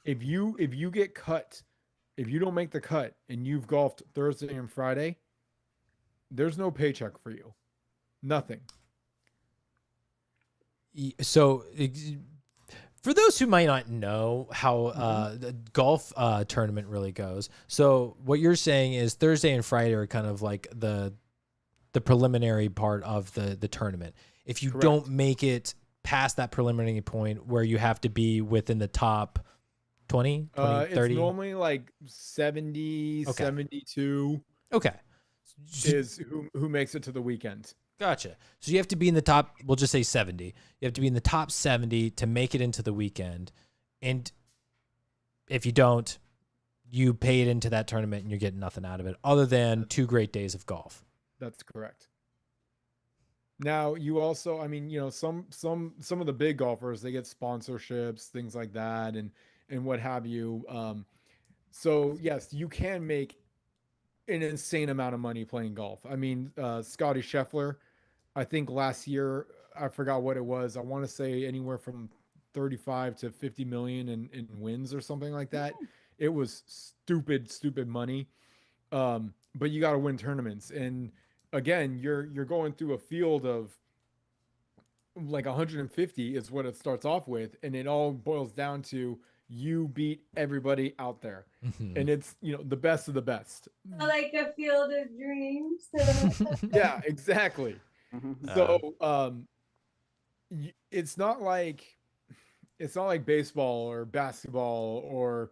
If you get cut, if you don't make the cut and you've golfed Thursday and Friday, there's no paycheck for you. Nothing. So, for those who might not know how the golf tournament really goes, so what you're saying is Thursday and Friday are kind of like the preliminary part of the tournament. If you don't make it past that preliminary point where you have to be within the top 20, 30? It's normally like 70, 72. Okay. Is who makes it to the weekend. Gotcha. So you have to be in the top, we'll just say 70. You have to be in the top 70 to make it into the weekend. And if you don't, you pay it into that tournament and you're getting nothing out of it other than 2 great days of golf. That's correct. Now, you also, I mean, you know, some of the big golfers, they get sponsorships, things like that, and what have you. So yes, you can make an insane amount of money playing golf. I mean, Scotty Scheffler, I think last year, I forgot what it was. I want to say anywhere from 35 to 50 million in wins or something like that. It was stupid money. But you got to win tournaments. And again, you're going through a field of like 150 is what it starts off with. And it all boils down to you beat everybody out there. And it's, you know, the best of the best. Like a field of dreams. Yeah, exactly. So it's not like baseball or basketball or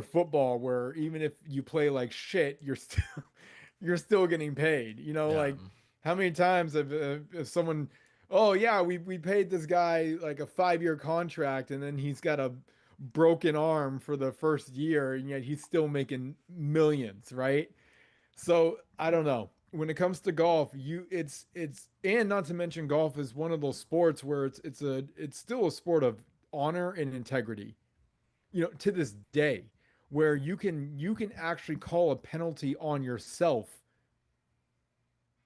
football where even if you play like shit, you're still getting paid. You know, like how many times have someone, oh yeah, we paid this guy like a 5-year contract and then he's got a broken arm for the first year and yet he's still making millions, right? So I don't know. When it comes to golf, it's and not to mention golf is one of those sports where it's still a sport of honor and integrity. You know, to this day, where you can actually call a penalty on yourself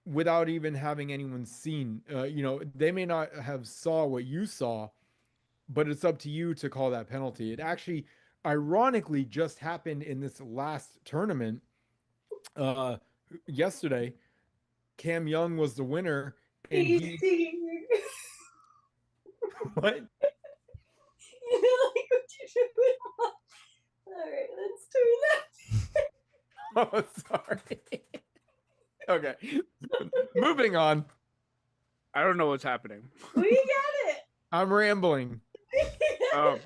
without even having anyone seen. You know, they may not have saw what you saw, but it's up to you to call that penalty. It actually, ironically, just happened in this last tournament. Yesterday, Cam Young was the winner, and what? You know, like what you should put on. All right, let's turn that. Oh, sorry. Okay, moving on. I don't know what's happening. We got it. I'm rambling. Oh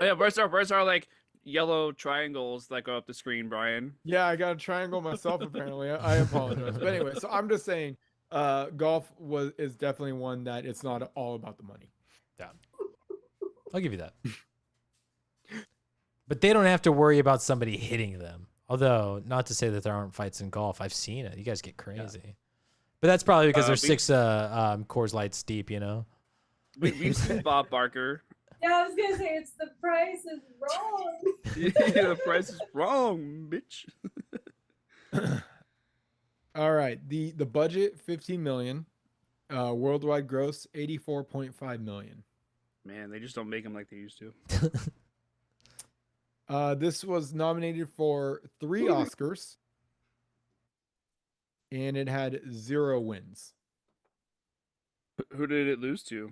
yeah, where's our like yellow triangles that go up the screen, Brian? Yeah, I got a triangle myself apparently. I apologize. But anyway, so I'm just saying golf is definitely one that it's not all about the money. Yeah, I'll give you that. But they don't have to worry about somebody hitting them. Although, not to say that there aren't fights in golf. I've seen it. You guys get crazy. But that's probably because there's 6 Coors Lights deep, you know? We've seen Bob Barker. Yeah, I was gonna say it's the price is wrong. Yeah, the price is wrong, bitch. All right. The budget, 15 million. Worldwide gross, 84.5 million. Man, they just don't make them like they used to. This was nominated for 3 Oscars, and it had 0 wins. Who did it lose to?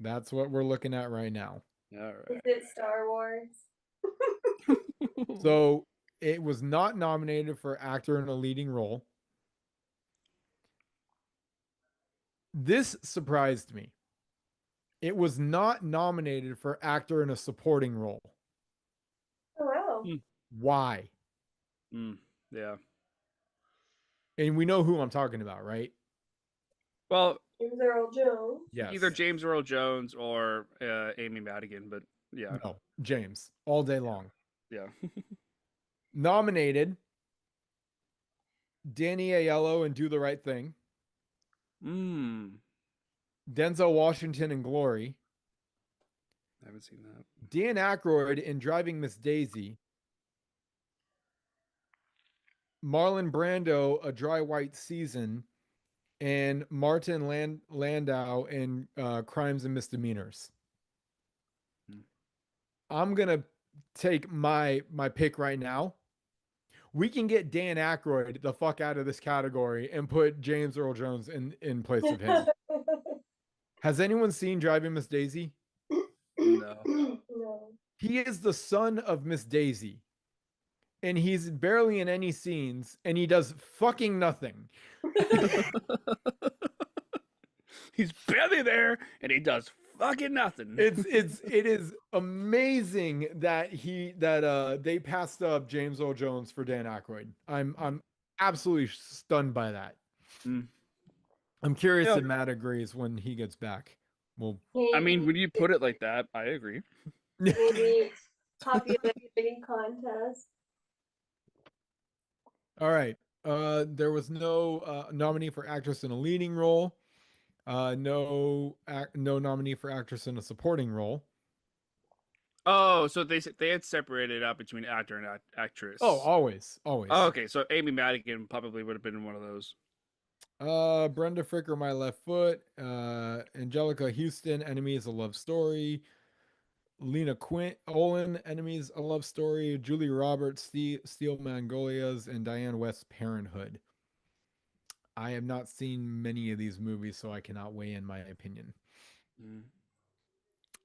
That's what we're looking at right now. All Is right. it Star Wars? So it was not nominated for actor in a leading role. This surprised me. It was not nominated for actor in a supporting role. Oh wow. Why? Yeah. And we know who I'm talking about, right? Well, James Earl Jones. Yes. either James Earl Jones or Amy Madigan, but yeah. No, James, all day long. Yeah. Nominated Danny Aiello in Do the Right Thing. Denzel Washington in Glory. I haven't seen that. Dan Aykroyd in Driving Miss Daisy. Marlon Brando, A Dry White Season, and Martin Landau in Crimes and Misdemeanors. I'm gonna take my pick right now. We can get Dan Aykroyd the fuck out of this category and put James Earl Jones in place of him. Has anyone seen Driving Miss Daisy? No. No. He is the son of Miss Daisy. And he's barely in any scenes, and he does fucking nothing. He's barely there, and he does fucking nothing. It is amazing that they passed up James Earl Jones for Dan Aykroyd. I'm absolutely stunned by that. I'm curious if Matt agrees when he gets back. Well, I mean, when you put it like that, I agree. Maybe popularity contest. All right. There was no nominee for actress in a leading role. No nominee for actress in a supporting role. Oh, so they had separated out between actor and actress. Oh, always. Oh, okay. So Amy Madigan probably would have been one of those. Brenda Fricker, My Left Foot. Angelica Houston, Enemies, A Love Story. Lena Olin, Enemies, A Love Story. Julie Roberts, Steel Magnolias, and Diane West, Parenthood. I have not seen many of these movies, so I cannot weigh in my opinion.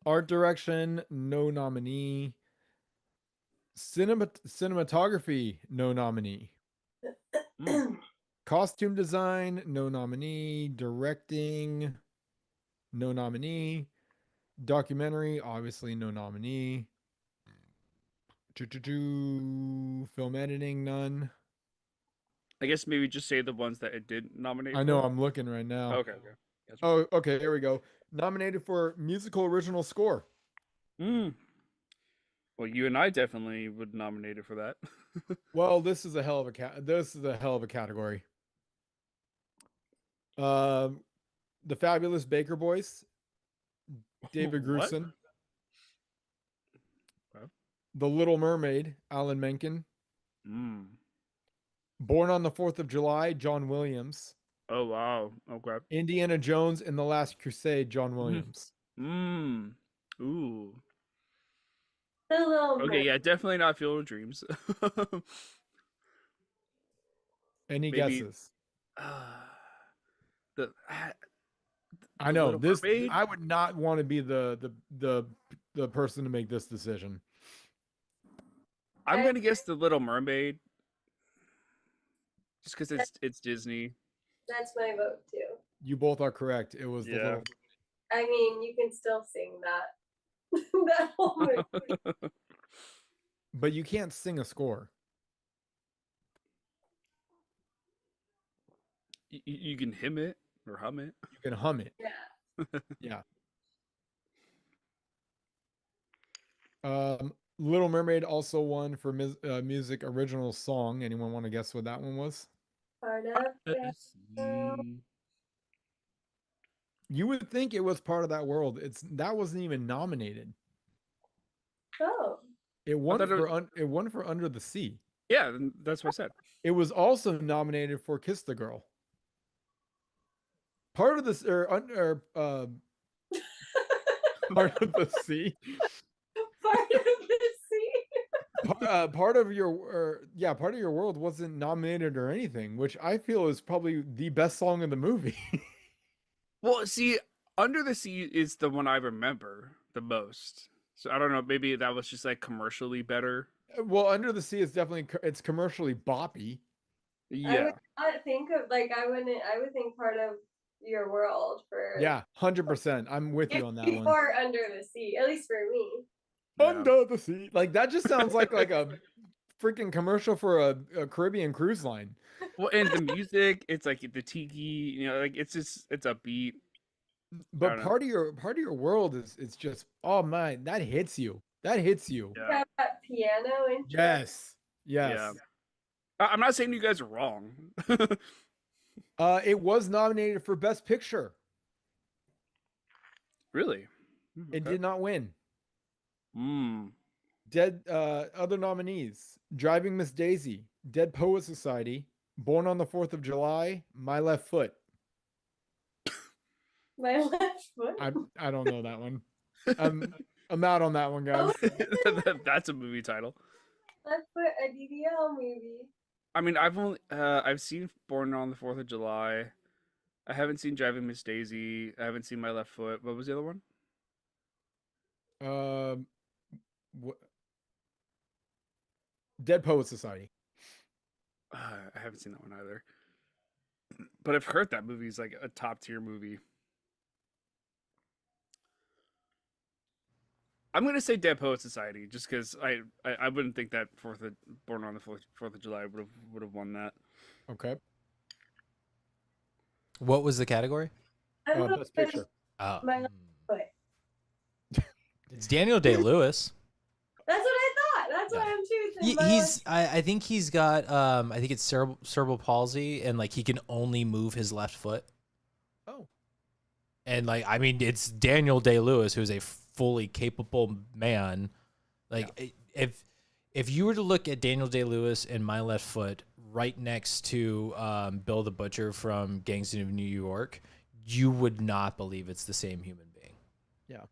Art direction, no nominee. Cinematography, no nominee. Costume design, no nominee. Directing, no nominee. Documentary, obviously no nominee. Film editing, none. I guess maybe just say the ones that it did nominate. I know, I'm looking right now. Okay. Oh, okay, here we go. Nominated for musical original score. Well, you and I definitely would nominate it for that. Well, this is a hell of a category. The Fabulous Baker Boys, David Grusin. Okay. The Little Mermaid, Alan Menken. Born on the 4th of July, John Williams. Oh, wow. Okay. Indiana Jones and the Last Crusade, John Williams. Ooh. The Little Okay, yeah, definitely not Field of Dreams. Any guesses? I know Little this. Mermaid? I would not want to be the person to make this decision. I'm gonna guess The Little Mermaid, just because it's Disney. That's my vote too. You both are correct. It was the Little. I mean, you can still sing that that whole movie. But you can't sing a score. You can hymn it. Or hum it. You can hum it. Yeah. Yeah. Little Mermaid also won for music original song. Anyone want to guess what that one was? Part of the You would think it was part of that world. That wasn't even nominated. Oh. It won thought it for it won for Under the Sea. Yeah, that's what I said. It was also nominated for Kiss the Girl. Part of this part of the sea. Part of the sea. Part of your part of your world wasn't nominated or anything, which I feel is probably the best song in the movie. Well, see, Under the Sea is the one I remember the most. So I don't know, maybe that was just like commercially better. Well, Under the Sea is definitely it's commercially boppy. I Yeah. would not think of I would think Part of Your World for Yeah, 100%. I'm with you on that one. before Under the Sea, at least for me. Yeah. Under the Sea. Like that just sounds like a freaking commercial for a Caribbean cruise line. Well, and the music, it's like the tiki, like it's a beat. But know. part of your world is just, oh man, that hits you. That hits you. Yeah. That piano intro. Yes. Yeah. I'm not saying you guys are wrong. It was nominated for Best Picture. Really? It did not win. Other nominees: Driving Miss Daisy, Dead Poet Society, Born on the 4th of July, My Left Foot. My left foot. I don't know that one. I'm out on that one, guys. That's a movie title. Left foot, a DDL movie. I mean, I've seen Born on the 4th of July. I haven't seen Driving Miss Daisy. I haven't seen My Left Foot. What was the other one? Dead Poet Society. I haven't seen that one either. But I've heard that movie is like a top tier movie. I'm gonna say Dead Poet Society just because I wouldn't think that Born on the 4th of July would have won that. Okay. What was the category? Best Picture. Oh. My left foot. It's Daniel Day-Lewis. That's what I thought. That's what I'm choosing. I think he's got I think it's cerebral palsy, and like he can only move his left foot. Oh. And like I mean it's Daniel Day-Lewis, who's a fully capable man. Like if you were to look at Daniel Day-Lewis and My Left Foot right next to Bill the Butcher from Gangs of New York, you would not believe it's the same human being. Yeah.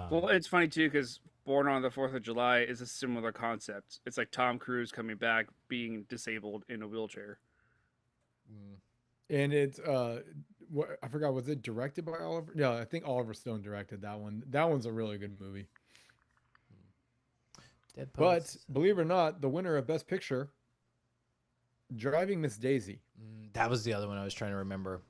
Well, it's funny too because Born on the 4th of July is a similar concept. It's like Tom Cruise coming back being disabled in a wheelchair. And it's I forgot, was it directed by Oliver? Yeah, I think Oliver Stone directed that one. That one's a really good movie. But believe it or not, the winner of Best Picture, Driving Miss Daisy. That was the other one I was trying to remember.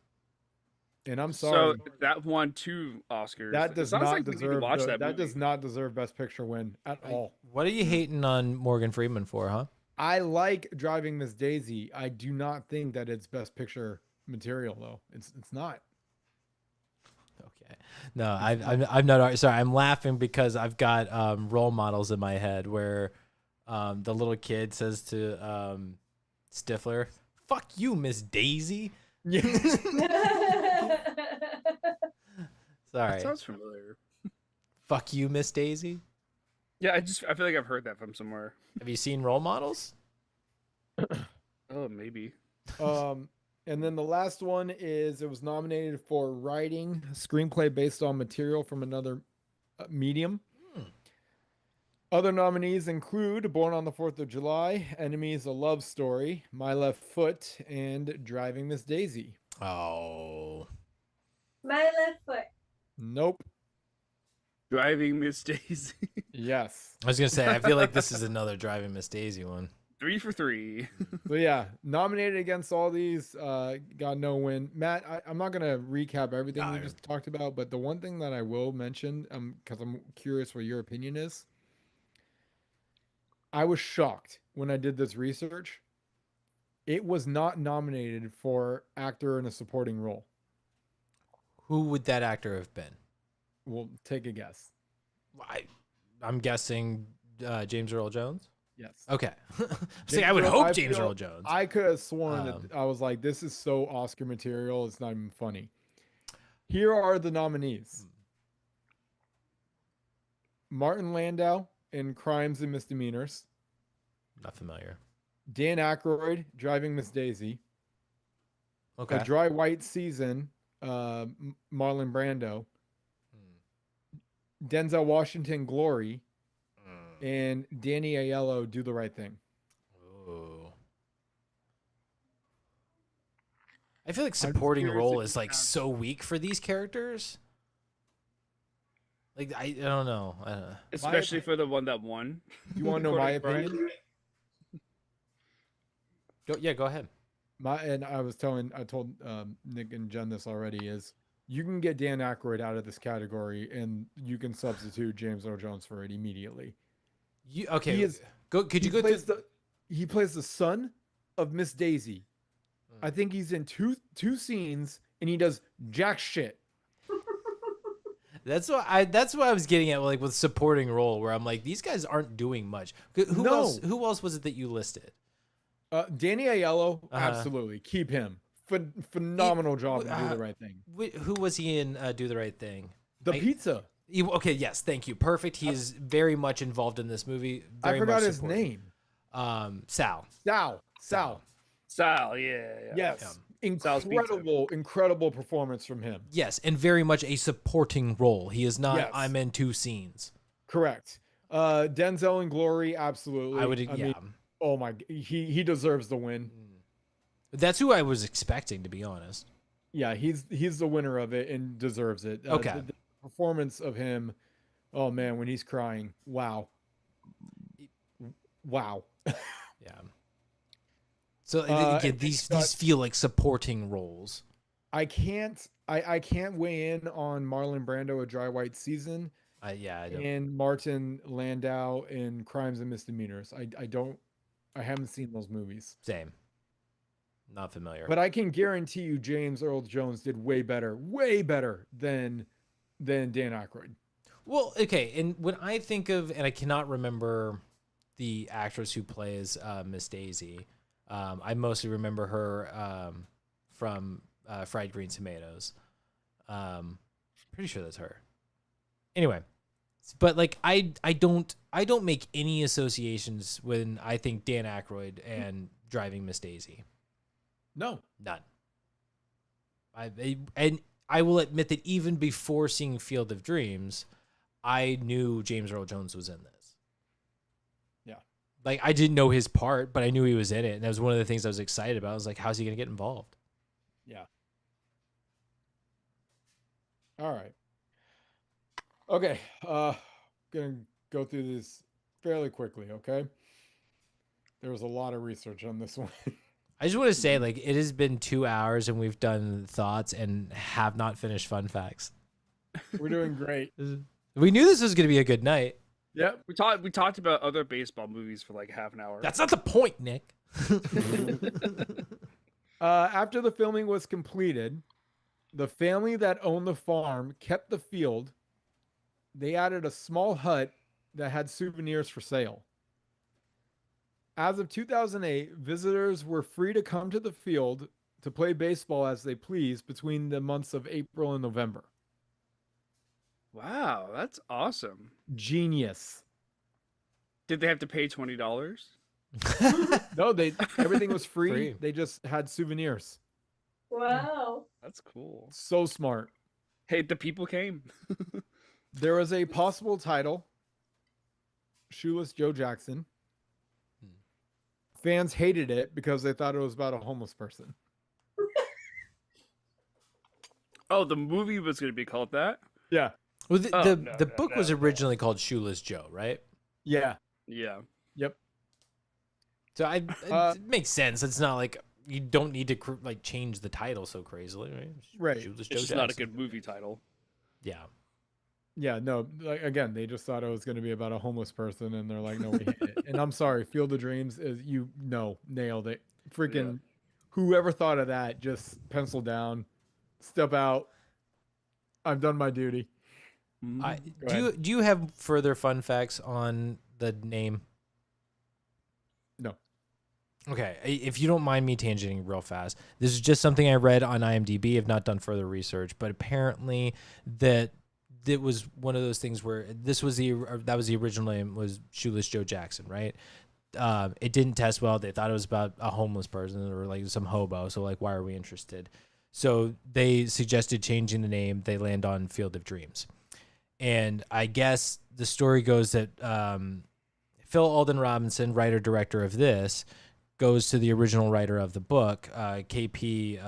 And I'm sorry. So that won 2 Oscars. That does not deserve that does not deserve Best Picture win at all. What are you hating on Morgan Freeman for, huh? I like Driving Miss Daisy. I do not think that it's Best Picture material though. It's not. Okay. No, I'm not sorry. I'm laughing because I've got role models in my head where the little kid says to Stifler, "Fuck you, Miss Daisy." Yeah. Sorry. That sounds familiar. Fuck you, Miss Daisy. Yeah, I feel like I've heard that from somewhere. Have you seen Role Models? Oh, maybe. And then the last one is it was nominated for writing screenplay based on material from another medium. Other nominees include Born on the 4th of July, Enemies: A Love Story, My Left Foot, and Driving Miss Daisy. Oh. My left foot. Nope. Driving Miss Daisy. Yes. I was gonna say I feel like this is another Driving Miss Daisy one. 3 for 3. So yeah, nominated against all these, got no win. Matt, I'm not gonna recap everything we just talked about, but the one thing that I will mention, because I'm curious what your opinion is. I was shocked when I did this research. It was not nominated for actor in a supporting role. Who would that actor have been? Well, take a guess. I'm guessing James Earl Jones. Yes. Okay. James I would Earl- hope I James feel- Earl Jones. I could have sworn Um, that I was like, this is so Oscar material. It's not even funny. Here are the nominees. Martin Landau in Crimes and Misdemeanors. Not familiar. Dan Aykroyd, Driving Miss Daisy. Okay. A Dry White Season, Marlon Brando. Denzel Washington, Glory. And Danny Aiello, Do the Right Thing. Ooh. I feel like supporting curious role if is you like have- so weak for these characters. Like I don't know. Especially for the one that won. You want to know my According to opinion? Go ahead. And I told Nick and Jen this already, is you can get Dan Aykroyd out of this category and you can substitute James Earl Jones for it immediately. Okay. He is- Could you He go plays through? he plays the son of Miss Daisy. Hmm. I think he's in two scenes and he does jack shit. That's what I was getting at, like with supporting role, where I'm like, these guys aren't doing much. Who No. else? Who else was it that you listed? Danny Aiello, Uh-huh. absolutely keep him. Phenomenal job in Do the Right Thing. Who was he in Do the Right Thing? The pizza. Okay, yes, thank you. Perfect. He is very much involved in this movie. Very I forgot much his supporting. name. Sal. Sal. Sal, yeah. Yes. Sal's pizza. Incredible performance from him. Yes, and very much a supporting role. He is not. Yes. I'm in 2 scenes. Correct. Denzel and Glory, absolutely. I would. I Yeah. mean, oh my, he deserves the win. That's who I was expecting, to be honest. Yeah, he's the winner of it and deserves it. Okay. The performance of him, oh man, when he's crying, wow. Yeah. So again, and these it's feel like supporting roles. I can't weigh in on Marlon Brando, A Dry White Season, I don't. and Martin Landau in Crimes and Misdemeanors. I haven't seen those movies. Same. Not familiar. But I can guarantee you James Earl Jones did way better than Dan Aykroyd. Well, okay, and when I think of, and I cannot remember the actress who plays Miss Daisy, I mostly remember her from Fried Green Tomatoes. Pretty sure that's her. Anyway, but like I don't make any associations when I think Dan Aykroyd and Driving Miss Daisy. No. None. And I will admit that even before seeing Field of Dreams, I knew James Earl Jones was in this. Yeah. Like, I didn't know his part, but I knew he was in it. And that was one of the things I was excited about. I was like, how's he going to get involved? Yeah. All right. Okay. Gonna go through this fairly quickly, okay? There was a lot of research on this one. I just want to say, like, it has been 2 hours and we've done thoughts and have not finished fun facts. We're doing great. We knew this was going to be a good night. Yep. We talked about other baseball movies for like half an hour. That's not the point, Nick. After the filming was completed, the family that owned the farm kept the field. They added a small hut that had souvenirs for sale. As of 2008, visitors were free to come to the field to play baseball as they please between the months of April and November. Wow, that's awesome. Genius. Did they have to pay $20? No, everything was free. Free. They just had souvenirs. Wow. That's cool. So smart. Hey, the people came. There was a possible title, Shoeless Joe Jackson. Fans hated it because they thought it was about a homeless person. Oh, the movie was going to be called that? Yeah. Well, Oh, the book was originally called Shoeless Joe, right? Yeah. Yeah. Yep. So it makes sense. It's not like you don't need to like change the title so crazily, right? Right. Shoeless It's Joe just not a Jackson. good movie title. Yeah. Yeah, no, like, again, they just thought it was going to be about a homeless person, and they're like, no, we hate it. And I'm sorry, Field of Dreams is, nailed it. freaking whoever thought of that, just pencil down, step out. I've done my duty. Do you have further fun facts on the name? No. Okay, if you don't mind me tangenting real fast, this is just something I read on IMDb. I've not done further research, but apparently that was one of those things where that was the original name, was Shoeless Joe Jackson, right? It didn't test well. They thought it was about a homeless person or like some hobo. So like, why are we interested? So they suggested changing the name. They land on Field of Dreams, and I guess the story goes that Phil Alden Robinson, writer director of this, goes to the original writer of the book, K.P.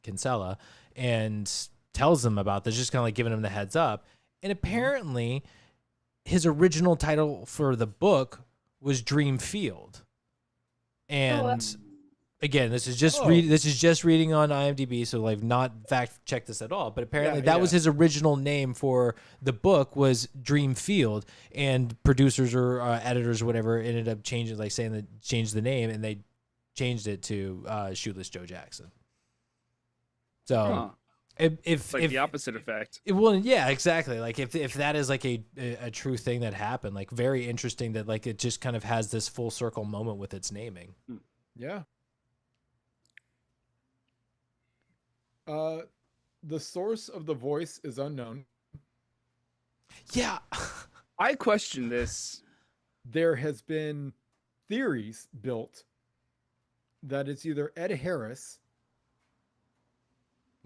Kinsella, and tells him about this, just kind of like giving him the heads up. And apparently his original title for the book was Dream Field. And again, this is just reading on IMDb, so like not fact check this at all, but apparently that was his original name for the book, was Dream Field, and producers or editors or whatever ended up changing, like saying that changed the name, and they changed it to Shoeless Joe Jackson. So if the opposite effect. Well, yeah, exactly. Like if that is like a true thing that happened, like very interesting that like it just kind of has this full circle moment with its naming. Yeah. The source of the voice is unknown. Yeah. I question this. There has been theories built that it's either Ed Harris,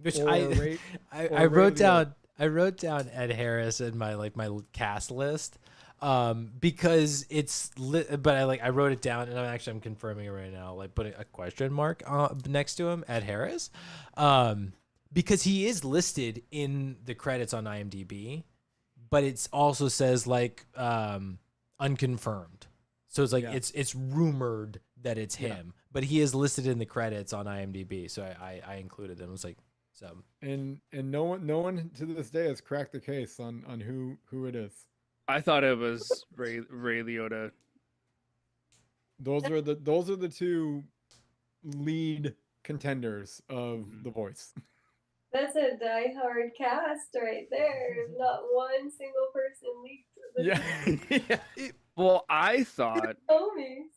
which or I wrote down. I wrote down Ed Harris in my cast list, because but I wrote it down, and I'm confirming it right now, like putting a question mark next to him, Ed Harris, because he is listed in the credits on IMDb, but it also says like unconfirmed, so it's like it's rumored that it's him, but he is listed in the credits on IMDb, so I included them. It was like so, and no one to this day has cracked the case on who it is. I thought it was Ray Liotta. Those are the two lead contenders of The Voice. That's a diehard cast right there. Not one single person leaked. Well, I thought homies.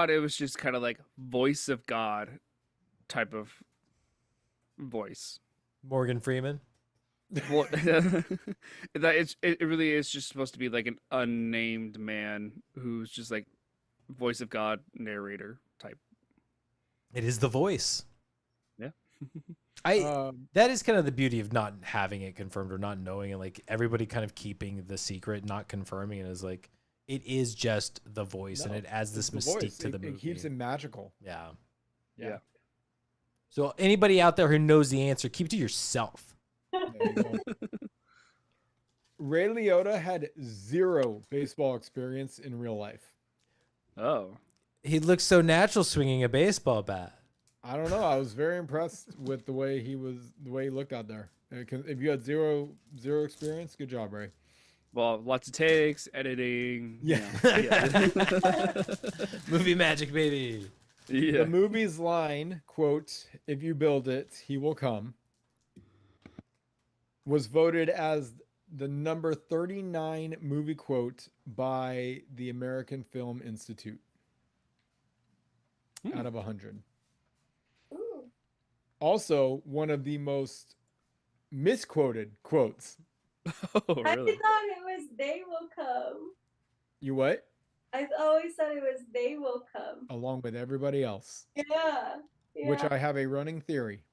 it was just kind of like voice of God type of voice. Morgan Freeman. Well, it really is just supposed to be like an unnamed man who's just like voice of God narrator type. It is the voice. Yeah. That is kind of the beauty of not having it confirmed or not knowing it. Like everybody kind of keeping the secret, not confirming it, is like it is just the voice, and it adds this mystique to the movie. It keeps it magical. Yeah. So anybody out there who knows the answer, keep it to yourself. There you go. Ray Liotta had 0 baseball experience in real life. Oh. He looks so natural swinging a baseball bat. I don't know. I was very impressed with the way he looked out there. If you had zero experience, good job, Ray. Well, lots of takes, editing. Yeah. Movie magic, baby. Yeah. The movie's line, quote, "If you build it, he will come," was voted as the number 39 movie quote by the American Film Institute out of 100. Ooh. Also, one of the most misquoted quotes. Oh, really? I thought it was "They will come." You what? I always thought it was "They will come." Along with everybody else. Yeah. Which I have a running theory.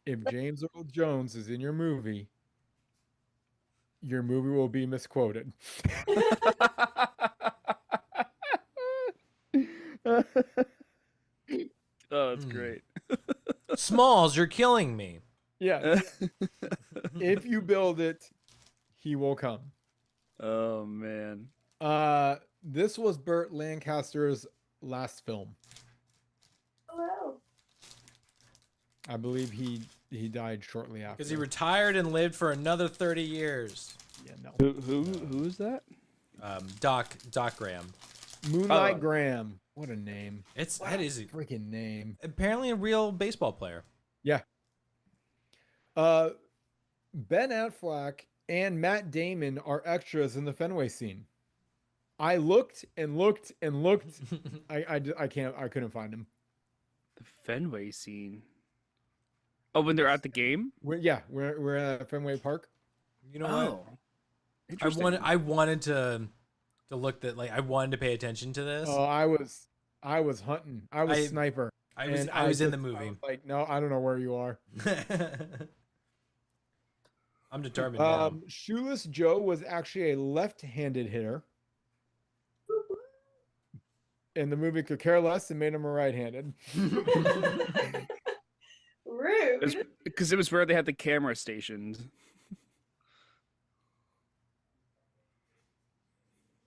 If James Earl Jones is in your movie will be misquoted. Oh, that's great. Smalls, you're killing me. Yeah. If you build it, he will come. Oh, man. This was Burt Lancaster's last film. Wow. I believe he died shortly after. Because he retired and lived for another 30 years. Yeah, no. Who is that? Doc Graham. Moonlight Graham. What a name. That is Freaking name. apparently a real baseball player. Yeah. Ben Affleck and Matt Damon are extras in the Fenway scene. I looked and looked and looked. I couldn't find him. The Fenway scene. Oh, when they're at the game? We're at Fenway Park. You know Oh. what? Interesting. I wanted to look that, like, I wanted to pay attention to this. Oh, I was hunting. I was sniper. I was in the movie. I was like, no, I don't know where you are. I'm determined now. Shoeless Joe was actually a left-handed hitter. And the movie could care less and made him a right-handed. Rude. Because it was where they had the camera stationed.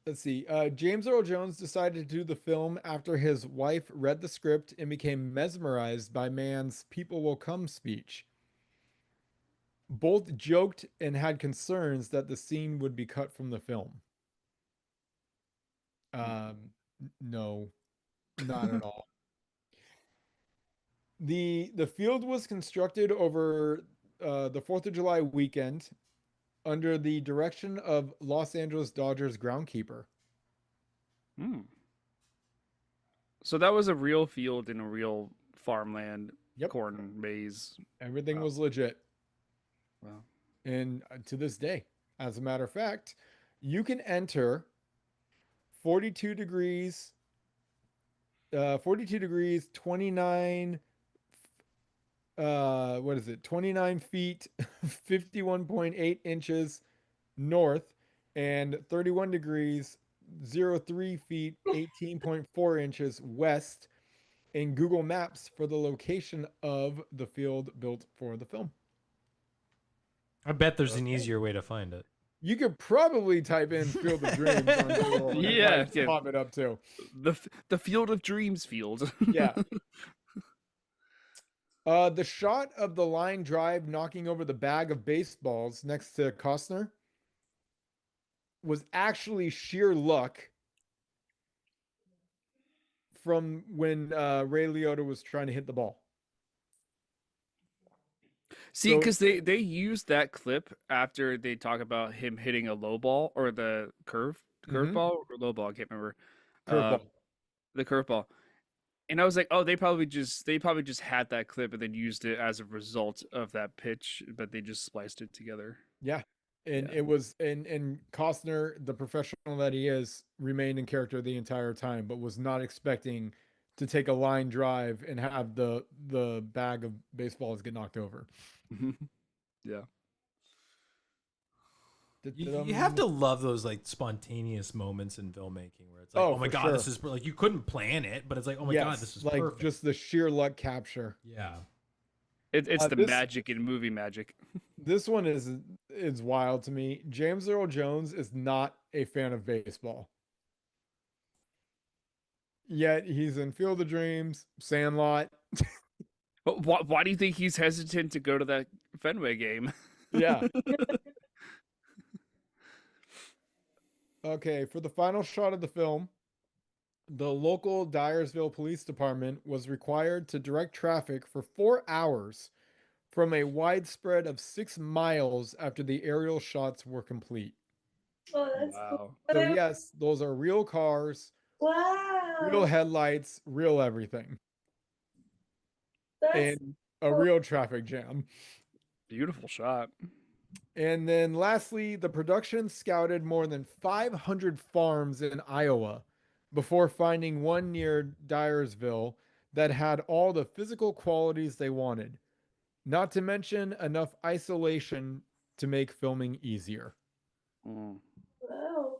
Let's see. James Earl Jones decided to do the film after his wife read the script and became mesmerized by Mann's "People Will Come" speech. Both joked and had concerns that the scene would be cut from the film. No, not at all. The field was constructed over the 4th of July weekend under the direction of Los Angeles Dodgers groundskeeper. Hmm. So that was a real field in a real farmland, Yep. corn maze. Everything Wow. was legit. Wow. And to this day, as a matter of fact, you can enter 42 degrees, 29, what is it? 29 feet, 51.8 inches north, and 31 degrees, 03 feet, 18.4 inches west in Google Maps for the location of the field built for the film. I bet there's an easier way to find it. You could probably type in Field of Dreams on Google and Yeah, it might pop it up too. The Field of Dreams field. Yeah. The shot of the line drive knocking over the bag of baseballs next to Costner was actually sheer luck from when Ray Liotta was trying to hit the ball. See, So- because they used that clip after they talk about him hitting a low ball or the curve Mhm. ball or low ball. I can't remember. Curveball. The curveball. And I was like, oh, they probably just had that clip and then used it as a result of that pitch, but they just spliced it together. Yeah. And Yeah. it was and Costner, the professional that he is, remained in character the entire time, but was not expecting to take a line drive and have the bag of baseballs get knocked over. Yeah. You have to love those, like, spontaneous moments in filmmaking where it's like, oh my for god, sure. this is like, you couldn't plan it, but it's like, oh my god, this is like perfect. just the sheer luck capture. Yeah. It's the this- magic in movie magic. This one is wild to me. James Earl Jones is not a fan of baseball. Yet he's in Field of Dreams, Sandlot. But why do you think he's hesitant to go to that Fenway game? Yeah. Okay, for the final shot of the film, the local Dyersville Police Department was required to direct traffic for 4 hours from a widespread of 6 miles after the aerial shots were complete. Oh, that's Wow. So yes, those are real cars, wow. real headlights, real everything, That's and a real traffic jam. Beautiful shot. And then lastly, the production scouted more than 500 farms in Iowa before finding one near Dyersville that had all the physical qualities they wanted, not to mention enough isolation to make filming easier. Mm. wow.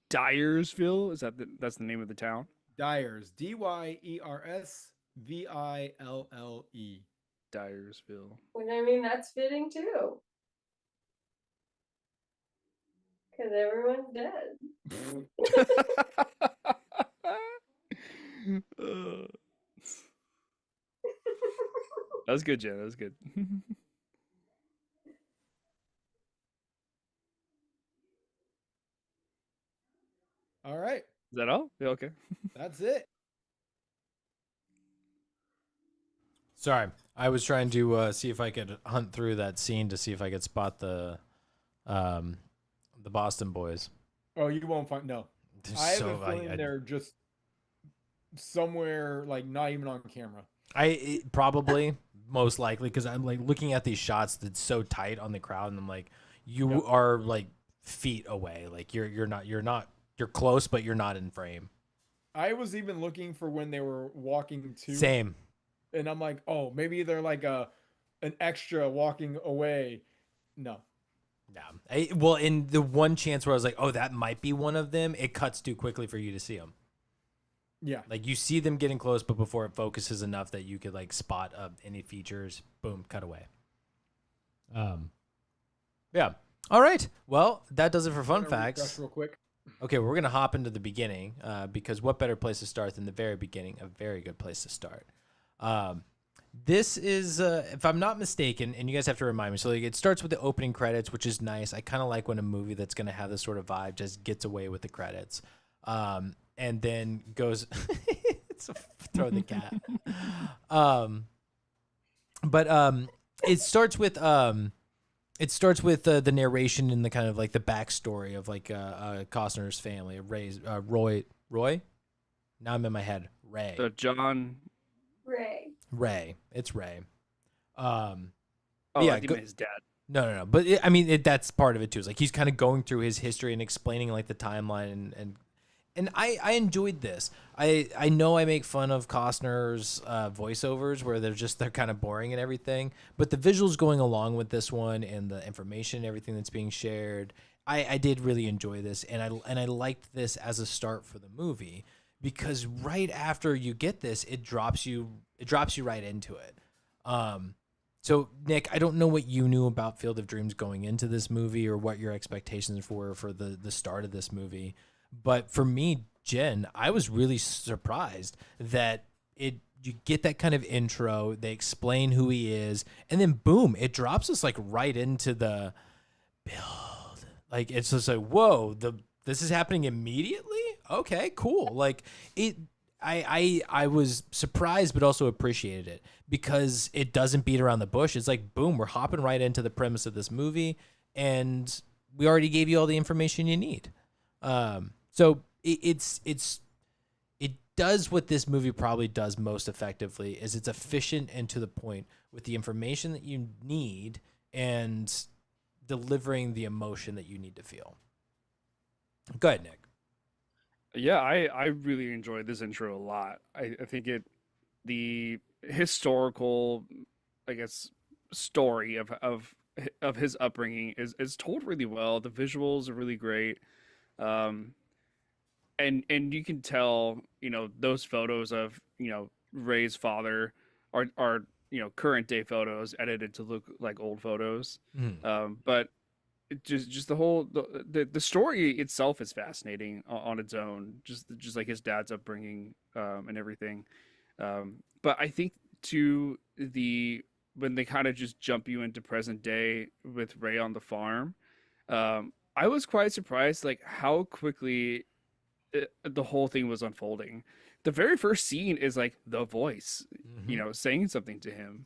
Dyersville, that's the name of the town? Dyers, Dyersville. Dyersville. Which, I mean, that's fitting too. Because everyone's dead. That was good, Jen. That was good. All right. Is that all? Yeah, okay. That's it. Sorry, I was trying to see if I could hunt through that scene to see if I could spot um, the Boston boys. Oh, you won't find no. They're I have so- a feeling they're just somewhere like not even on camera. Probably most likely because I'm like looking at these shots that's so tight on the crowd, and I'm like, you Yep. are like feet away. Like you're close, but you're not in frame. I was even looking for when they were walking to, Same. and I'm like, oh, maybe they're like an extra walking away. No, Yeah. Well, in the one chance where I was like, oh, that might be one of them, it cuts too quickly for you to see them. yeah, Like you see them getting close, but before it focuses enough that you could like spot any features, boom, cut away. Yeah. All right. Well, that does it for fun I'm gonna refresh facts. real quick. Okay, we're gonna hop into the beginning because what better place to start than the very beginning? A very good place to start. This is, if I'm not mistaken, and you guys have to remind me. So like, it starts with the opening credits, which is nice. I kind of like when a movie that's gonna have this sort of vibe just gets away with the credits, and then goes. It's throw the cat. It starts with the narration and the kind of like the backstory of like Costner's family, Roy. Now I'm in my head. So John. Ray. It's Ray. Oh, Yeah, I think his dad. No. But that's part of it too. It's like he's kind of going through his history and explaining like the timeline and I enjoyed this. I know I make fun of Costner's voiceovers where they're kind of boring and everything, but the visuals going along with this one and the information and everything that's being shared, I did really enjoy this, and I liked this as a start for the movie because right after you get this, it drops you right into it. So Nick, I don't know what you knew about Field of Dreams going into this movie or what your expectations were for the start of this movie. But for me, Jen, I was really surprised that you get that kind of intro, they explain who he is, and then boom, it drops us like right into the build. Like it's just like, whoa, this is happening immediately? Okay, cool. Like I was surprised but also appreciated it because it doesn't beat around the bush. It's like, boom, we're hopping right into the premise of this movie, and we already gave you all the information you need. So it does what this movie probably does most effectively is it's efficient and to the point with the information that you need and delivering the emotion that you need to feel. Go ahead, Nick. Yeah, I really enjoyed this intro a lot. I think the historical, I guess, story of his upbringing is told really well. The visuals are really great. And you can tell, those photos of, Ray's father are current day photos edited to look like old photos. But it just the story itself is fascinating on its own, just like his dad's upbringing and everything. But I think to when they kind of just jump you into present day with Ray on the farm, I was quite surprised like how quickly the whole thing was unfolding. The very first scene is like the voice, saying something to him.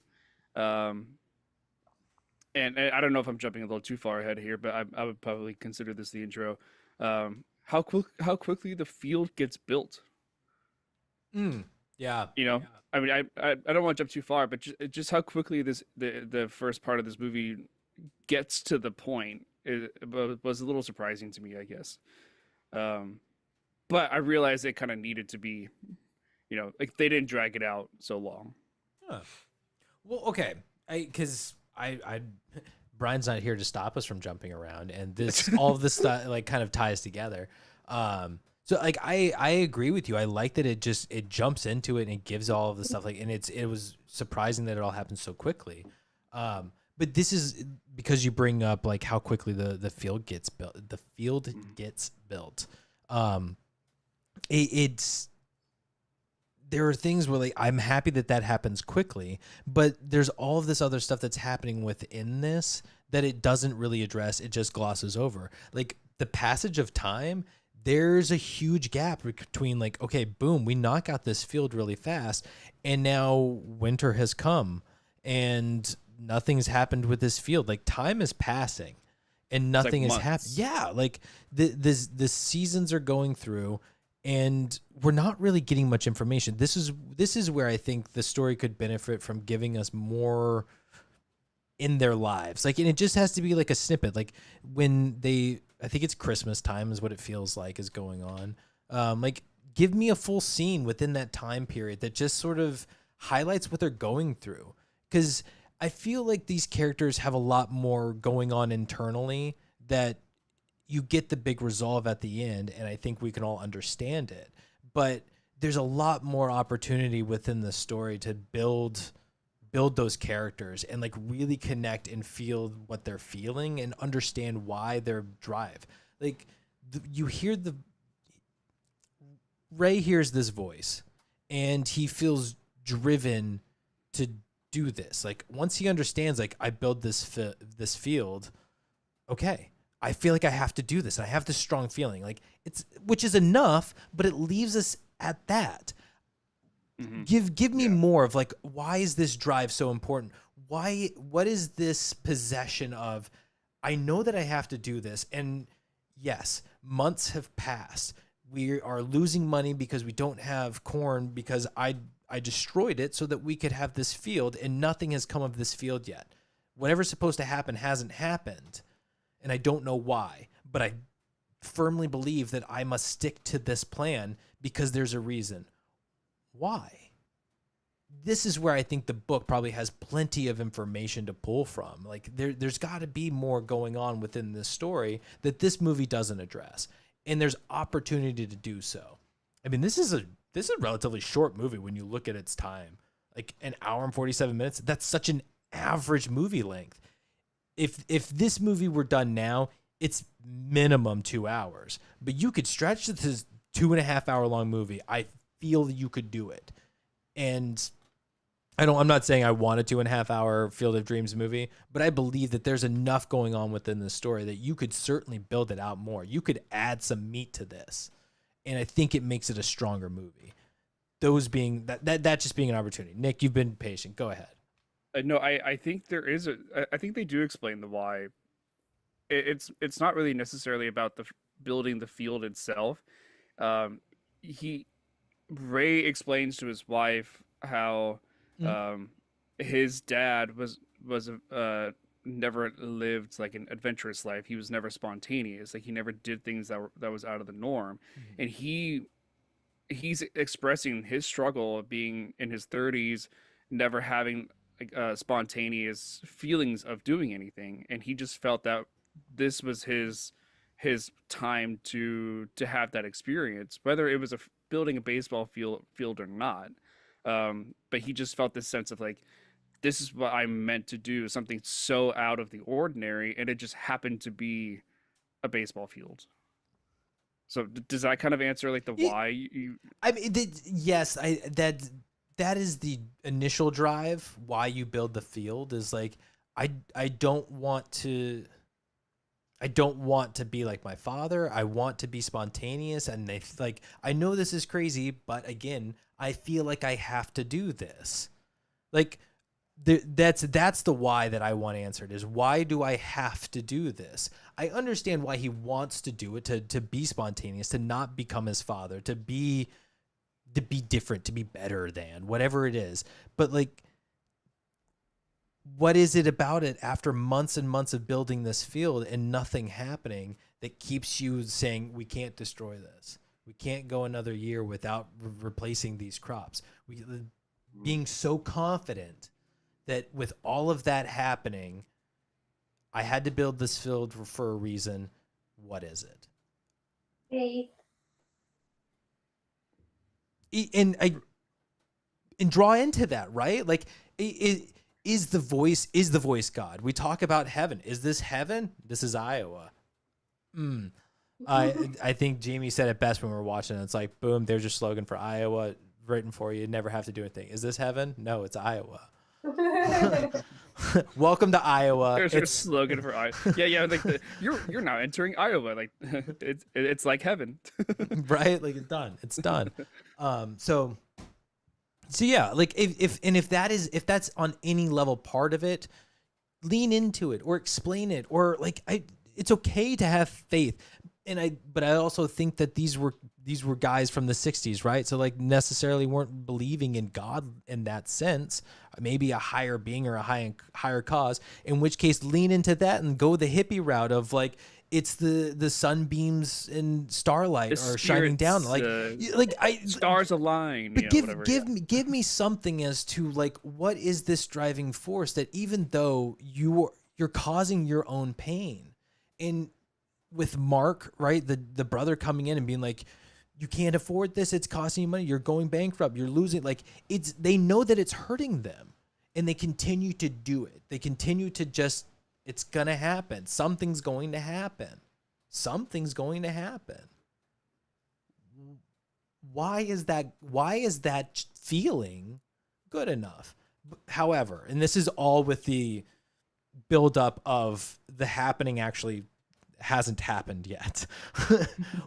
And I don't know if I'm jumping a little too far ahead here, but I would probably consider this the intro. How quickly the field gets built. Yeah. I mean, I don't want to jump too far, but just how quickly the first part of this movie gets to the point was a little surprising to me, I guess. But I realized it kind of needed to be, like they didn't drag it out so long. Huh. Well, okay, because I Brian's not here to stop us from jumping around, and all of this stuff like kind of ties together. So like I agree with you. I like that it jumps into it and it gives all of the stuff and it was surprising that it all happened so quickly. But this is because you bring up like how quickly the field gets built. The field gets built. There are things where like I'm happy that happens quickly, but there's all of this other stuff that's happening within this that it doesn't really address. It just glosses over. Like the passage of time there's a huge gap between like, okay, boom, we knock out this field really fast, and now winter has come and nothing's happened with this field. Like time is passing and nothing has happened. Yeah, like the seasons are going through and we're not really getting much information. This is where I think the story could benefit from giving us more in their lives. Like, and it just has to be like a snippet. Like when I think it's Christmas time is what it feels like is going on. Like give me a full scene within that time period that just sort of highlights what they're going through. 'Cause I feel like these characters have a lot more going on internally that you get the big resolve at the end. And I think we can all understand it, but there's a lot more opportunity within the story to build those characters and like really connect and feel what they're feeling and understand why their drive. Like you hear Ray hears this voice and he feels driven to do this. Like once he understands, like I build this field. Okay. I feel like I have to do this. And I have this strong feeling like which is enough, but it leaves us at that. Give me more of like, why is this drive so important? What is this possession of, I know that I have to do this. And yes, months have passed. We are losing money because we don't have corn because I destroyed it so that we could have this field and nothing has come of this field yet. Whatever's supposed to happen hasn't happened. And I don't know why, but I firmly believe that I must stick to this plan because there's a reason. Why? This is where I think the book probably has plenty of information to pull from. Like there's got to be more going on within this story that this movie doesn't address, and there's opportunity to do so. I mean, this is a relatively short movie when you look at its time, like an hour and 47 minutes. That's such an average movie length. If this movie were done now, it's minimum 2 hours, but you could stretch this 2.5 hour long movie. I feel you could do it. And I'm not saying I want a 2.5 hour Field of Dreams movie, but I believe that there's enough going on within the story that you could certainly build it out more. You could add some meat to this. And I think it makes it a stronger movie. Those being that just being an opportunity. Nick, you've been patient. Go ahead. No, I think there is I think they do explain the why. It's not really necessarily about building the field itself. Ray explains to his wife how his dad was never lived like an adventurous life. He was never spontaneous. Like he never did things that was out of the norm. And he's expressing his struggle of being in his 30s, never having like spontaneous feelings of doing anything. And he just felt that this was his time to have that experience, whether it was building a baseball field or not. But he just felt this sense of like, this is what I'm meant to do, something so out of the ordinary, and it just happened to be a baseball field. So does that kind of answer like the why you? I mean, yes, that is the initial drive. Why you build the field is like, I don't want to be like my father. I want to be spontaneous, and I know this is crazy, but again, I feel like I have to do this. Like that's the why that I want answered is, why do I have to do this? I understand why he wants to do it, to be spontaneous, to not become his father, to be different, to be better than whatever it is. But like, what is it about it after months and months of building this field and nothing happening that keeps you saying, we can't destroy this? We can't go another year without replacing these crops. Being so confident that with all of that happening, I had to build this field for a reason. What is it? Faith. And draw into that, right? Like, is the voice God? We talk about heaven. Is this heaven? This is Iowa. I think Jamie said it best when we were watching it. It's like, boom, there's your slogan for Iowa written for you. You never have to do anything. Is this heaven? No, it's Iowa. Welcome to Iowa. There's your It's slogan for Iowa. Yeah. Like you're now entering Iowa. Like it's like heaven. right, like it's done. So yeah, like if that's on any level part of it, lean into it or explain it, or like it's okay to have faith. But I also think that these were guys from the 60s, right? So like necessarily weren't believing in God in that sense, maybe a higher being or a higher cause, in which case lean into that and go the hippie route of like, it's the sunbeams and starlight The are shining down. Stars align. But Whatever, give me something as to like, what is this driving force that even though you're causing your own pain? And with Mark, right, the brother coming in and being like, you can't afford this, it's costing you money, you're going bankrupt, you're losing, like, they know that it's hurting them, and they continue to do it. They continue to just, it's gonna happen. Something's going to happen. Why is that feeling good enough? However, and this is all with the buildup of the happening actually hasn't happened yet.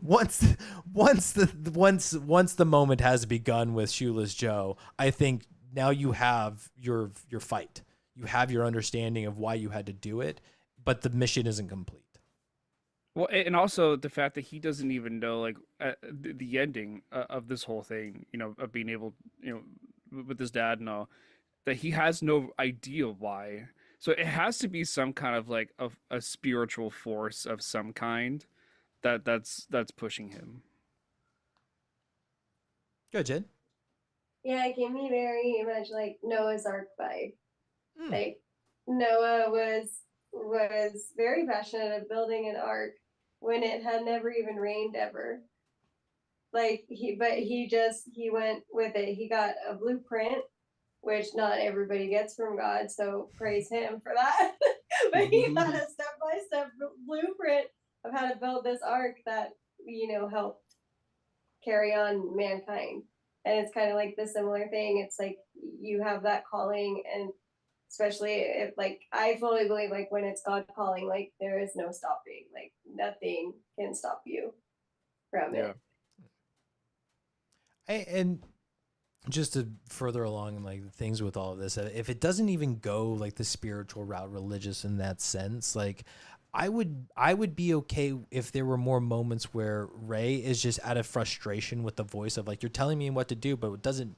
once the moment has begun with Shoeless Joe, I think now you have your fight. You have your understanding of why you had to do it, but the mission isn't complete. Well, and also the fact that he doesn't even know like the ending of this whole thing, of being able, with his dad and all, that he has no idea why. So it has to be some kind of like a spiritual force of some kind that's pushing him. Good, Jen. Yeah, it gave me very much like Noah's Ark vibe. Like Noah was very passionate of building an ark when it had never even rained ever. Like he went with it. He got a blueprint, which not everybody gets from God, so praise him for that. But he got a step-by-step blueprint of how to build this ark that, helped carry on mankind. And it's kind of like the similar thing. It's like you have that calling, and especially if, like, I fully believe, like, when it's God calling, like, there is no stopping. Like, nothing can stop you from it. And just to further along in like things with all of this, if it doesn't even go like the spiritual route, religious in that sense, like I would be okay if there were more moments where Ray is just out of frustration with the voice of like, you're telling me what to do, but it doesn't,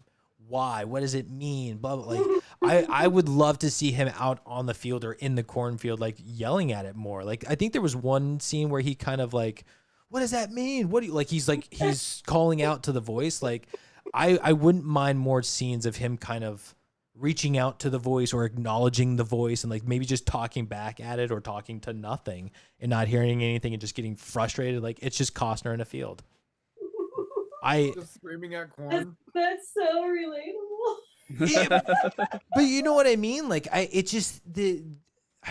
why, what does it mean, blah, blah. Like I would love to see him out on the field or in the cornfield, like yelling at it more. Like I think there was one scene where he kind of like, what does that mean? What do you like? He's calling out to the voice. Like I wouldn't mind more scenes of him kind of reaching out to the voice or acknowledging the voice and like maybe just talking back at it or talking to nothing and not hearing anything and just getting frustrated. Like it's just Costner in a field. Just screaming at corn. That's so relatable. Yeah, but you know what I mean? Like I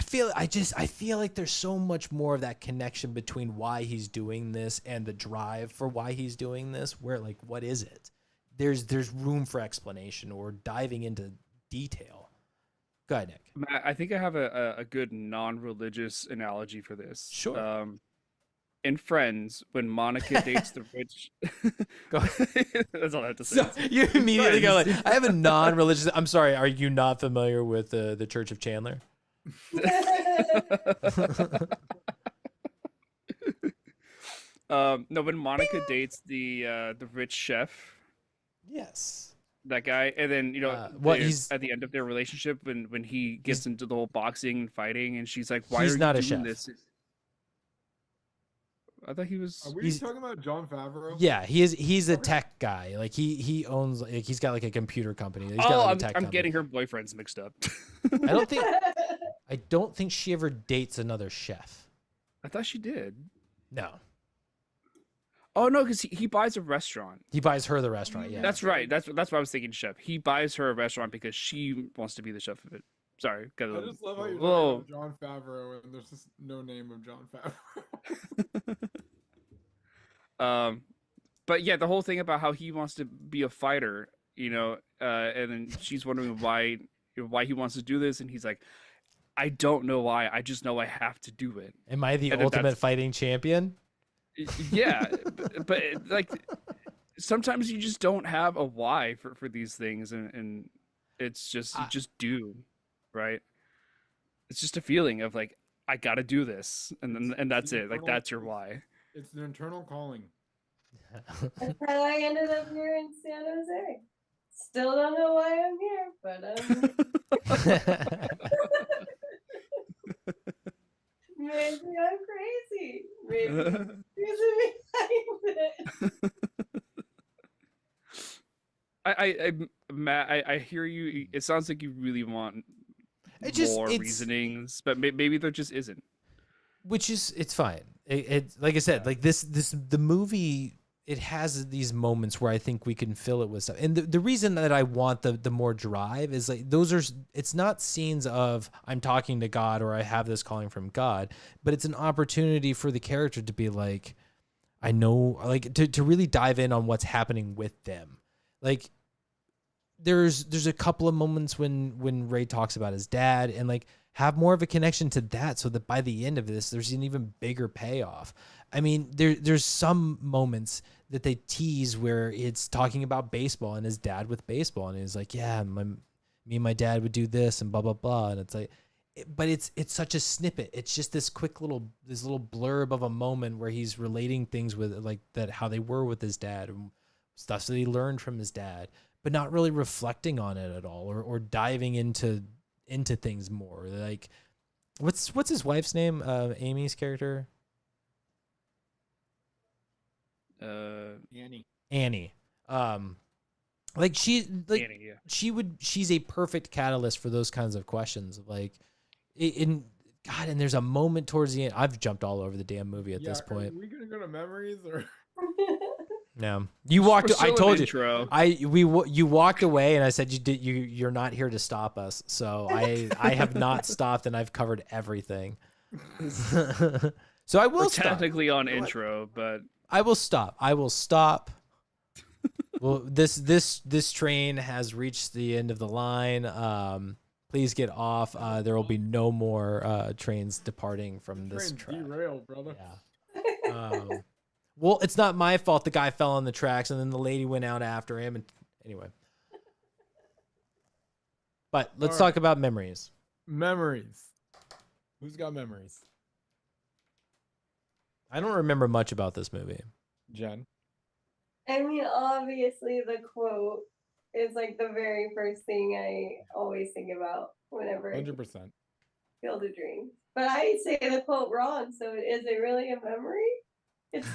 feel like there's so much more of that connection between why he's doing this and the drive for why he's doing this, where like, what is it? There's room for explanation or diving into detail. Go ahead, Nick. Matt, I think I have a good non-religious analogy for this. Sure. In Friends, when Monica dates the rich, Go ahead. That's all I have to say. So you immediately go like, I have a non-religious. I'm sorry. Are you not familiar with the Church of Chandler? No, when Monica dates the rich chef. Yes. That guy, and then he's at the end of their relationship when he gets into the whole boxing and fighting, and she's like, "Why he's are not you a doing chef. this?" I thought he was. Are we talking about Jon Favreau? Yeah, he's a tech guy. Like he owns, like he's got like a computer company. He's got, like, a tech I'm company. getting her boyfriends mixed up. I don't think she ever dates another chef. I thought she did. No. Oh no, because he buys a restaurant. He buys her the restaurant. Yeah, That's right. That's what I was thinking. Chef. He buys her a restaurant because she wants to be the chef of it. Sorry, I just love how you're Whoa. talking about Jon Favreau and there's just no name of Jon Favreau. But yeah, the whole thing about how he wants to be a fighter, and then she's wondering why why he wants to do this, and he's like, I don't know why. I just know I have to do it. Am I the And then ultimate fighting champion? Yeah, but like sometimes you just don't have a why for these things, and it's just you just do, right? It's just a feeling of like I gotta do this, and that's it. Like that's your why. It's an internal calling. That's how I ended up here in San Jose. Still don't know why I'm here, but maybe I'm crazy. Maybe there's a behind it. Matt, I hear you. It sounds like you really want more it's reasonings, but maybe there just isn't. Which is, it's fine. It like I said, like the movie, it has these moments where I think we can fill it with stuff. And the reason that I want the more drive is like it's not scenes of I'm talking to God or I have this calling from God, but it's an opportunity for the character to be like, I know, like to really dive in on what's happening with them. Like there's a couple of moments when Ray talks about his dad and like have more of a connection to that, so that by the end of this, there's an even bigger payoff. I mean, there's some moments that they tease where it's talking about baseball and his dad with baseball, and he's like, yeah, me and my dad would do this and blah blah blah, and it's like, but it's such a snippet. It's just this quick little blurb of a moment where he's relating things with like that, how they were with his dad and stuff that he learned from his dad, but not really reflecting on it at all or diving into things more. Like what's his wife's name? Amy's character? Annie. Like Annie, yeah. she's a perfect catalyst for those kinds of questions. Like in God, and there's a moment towards the end. I've jumped all over the damn movie at this point. Are we gonna go to memories or? No, you walked. I told you. Intro. You walked away, and I said you're not here to stop us. So I have not stopped, and I've covered everything. So I will We're stop. technically on intro, but I will stop. Well, this train has reached the end of the line. Please get off. There will be no more trains departing from this track. Derailed, brother. Yeah. Well, it's not my fault the guy fell on the tracks and then the lady went out after him. And anyway. But let's talk about memories. Memories. Who's got memories? I don't remember much about this movie. Jen? I mean, obviously the quote is like the very first thing I always think about whenever I 100%. Field of Dreams. But I say the quote wrong, so is it really a memory? It's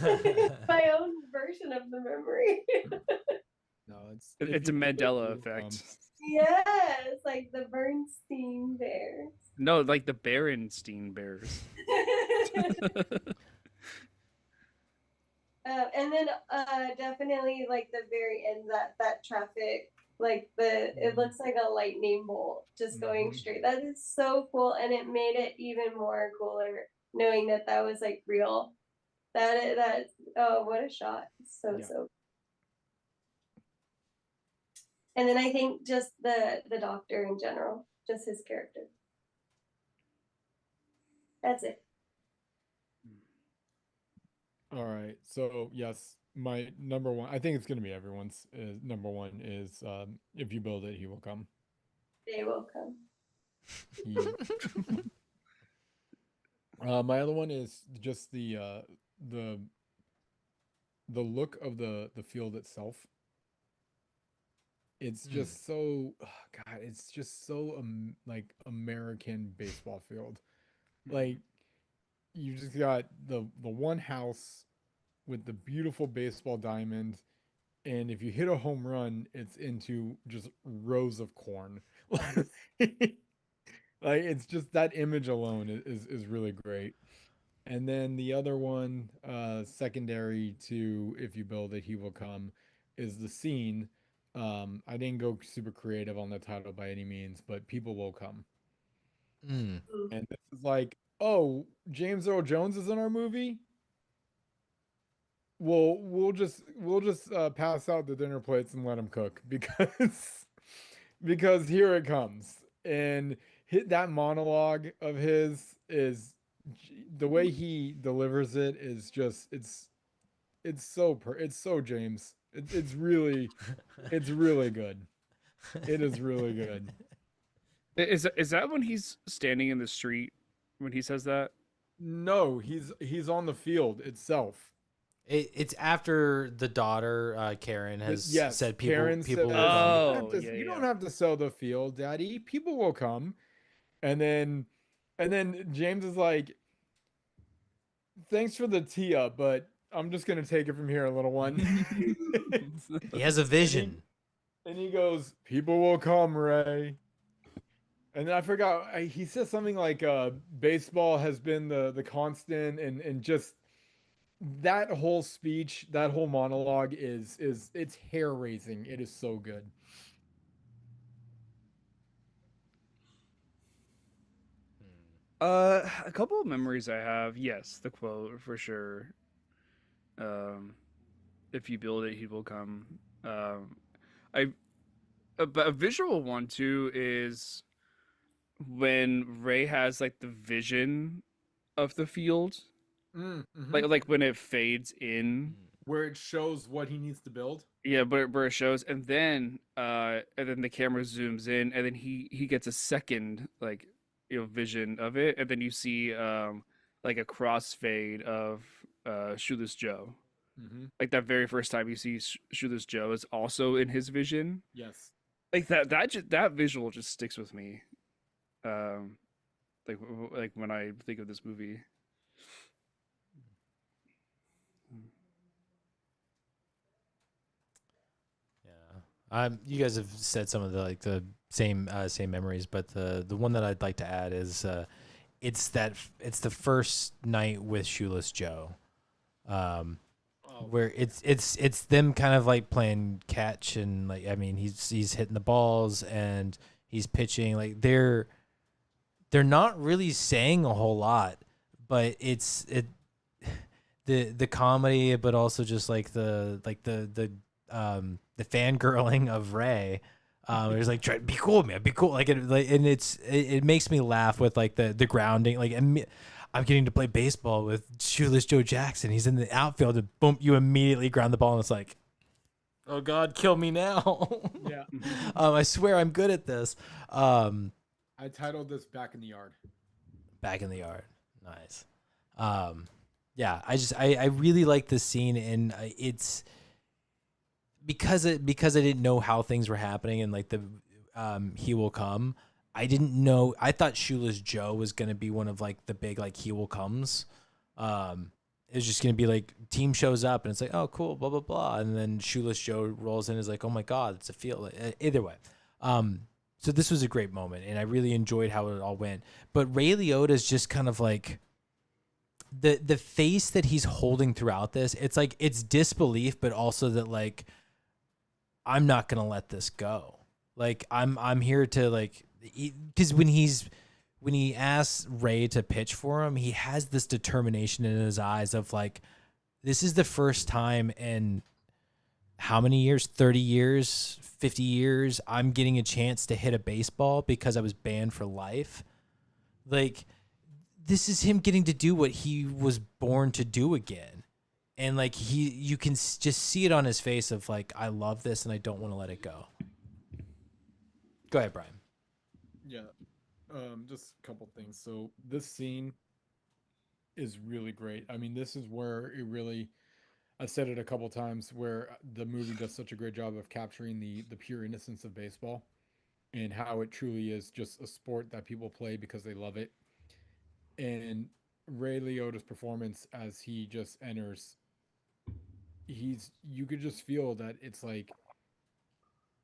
my own version of the memory. No, it's a Mandela effect. Yes, like the Bernstein Bears. No, like the Berenstein Bears. And then definitely like the very end, that traffic, like it looks like a lightning bolt just going straight. That is so cool, and it made it even more cooler knowing that was like real. That oh, what a shot! So. And then I think just the doctor in general, just his character. That's it. All right. So yes, my number one. I think it's gonna be everyone's. Number one is if you build it, he will come. They will come. My other one is just the look of the field itself. It's just so God. It's just so like American baseball field. Like you just got the one house with the beautiful baseball diamond, and if you hit a home run, it's into just rows of corn. Like it's just that image alone is really great. And then the other one, secondary to if you build it, he will come, is the scene. I didn't go super creative on the title by any means, but people will come. And this is like, oh, James Earl Jones is in our movie. Well, we'll just pass out the dinner plates and let him cook because here it comes. and hit that monologue of his is the way he delivers it is just it's so James. It's really good. It is really good. Is that when he's standing in the street when he says that? No, he's on the field itself. It's after the daughter Karen has Yes, said Karen people says will come. Oh, yeah, you don't yeah. have to sell the field, Daddy. People will come. And then James is like, thanks for the tee up, but I'm just gonna take it from here, little one. He has a and he vision. and he goes, people will come, Ray. And then I forgot he says something like baseball has been the constant and just that whole speech, that whole monologue is it's hair raising. It is so good. A couple of memories I have. Yes, the quote for sure. Um, if you build it, he will come. I but a visual one too is when Ray has like the vision of the field, like when it fades in. Where it shows what he needs to build. Yeah, but where it shows, and then the camera zooms in, and then he gets a second like vision of it, and then you see like a crossfade of Shoeless Joe. Like that very first time you see Shoeless Joe is also in his vision. Yes. Like that visual just sticks with me. Um, like when I think of this movie. You guys have said some of the same memories, but the one that I'd like to add is it's the first night with Shoeless Joe, where it's them kind of like playing catch, and like I mean he's hitting the balls and he's pitching, like they're not really saying a whole lot, but the comedy, but also just like the fangirling of Ray. It's like, try to be cool, man, be cool. And it makes me laugh with like the grounding. Like I'm getting to play baseball with Shoeless Joe Jackson. He's in the outfield, and boom, you immediately ground the ball, and it's like, oh God, kill me now. Yeah. I swear I'm good at this. I titled this "Back in the Yard." Back in the yard, nice. Yeah, I really like this scene, and it's because I didn't know how things were happening, and like the he will come. I didn't know. I thought Shoeless Joe was gonna be one of like the big like he will comes. It was just gonna be like team shows up and it's like, oh cool, blah blah blah, and then Shoeless Joe rolls in and is like, oh my God, it's a field. Either way, so this was a great moment, and I really enjoyed how it all went. But Ray Liotta's just kind of like the face that he's holding throughout this. It's like it's disbelief, but also that like I'm not gonna let this go. Like I'm here to like, because when he asks Ray to pitch for him, he has this determination in his eyes of like, this is the first time in how many years, 30 years, 50 years, I'm getting a chance to hit a baseball because I was banned for life. Like, this is him getting to do what he was born to do again. And like you can just see it on his face of like, I love this and I don't want to let it go. Go ahead, Brian. Yeah. Just a couple things. So this scene is really great. I mean, this is where it really, I've said it a couple times, where the movie does such a great job of capturing the pure innocence of baseball and how it truly is just a sport that people play because they love it. And Ray Liotta's performance as he just enters, you could just feel that it's like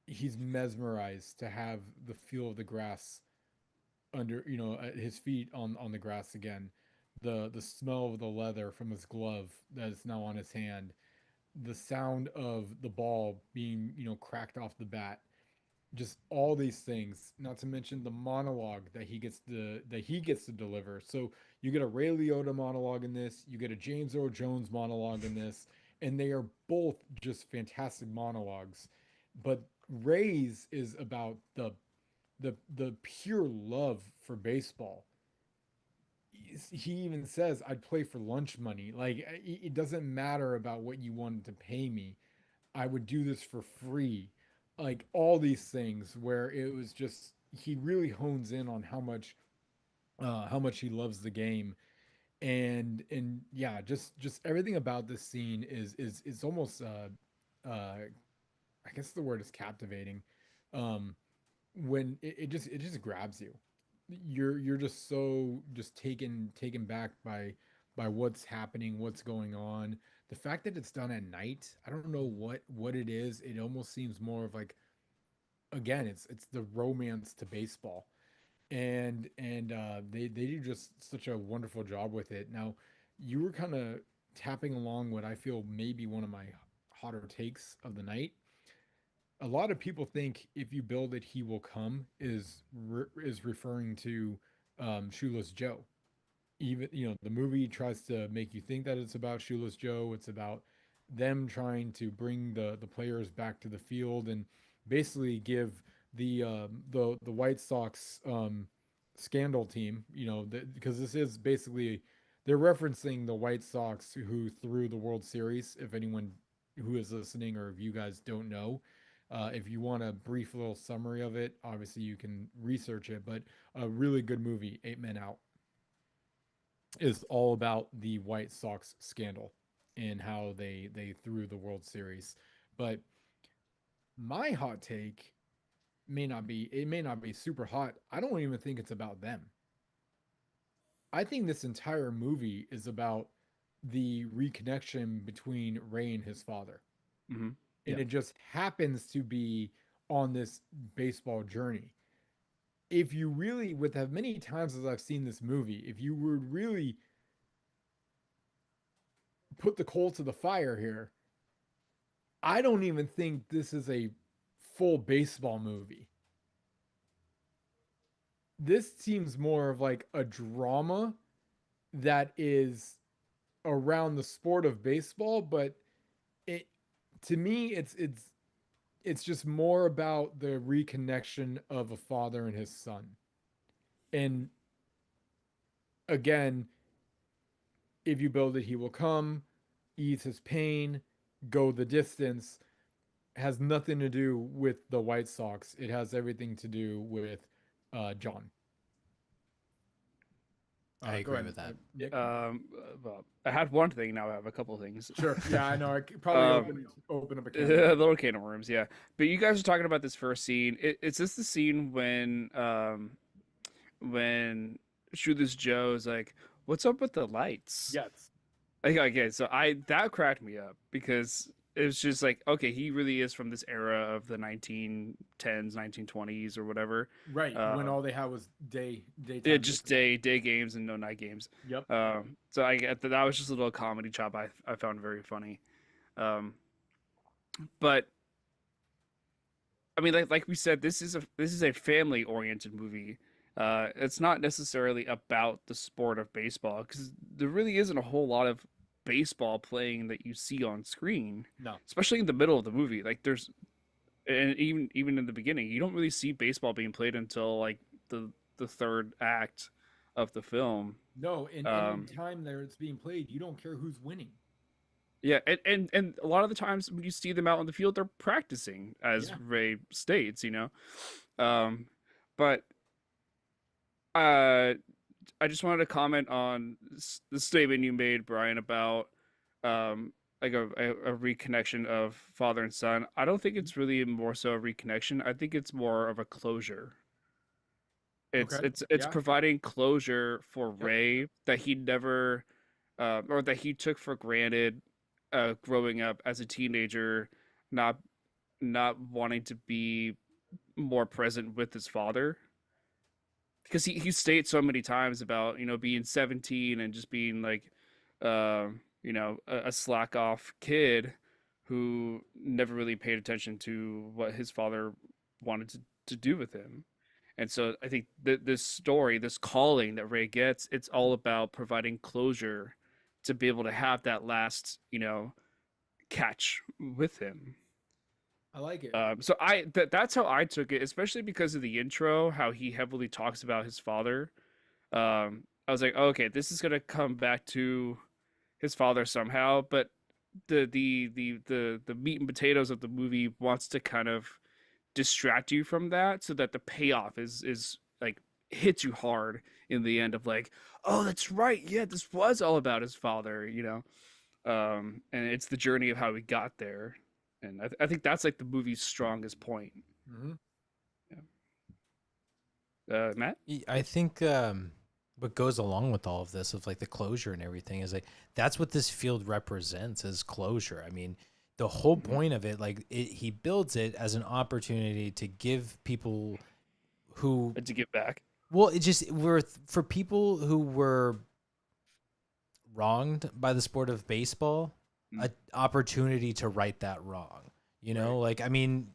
he's mesmerized to have the feel of the grass under, at his feet on the grass again, the smell of the leather from his glove that is now on his hand, the sound of the ball being cracked off the bat, just all these things, not to mention the monologue that he gets to deliver. So you get a Ray Liotta monologue in this, you get a James Earl Jones monologue in this, and they are both just fantastic monologues. But Ray's is about the pure love for baseball. He even says, "I'd play for lunch money. Like it doesn't matter about what you wanted to pay me. I would do this for free." Like all these things where it was just he really hones in on how much he loves the game. And yeah, just everything about this scene is almost I guess the word is captivating. Um when it just grabs you. You're just so just taken back by what's happening, what's going on. The fact that it's done at night, I don't know what it is. It almost seems more of like, again, it's the romance to baseball. And they do just such a wonderful job with it. Now, you were kind of tapping along what I feel maybe one of my hotter takes of the night. A lot of people think if you build it, he will come is referring to Shoeless Joe. Even the movie tries to make you think that it's about Shoeless Joe. It's about them trying to bring the players back to the field and basically give the White Sox scandal team. Because this is basically they're referencing the White Sox who threw the World Series. If anyone who is listening or if you guys don't know, if you want a brief little summary of it, obviously you can research it. But a really good movie, Eight Men Out, is all about the White Sox scandal and how they threw the World Series. But my hot take may not be super hot. I don't even think it's about them. I think this entire movie is about the reconnection between Ray and his father. Mm-hmm. And Yeah. it just happens to be on this baseball journey. If you really, with as many times as I've seen this movie, if you would really put the coal to the fire here, I don't even think this is a full baseball movie. This seems more of like a drama that is around the sport of baseball, but it to me it's just more about the reconnection of a father and his son. And again, if you build it, he will come, ease his pain, go the distance. Has nothing to do with the White Sox. It has everything to do with John. I Go agree ahead, with that. Nick. Well, I had one thing. Now I have a couple things. Sure. Yeah, I know. I could probably open up a can. Little can of worms. Yeah, but you guys are talking about this first scene. Is this the scene when Shoeless Joe is like, "What's up with the lights?" Yes. Okay, so I that cracked me up because it was just like, okay, he really is from this era of the 1910s, 1920s, or whatever. Right. When Uh, all they had was daytime. yeah, just day games and no night games. Yep. So I get that was just a little comedy chop I found very funny. Um, but I mean, like we said, this is a family oriented movie. It's not necessarily about the sport of baseball because there really isn't a whole lot of baseball playing that you see on screen, No. especially in the middle of the movie. Like there's, and even in the beginning, you don't really see baseball being played until like the third act of the film. No. And Um, in time there it's being played, you don't care who's winning. yeah, and a lot of the times when you see them out on the field, they're practicing, as Yeah. Ray states, Um, but uh, I just wanted to comment on the statement you made, Brian, about like a reconnection of father and son. I don't think it's really more so a reconnection. I think it's more of a closure. It's Okay. it's Yeah. providing closure for Yep. Ray that he never or that he took for granted growing up as a teenager, not not wanting to be more present with his father because he states so many times about being 17 and just being like a slack off kid who never really paid attention to what his father wanted to do with him. And so I think this story, this calling that Ray gets, it's all about providing closure to be able to have that last catch with him. I like it. So that's how I took it, especially because of the intro, how he heavily talks about his father. I was like, oh, okay, this is gonna come back to his father somehow, but the meat and potatoes of the movie wants to kind of distract you from that, so that the payoff is like hits you hard in the end of like, oh, that's right, yeah, this was all about his father, and it's the journey of how he got there, and I think that's like the movie's strongest point. Mm-hmm. Matt? I think what goes along with all of this, of like the closure and everything, is like that's what this field represents as closure. I mean, the whole point of it, like he builds it as an opportunity to give people who, To give back. well, it just for people who were wronged by the sport of baseball, an opportunity to right that wrong. You know, like, I mean,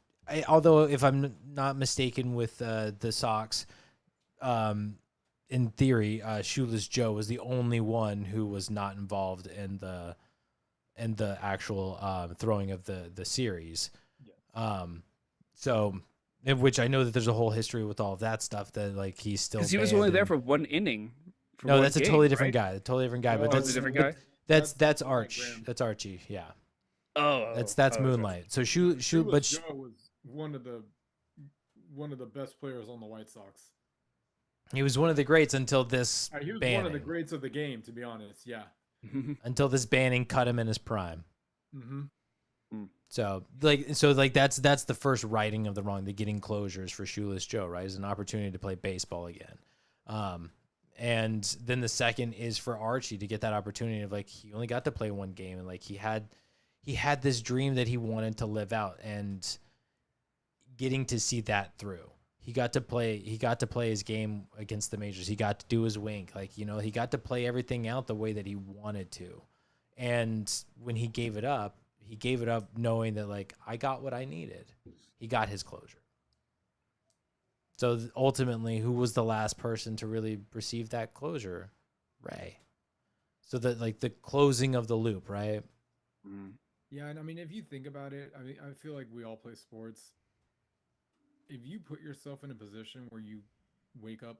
although if I'm not mistaken with the Sox, in theory, Shoeless Joe was the only one who was not involved in the actual throwing of the series. Yeah. So, in which I know that there's a whole history with all of that stuff, that like he's still, Because he was only there for one inning. For no, one that's a game, totally different right? guy. A totally different guy. Oh, But that's that's a different guy? That's Mike Arch. Graham. That's Archie. Yeah. Oh, That's okay. Moonlight. So Shoeless but Joe was one of the best players on the White Sox. he was one of the greats until this He was banning. one of the greats of the game, to be honest. Yeah. Until this banning cut him in his prime. Mm-hmm. So that's the first righting of the wrong, the getting closures for Shoeless Joe, right? Is an opportunity to play baseball again. And then the second is for Archie to get that opportunity of like, he only got to play one game, and like he had this dream that he wanted to live out, and getting to see that through. He got to play his game against the majors. He got to do his wink. Like, he got to play everything out the way that he wanted to. And when he gave it up knowing that, like, I got what I needed. He got his closure. So ultimately, who was the last person to really receive that closure? Ray. So that, like, the closing of the loop, right? Yeah, and I mean, if you think about it, I mean, I feel like we all play sports. If you put yourself in a position where you wake up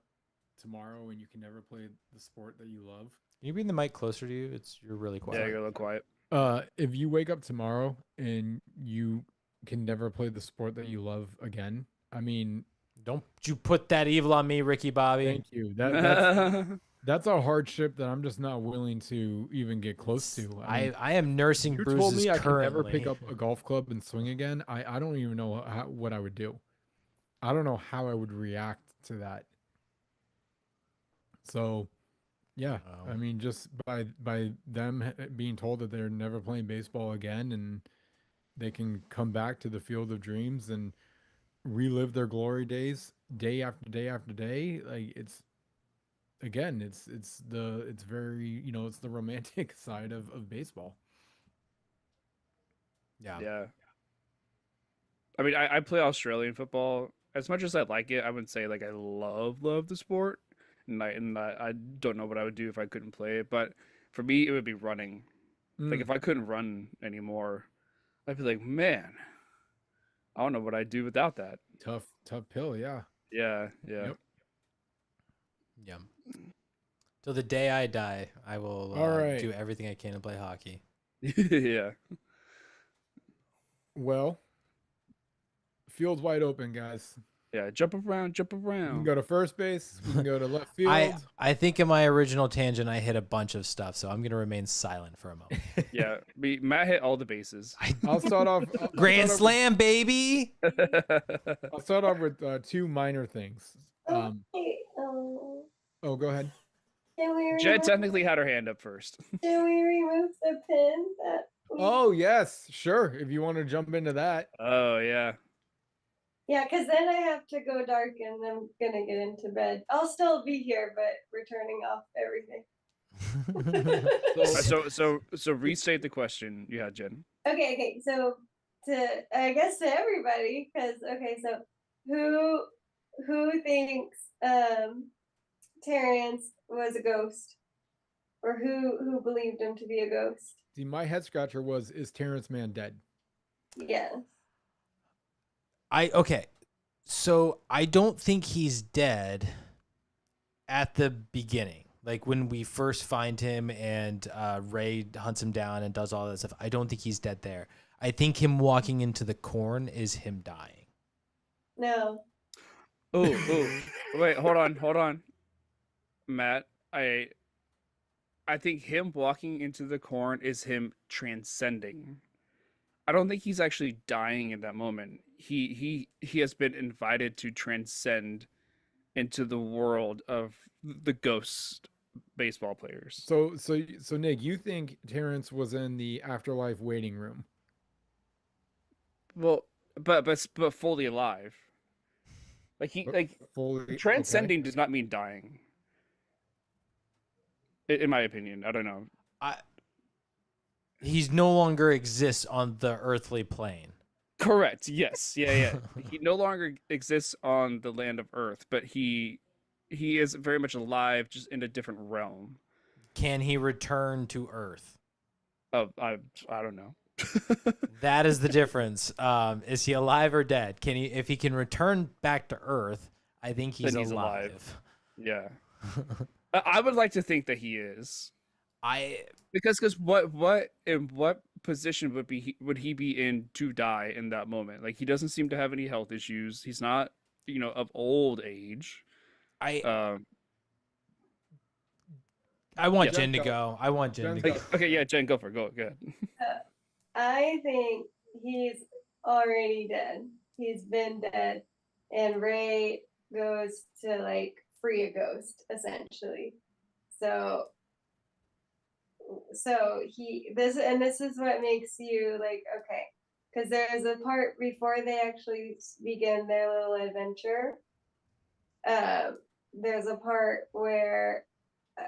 tomorrow and you can never play the sport that you love. Can you bring the mic closer to you? You're really quiet. Yeah, you're a little quiet. If you wake up tomorrow and you can never play the sport that you love again, I mean, don't you put that evil on me, Ricky Bobby. Thank you. That's a hardship that I'm just not willing to even get close to. I am nursing you bruises told me I can currently. never pick up a golf club and swing again. I don't even know what I would do. I don't know how I would react to that. So, yeah, I mean, just by them being told that they're never playing baseball again, and they can come back to the field of dreams and relive their glory days day after day after day, like it's very, it's the romantic side of baseball. Yeah. I mean, I play Australian football. As much as I like it, I wouldn't say like I love the sport, and I don't know what I would do if I couldn't play it. But for me, it would be running. Like if I couldn't run anymore, I'd be like, man, I don't know what I'd do without that. Tough pill, yeah. Yeah. Yep. Yeah. Till the day I die, I will do everything I can to play hockey. Yeah. Well, field's wide open, guys. Yeah, jump around. We can go to first base. We can go to left field. I think in my original tangent, I hit a bunch of stuff, so I'm going to remain silent for a moment. Yeah, Matt hit all the bases. I'll start off. Grand slam, baby! I'll start off with two minor things. Oh, go ahead. Jed technically had her hand up first. Can we remove the pin? Oh, yes, sure. If you want to jump into that. Oh, yeah. Yeah, because then I have to go dark and I'm going to get into bed. I'll still be here, but we're turning off everything. So restate the question you had, Jen. Okay. So I guess to everybody, because so who thinks Terrence was a ghost, or who believed him to be a ghost? See, my head scratcher was, is Terrence Mann dead? Yes. Okay. So I don't think he's dead at the beginning. Like when we first find him and Ray hunts him down and does all that stuff. I don't think he's dead there. I think him walking into the corn is him dying. No. Oh, wait, hold on, Matt. I think him walking into the corn is him transcending. I don't think he's actually dying in that moment. He has been invited to transcend into the world of the ghost baseball players. So Nick, you think Terrence was in the afterlife waiting room? Well, but fully alive. Like Fully transcending does not mean dying. In my opinion, I don't know. He's no longer exists on the earthly plane. Correct. Yes. Yeah. He no longer exists on the land of Earth, but he is very much alive, just in a different realm. Can he return to Earth? I don't know. That is the difference. Is he alive or dead? Can he? If he can return back to Earth, I think he's, Then he's alive. alive. Yeah. I would like to think that he is. Because what in what position would he be in to die in that moment? Like he doesn't seem to have any health issues. He's not, of old age. I want Yeah. Jen to go. I want Jen to Jen's go. go. Okay, yeah, Jen, go for it. Go ahead. I think he's already dead. He's been dead. And Ray goes to like free a ghost, essentially. So this is what makes you like, okay. Because there's a part before they actually begin their little adventure. There's a part where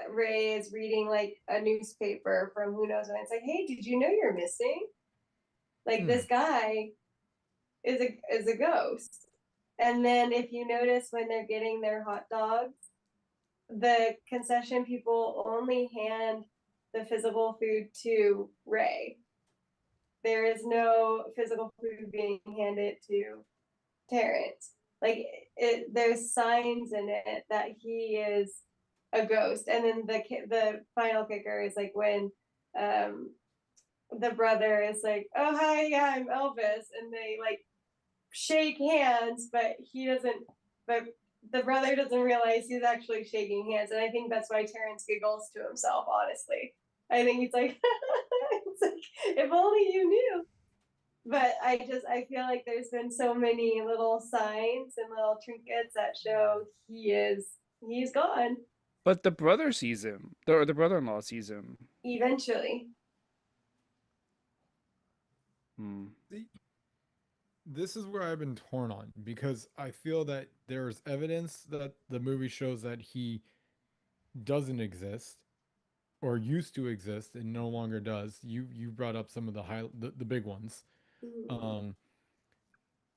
Ray is reading like a newspaper from who knows when. It's like, hey, did you know you're missing? Like this guy is a ghost. And then if you notice when they're getting their hot dogs, the concession people only hand the physical food to Ray. There is no physical food being handed to Terrence. Like there's signs in it that he is a ghost. And then the final kicker is like when the brother is like, "Oh hi, yeah, I'm Elvis," and they like shake hands, but he doesn't. But the brother doesn't realize he's actually shaking hands, and I think that's why Terrence giggles to himself. Honestly, I think he's like, it's like, if only you knew. But I feel like there's been so many little signs and little trinkets that show he's gone But the brother sees him. The brother-in-law sees him. eventually. This is where I've been torn on because I feel that there's evidence that the movie shows that he doesn't exist or used to exist and no longer does. You brought up some of the big ones.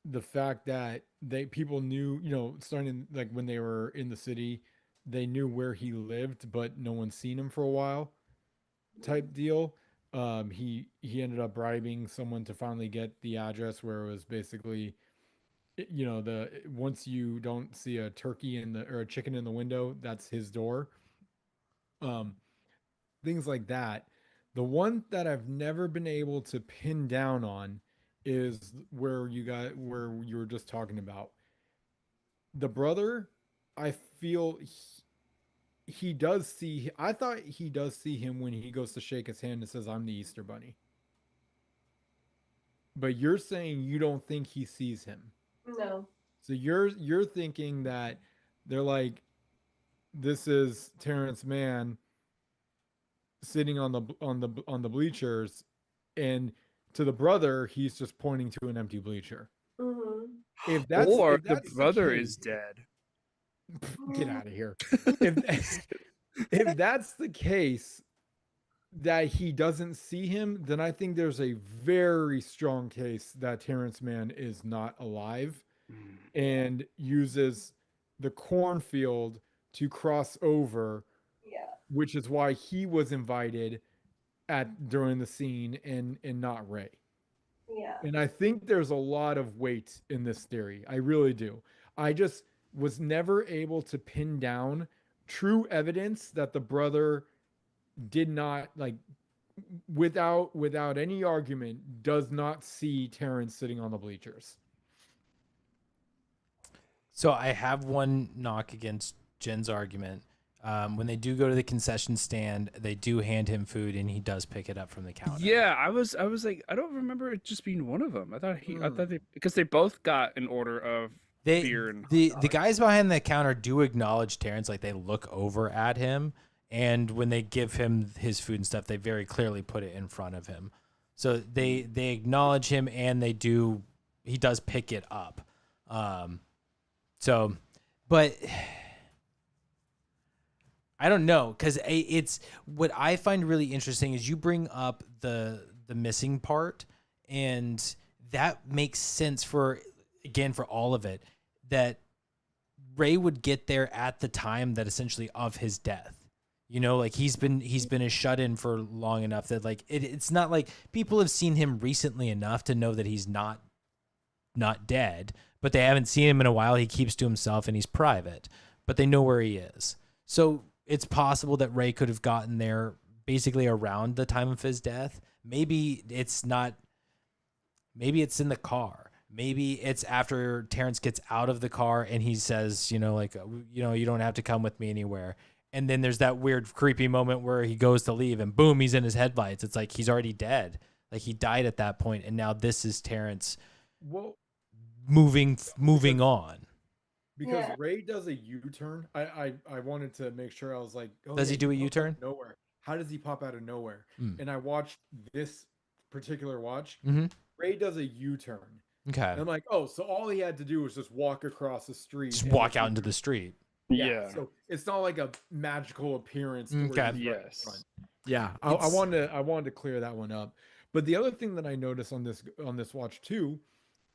The fact that people knew, starting like when they were in the city, they knew where he lived, but no one's seen him for a while, type deal. He ended up bribing someone to finally get the address where it was basically, the once you don't see a turkey or a chicken in the window, that's his door. Things like that. The one that I've never been able to pin down on is where you were just talking about. The brother, I feel he does see. I thought he does see him when he goes to shake his hand and says, "I'm the Easter Bunny." But you're saying you don't think he sees him. No. So you're thinking that they're like, this is Terrence Mann sitting on the bleachers, and to the brother he's just pointing to an empty bleacher. Mm-hmm. If The that's brother the case, is dead. get out of here. If that's the case, that he doesn't see him, then I think there's a very strong case that Terrence Mann is not alive and uses the cornfield to cross over. Yeah. Which is why he was invited during the scene and not Ray. Yeah. And I think there's a lot of weight in this theory. I really do. I just was never able to pin down true evidence that the brother did not like without any argument does not see Terrence sitting on the bleachers. So I have one knock against Jen's argument. When they do go to the concession stand, they do hand him food, and he does pick it up from the counter. Yeah, I was like, I don't remember it just being one of them. I thought they, because they both got an order of beer and the guys behind the counter do acknowledge Terrence, like they look over at him, and when they give him his food and stuff, they very clearly put it in front of him. So they acknowledge him, and he does pick it up. So, but I don't know, because it's what I find really interesting is you bring up the missing part, and that makes sense for all of it, that Ray would get there at the time that essentially of his death. You know, like he's been a shut-in for long enough that like it's not like people have seen him recently enough to know that he's not dead, but they haven't seen him in a while. He keeps to himself and he's private, but they know where he is. So it's possible that Ray could have gotten there basically around the time of his death. Maybe it's not. Maybe it's in the car. Maybe it's after Terrence gets out of the car and he says, you know, you don't have to come with me anywhere. And then there's that weird, creepy moment where he goes to leave and boom, he's in his headlights. It's like he's already dead. Like he died at that point, and now this is Terrence moving on. Because Ray does a U-turn. I wanted to make sure. I was like, does he do a U-turn? Nowhere. How does he pop out of nowhere? And I watched this particular watch. Mm-hmm. Ray does a U-turn. Okay. And I'm like, oh, so all he had to do was just walk across the street. Just walk out into the street. Yeah. So it's not like a magical appearance. Okay. Yes. Yeah. I wanted to clear that one up. But the other thing that I noticed on this watch too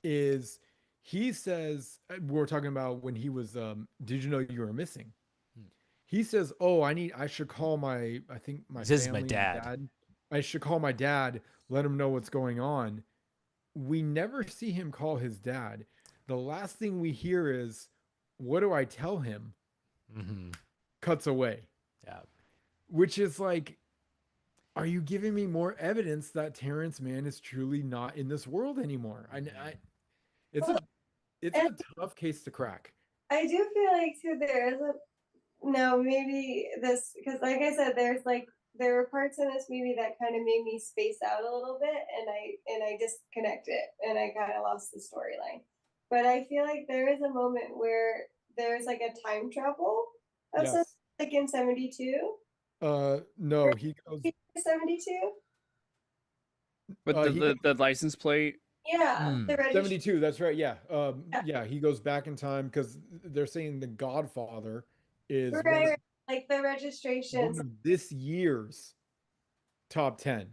is he says, we were talking about when he was did you know you were missing? He says, oh, I should call my family, my dad. I should call my dad, let him know what's going on. We never see him call his dad. The last thing we hear is, what do I tell him? Mm-hmm. Cuts away. Yeah. Which is like, are you giving me more evidence that Terrence Mann is truly not in this world anymore? It's a tough case to crack. I do feel like too maybe this, because like I said, there were parts in this movie that kind of made me space out a little bit, and I disconnected and I kind of lost the storyline. But I feel like there is a moment where there's like a time travel of something, like in 72. No, he goes 72. But the license plate. Yeah, the 72. That's right. Yeah. Yeah. He goes back in time because they're saying the Godfather is like the registrations one of this year's top 10.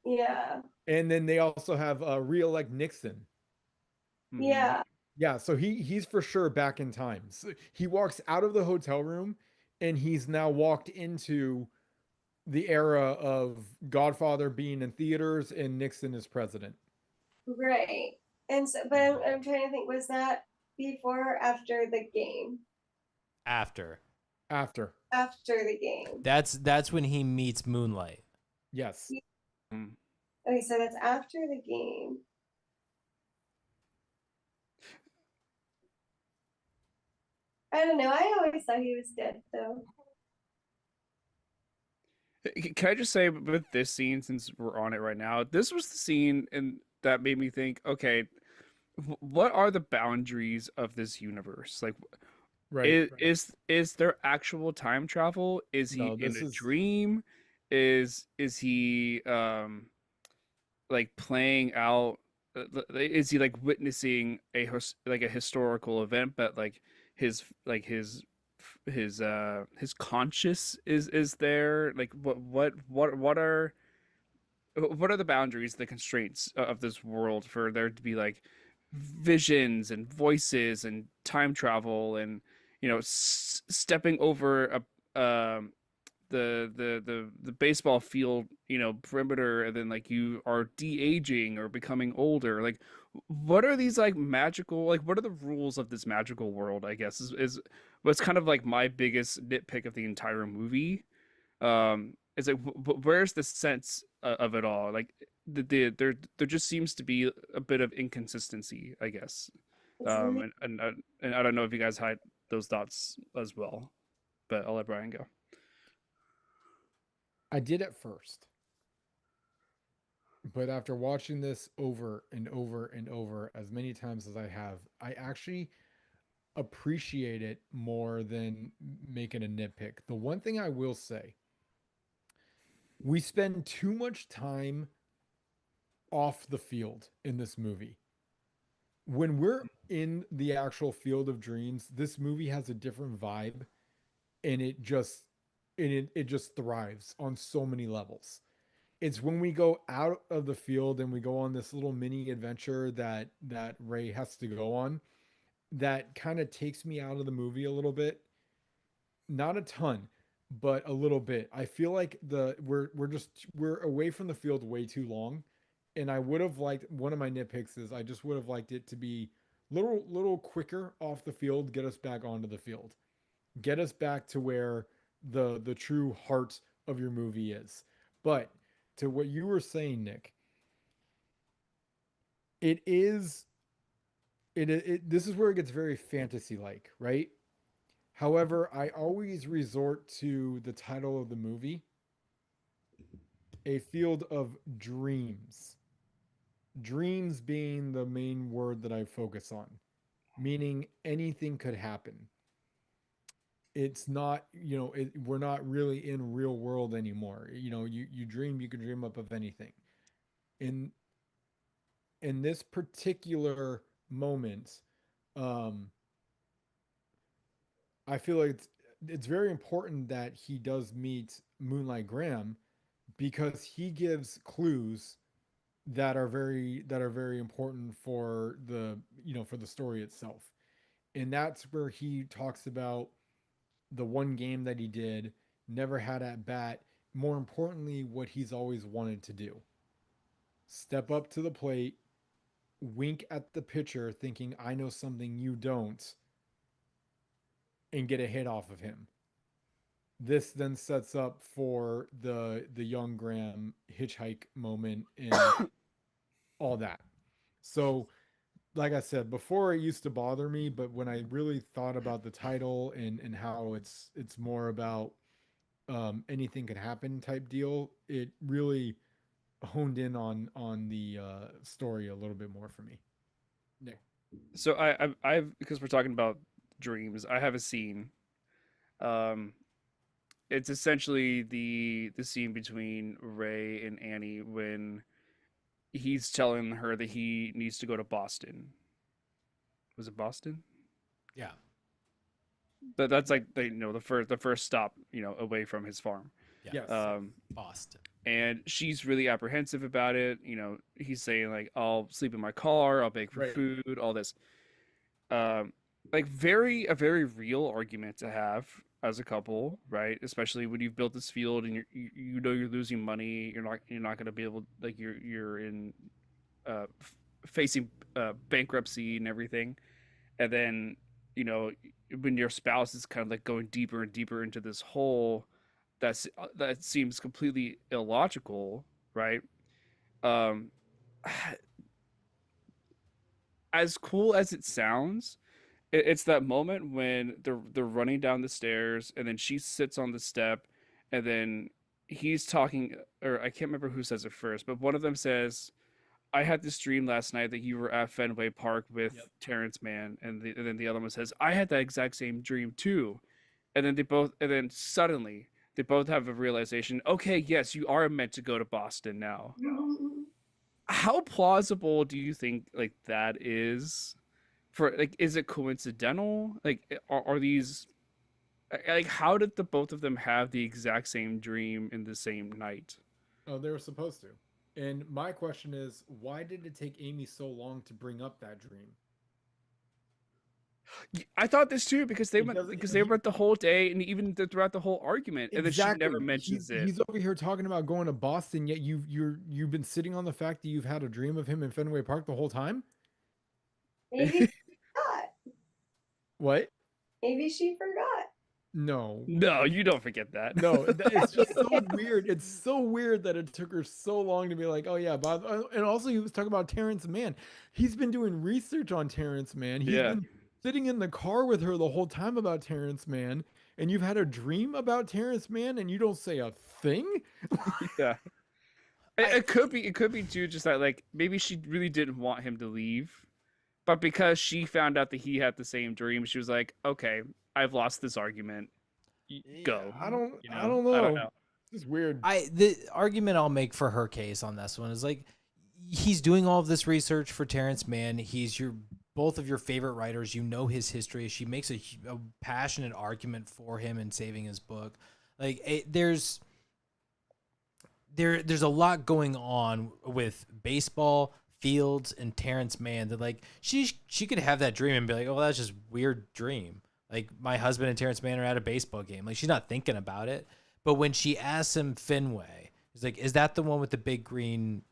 Yeah. And then they also have re-elect Nixon. Yeah. Yeah, so he's for sure back in time. So he walks out of the hotel room and he's now walked into the era of Godfather being in theaters and Nixon is president. Right. And so, but I'm trying to think, was that before or after the game? After the game. That's when he meets Moonlight. Yes. Okay, so that's after the game. I don't know. I always thought he was dead, though. Can I just say, with this scene, since we're on it right now, this was the scene and that made me think, okay, what are the boundaries of this universe? Like, is there actual time travel? Is he in a dream? Is he like playing out? Is he like witnessing a historical event, but like his conscious is there? Like what are the boundaries, the constraints of this world for there to be like visions and voices and time travel and, you know, stepping over the baseball field, perimeter, and then like you are de-aging or becoming older. Like, what are these like magical? Like, what are the rules of this magical world? I guess is what's kind of like my biggest nitpick of the entire movie. It's like, where's the sense of it all? Like, there just seems to be a bit of inconsistency, I guess. It's really And I don't know if you guys had those thoughts as well, but I'll let Brian go. I did at first, but after watching this over and over and over as many times as I have, I actually appreciate it more than making a nitpick. The one thing I will say, we spend too much time off the field in this movie. When we're in the actual field of dreams, this movie has a different vibe, and it just thrives on so many levels. It's when we go out of the field and we go on this little mini adventure that Ray has to go on that kind of takes me out of the movie a little bit. Not a ton, but a little bit. I feel like we're away from the field way too long, and I would have liked, one of my nitpicks is I just would have liked it to be little quicker off the field, get us back onto the field, get us back to where the true heart of your movie is. But to what you were saying, Nick, it is this is where it gets very fantasy like, right? However, I always resort to the title of the movie, A Field of Dreams. Dreams being the main word that I focus on, meaning anything could happen. It's not, we're not really in real world anymore. You dream, you can dream up of anything. In in this particular moment, um, I feel like it's very important that he does meet Moonlight Graham because he gives clues that are very important for for the story itself. And that's where he talks about the one game that he did, never had at bat, more importantly what he's always wanted to do. Step up to the plate, wink at the pitcher thinking I know something you don't, and get a hit off of him. This then sets up for the young Graham hitchhike moment and all that. So, like I said before, it used to bother me, but when I really thought about the title and how it's more about anything could happen type deal, it really honed in on the story a little bit more for me. Nick. So I've because we're talking about dreams, I have a scene. Um, it's essentially the scene between Ray and Annie when he's telling her that he needs to go to Boston. Was it Boston? Yeah. But that's like the first stop, away from his farm. Yeah. Yes. Boston. And she's really apprehensive about it. He's saying like, "I'll sleep in my car. I'll beg for Right. food. All this." Like a very real argument to have as a couple, right? Especially when you've built this field and you're losing money. You're not going to be able, like, you're in facing bankruptcy and everything, and then when your spouse is kind of like going deeper and deeper into this hole that seems completely illogical, right? um as cool as it sounds, it's that moment when they're running down the stairs and then she sits on the step, and then he's talking, or I can't remember who says it first, but one of them says, "I had this dream last night that you were at Fenway Park with Yep. Terrence Mann," and then the other one says, "I had that exact same dream too," and then suddenly they both have a realization. Okay, yes, you are meant to go to Boston now. How plausible do you think like that is? For like, is it coincidental? Like, are these like, how did the both of them have the exact same dream in the same night? Oh, they were supposed to. And my question is, why did it take Amy so long to bring up that dream? I thought this too because they It went doesn't- because they went the whole day and even throughout the whole argument, and then she Exactly. never mentions it. He's over here talking about going to Boston, yet you've been sitting on the fact that you've had a dream of him in Fenway Park the whole time. Maybe she forgot. What? Maybe she forgot. No. No, you don't forget that. No, it's just so weird. It's so weird that it took her so long to be like, oh yeah, Bob. And also, he was talking about Terrence Mann. He's been doing research on Terrence Mann. He's Yeah. been sitting in the car with her the whole time about Terrence Mann. And you've had a dream about Terrence Mann, and you don't say a thing. Yeah. It could be too, just that like maybe she really didn't want him to leave, but because she found out that he had the same dream, she was like, okay, I've lost this argument. Go. I don't. You I know? don't know. I don't know. It's weird. The argument I'll make for her case on this one is like he's doing all of this research for Terrence Mann. He's both of your favorite writers. You know his history. She makes a passionate argument for him in saving his book. Like there's a lot going on with baseball, Fields, and Terrence Mann that like she could have that dream and be like, oh, that's just weird dream. Like my husband and Terrence Mann are at a baseball game. Like she's not thinking about it. But when she asks him Fenway, he's like, is that the one with the big green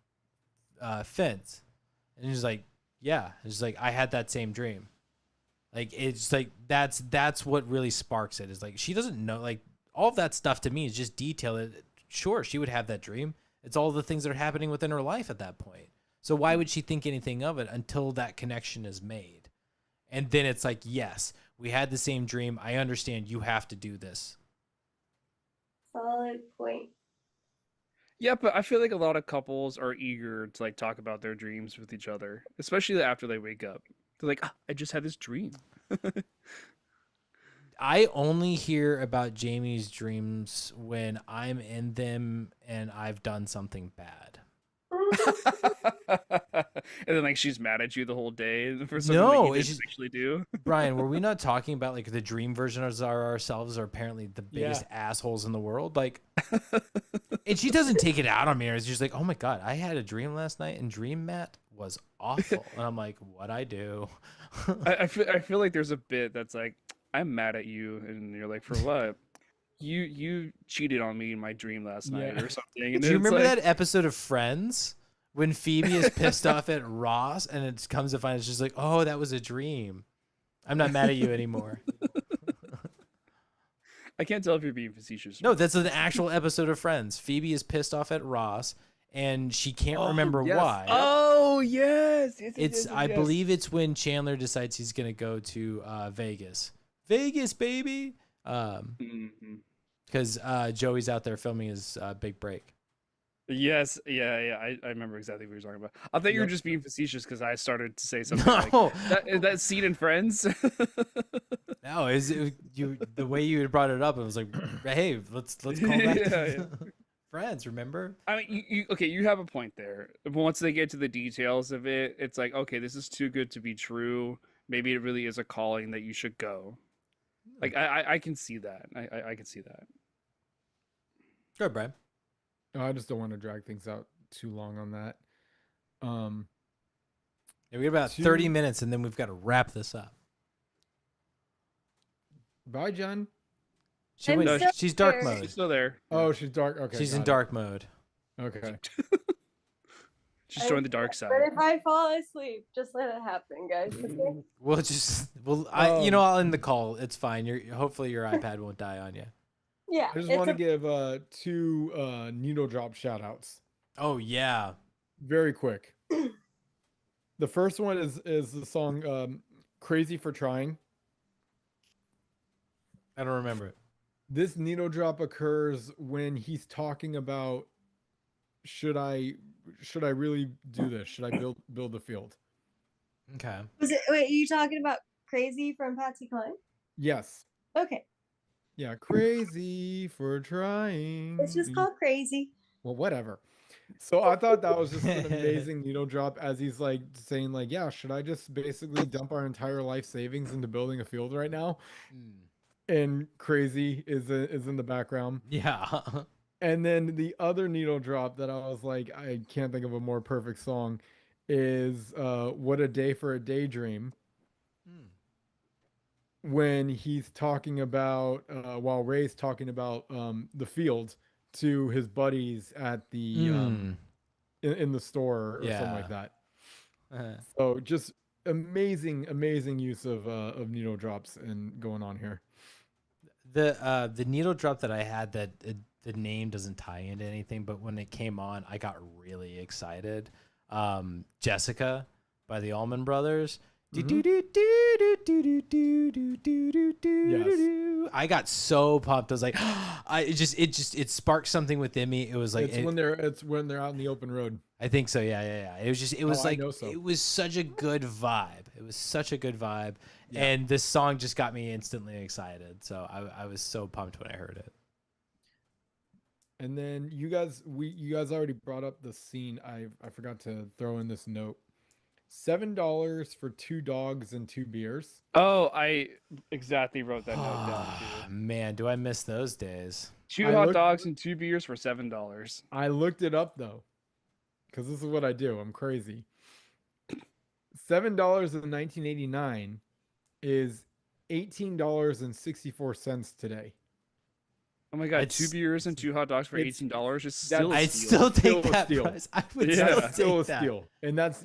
fence? And he's like, yeah. He's like, I had that same dream. Like it's like that's what really sparks it. Is like she doesn't know, like all of that stuff to me is just detail. Sure, she would have that dream. It's all the things that are happening within her life at that point. So why would she think anything of it until that connection is made? And then it's like, yes, we had the same dream. I understand you have to do this. Solid point. Yeah, but I feel like a lot of couples are eager to like talk about their dreams with each other, especially after they wake up. They're like, I just had this dream. I only hear about Jamie's dreams when I'm in them and I've done something bad. And then like she's mad at you the whole day for something No, that you it's didn't just- actually do. Brian, were we not talking about like the dream versions of ourselves are apparently the biggest assholes in the world? Like, and she doesn't take it out on me. It's just like, oh my God, I had a dream last night and dream Matt was awful. And I'm like, what'd I do? I feel like there's a bit that's like, I'm mad at you, and you're like, for what? You cheated on me in my dream last night or something. And Do you it's remember like- that episode of Friends when Phoebe is pissed off at Ross and it comes to find it's just like, oh, that was a dream. I'm not mad at you anymore. I can't tell if you're being facetious. No, that's an actual episode of Friends. Phoebe is pissed off at Ross and she can't remember yes. why. Oh yes, It's I believe it's when Chandler decides he's gonna go to Vegas. Vegas, baby. Mhm. Because Joey's out there filming his big break. Yes, yeah. I remember exactly what you're talking about. I thought you were just being facetious because I started to say something No, like that scene in Friends. no, you the way you had brought it up? It was like, hey, let's call back to Friends. Remember? I mean, you have a point there. But once they get to the details of it, it's like, okay, this is too good to be true. Maybe it really is a calling that you should go. Like I can see that. I can see that. Good, Brian. I just don't want to drag things out too long on that. Yeah, we got about 30 minutes, and then we've got to wrap this up. Bye, Jen. I'm Wait, still she's dark here. mode. She's still there. Oh, she's dark. Okay, She's in got it. dark mode. Okay. She's joined the dark side. But if I fall asleep, just let it happen, guys. Okay? I'll end the call. It's fine. Hopefully your iPad won't die on you. Yeah. I just it's want to a- give two needle drop shout outs. Oh yeah. Very quick. The first one is the song Crazy for Trying. I don't remember it. This needle drop occurs when he's talking about should I really do this? Should I build the field? Okay. Wait, are you talking about Crazy from Patsy Cline? Yes. Okay. Yeah, crazy for trying. It's just called Crazy. Well, whatever. So I thought that was just an amazing needle drop as he's like saying like, yeah, should I just basically dump our entire life savings into building a field right now? And crazy is in the background. Yeah. And then the other needle drop that I was like, I can't think of a more perfect song is What a Day for a Daydream. when he's talking about while Ray's talking about the field to his buddies at the in the store or something like Yeah. that. So just amazing use of needle drops and going on here. The needle drop that I had that the name doesn't tie into anything, but when it came on, I got really excited. Jessica by the Allman Brothers. I got so pumped. I was like, it sparked something within me. It was like it's when they're out in the open road. I think so. Yeah. It was I like know so. it was such a good vibe. It was such a good vibe, and this song just got me instantly excited. So I was so pumped when I heard it. And then you guys already brought up the scene. I forgot to throw in this note. $7 for 2 dogs and 2 beers. Oh, I exactly wrote that note down too. Man, do I miss those days? 2 hot dogs and 2 beers for $7. I looked it up though, because this is what I do. I'm crazy. $7 in 1989 is $18.64 today. Oh my god, 2 beers and 2 hot dogs for $18 is still a I'd steal. still take Still a that steal. price. I would Yeah. still Still a take that. steal. And that's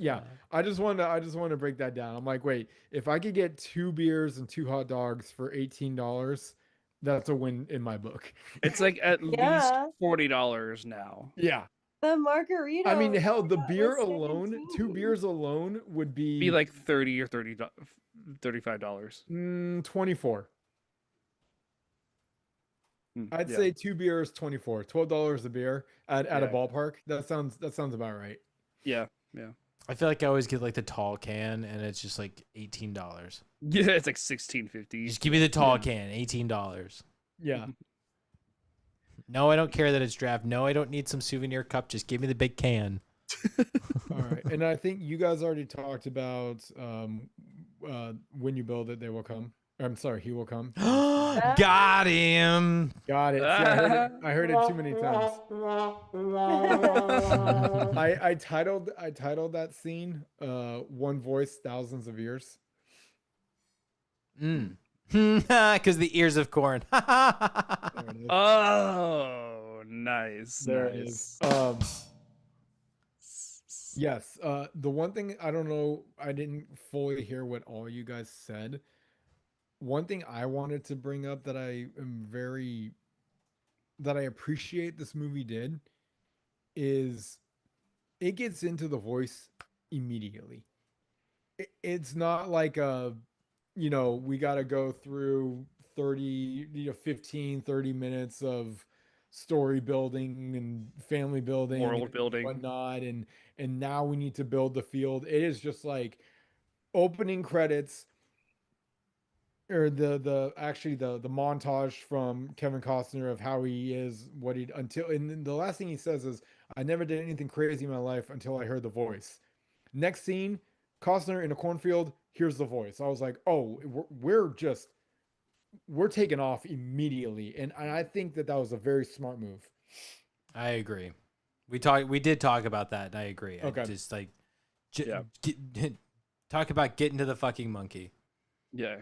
I just want to break that down. I'm like, wait, if I could get 2 beers and 2 hot dogs for $18, that's a win in my book. It's like at Yeah. least $40 now. Yeah. The margarita. I mean, hell, the was beer alone, 2 $17. beers alone would Be like $30 or $35. 24. I'd Yeah. say 2 beers, 24. $12 a beer at a ballpark. That sounds about right. Yeah. I feel like I always get like the tall can, and it's just like $18. Yeah, it's like $16.50. Just give me the tall can, $18. Yeah. No, I don't care that it's draft. No, I don't need some souvenir cup. Just give me the big can. All right. And I think you guys already talked about when you build it, they will come. I'm sorry, he will come. Got him. Got it. See, I heard it too many times. I titled that scene "One Voice, Thousands of Ears." Because the ears of corn. There it is. Oh, nice. There it is. Yes. The one thing I don't know, I didn't fully hear what all you guys said. One thing I wanted to bring up that I appreciate this movie did is it gets into the voice immediately. It's not like we got to go through 15, 30 minutes of story building and family building, World building, whatnot, and now we need to build the field. It is just like opening credits, or the montage from Kevin Costner of how he is, and then the last thing he says is, "I never did anything crazy in my life until I heard the voice." Next scene, Costner in a cornfield, hears the voice. I was like, oh, we're taking off immediately, and I think that was a very smart move. I agree. We did talk about that, and I agree. Okay. I just like talk about getting to the fucking monkey. Yeah.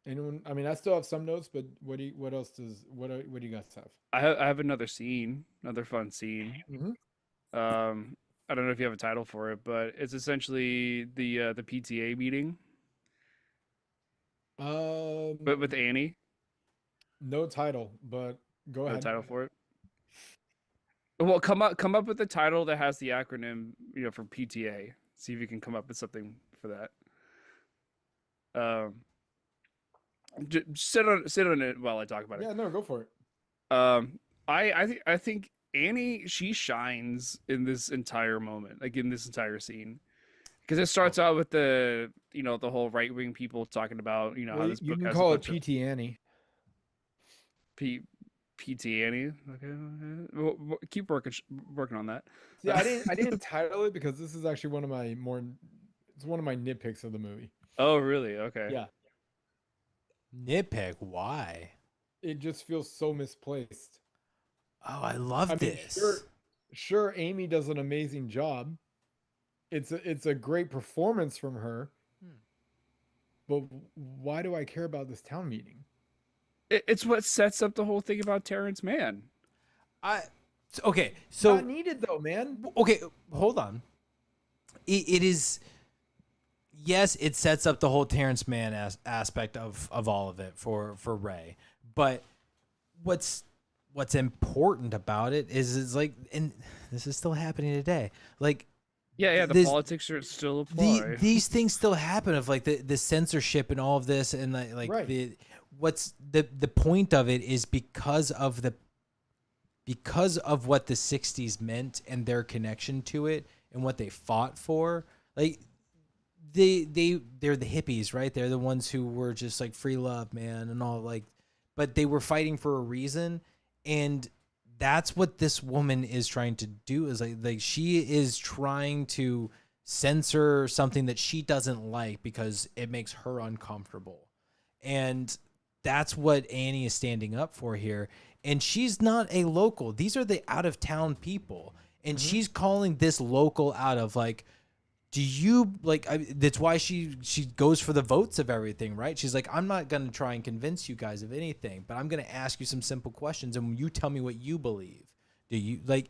Anyone? I mean, I still have some notes, but what do you guys have? I have another scene, another fun scene. I don't know if you have a title for it, but it's essentially the PTA meeting. But with Annie. No title, but go ahead. No title for it. Well, come up with a title that has the acronym, for PTA. See if you can come up with something for that. Just sit on it while I talk about it. Yeah, no, go for it. I think Annie, she shines in this entire moment, like in this entire scene, because it starts out with the whole right wing people talking about how this book you can has call a it bunch PT Annie. PT Annie. Okay. Well, keep working on that. See, I didn't title it because this is actually one of my nitpicks of the movie. Oh, really? Okay. Yeah. Nitpick? Why? It just feels so misplaced. Oh, I love this. Sure, Amy does an amazing job it's a great performance from her. Hmm. But why do I care about this town meeting? It's what sets up the whole thing about Terrence Mann. Okay, so Not needed though, man. okay, hold on. It is. Yes, it sets up the whole Terrence Mann aspect of all of it for Ray. But what's important about it is like, and this is still happening today. Like, Yeah, the politics are still apply. These things still happen of like the censorship and all of this, and like Right. the point of it is because of what the 60s meant and their connection to it and what they fought for. Like they're the hippies, right? They're the ones who were just like free love, man, and all, like, but they were fighting for a reason, and that's what this woman is trying to do. Is like she is trying to censor something that she doesn't like because it makes her uncomfortable, and that's what Annie is standing up for here. And she's not a local; these are the out of town people, and she's calling this local out of like. Do you like? That's why she goes for the votes of everything, right? She's like, I'm not gonna try and convince you guys of anything, but I'm gonna ask you some simple questions, and you tell me what you believe. Do you like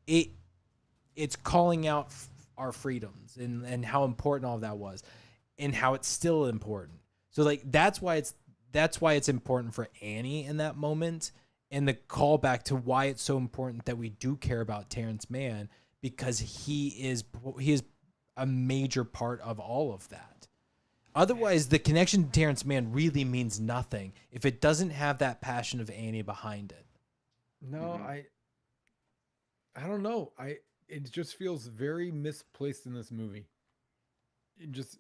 it? It's calling out our freedoms and how important all of that was, and how it's still important. So like that's why it's important for Annie in that moment, and the callback to why it's so important that we do care about Terrence Mann, because he is a major part of all of that. Otherwise, the connection to Terrence Mann really means nothing if it doesn't have that passion of Annie behind it. No, I don't know. It just feels very misplaced in this movie. It just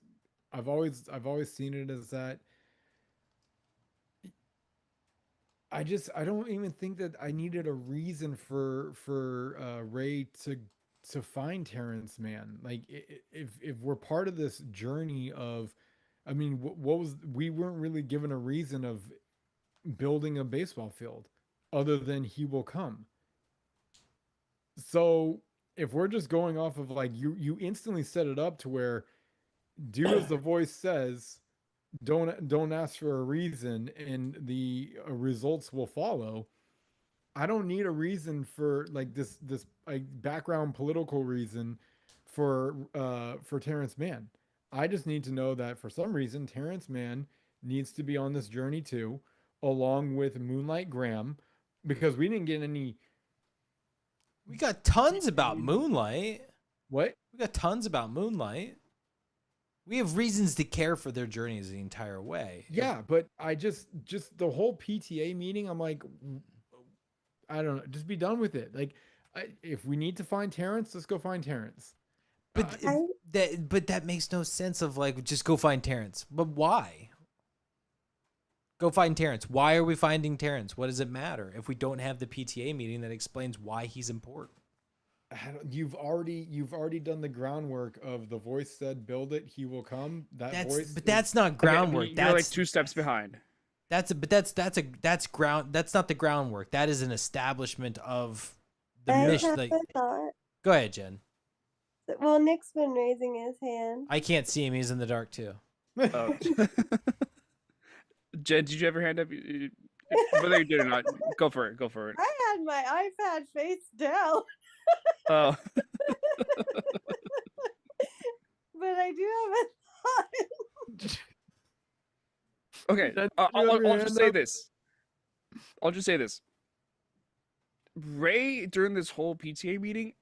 I've always seen it as that. I don't even think that I needed a reason for Ray to find Terrence Mann. Like if we're part of this journey of, I mean, what was, we weren't really given a reason of building a baseball field other than he will come. So if we're just going off of like you instantly set it up to where do as the voice says, don't ask for a reason, and the results will follow. I don't need a reason for like this like background political reason for Terrence Mann. I just need to know that for some reason Terrence Mann needs to be on this journey too, along with Moonlight Graham, because we didn't get any. We got tons about Moonlight. What? We got tons about Moonlight. We have reasons to care for their journeys the entire way. Yeah, but I just the whole PTA meeting, I'm like, I don't know, just be done with it. Like, if we need to find Terrence, let's go find Terrence. But that makes no sense of like, just go find Terrence. But why? Go find Terrence. Why are we finding Terrence? What does it matter if we don't have the PTA meeting that explains why he's important? You've already done the groundwork of the voice said, "Build it, he will come." That's not groundwork. You're That's like 2 steps behind. That's ground. That's not the groundwork. That is an establishment of the I mission. have Like, a thought. go ahead, Jen. Well, Nick's been raising his hand. I can't see him. He's in the dark too. Oh. Jen, did you ever hand up? Whether you did or not, go for it. Go for it. I had my iPad face down. Oh. But I do have a thought. Okay, I'll just say this. I'll just say this. Ray, during this whole PTA meeting,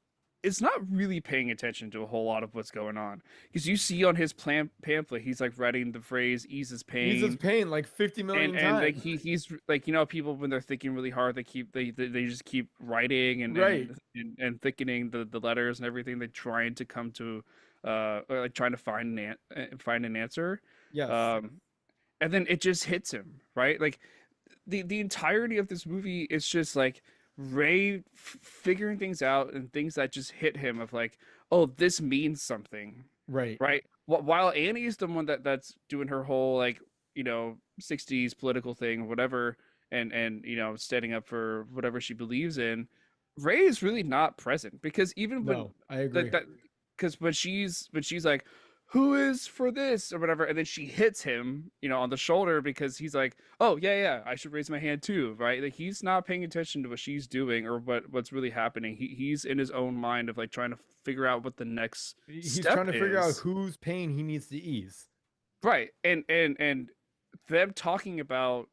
is not really paying attention to a whole lot of what's going on. Because you see on his pamphlet, he's like writing the phrase "ease his pain." Ease his pain like 50 million times. And like he's like, you know, people when they're thinking really hard, they just keep writing and thickening the letters and everything. They're trying to come to or like trying to find an answer. Yes. And then it just hits him, right? Like the entirety of this movie is just like Ray figuring things out and things that just hit him of like, oh, this means something, Right. right? While Annie's the one that's doing her whole like, you know, 60s political thing or whatever, and you know, standing up for whatever she believes in, Ray is really not present because even when No, I agree. because when she's like, who is for this or whatever, and then she hits him, on the shoulder because he's like, oh yeah, I should raise my hand too, right? Like he's not paying attention to what she's doing or what's really happening. He's in his own mind of like trying to figure out what the next He's step trying to figure out is. whose pain he needs to ease. Right, and them talking about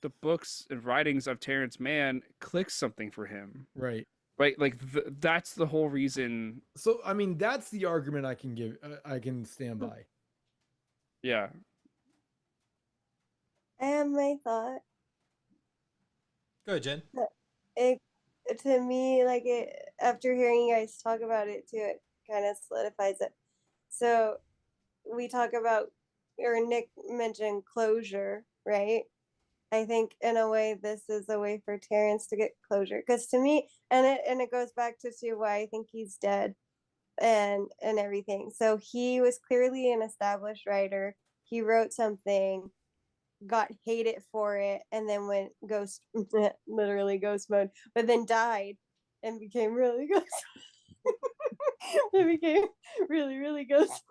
the books and writings of Terrence Mann clicks something for him. Right. Right, like that's the whole reason. So I mean, that's the argument I can give. I can stand by. Yeah. I have my thought. Go ahead, Jen. It to me, like it after hearing you guys talk about it too, it kind of solidifies it. So we talk about, or Nick mentioned closure, right? I think in a way this is a way for Terrence to get closure, because to me, and it goes back to why I think he's dead and everything. So he was clearly an established writer. He wrote something, got hated for it, and then went ghost, literally ghost mode, but then died and became really ghost. It became really ghost.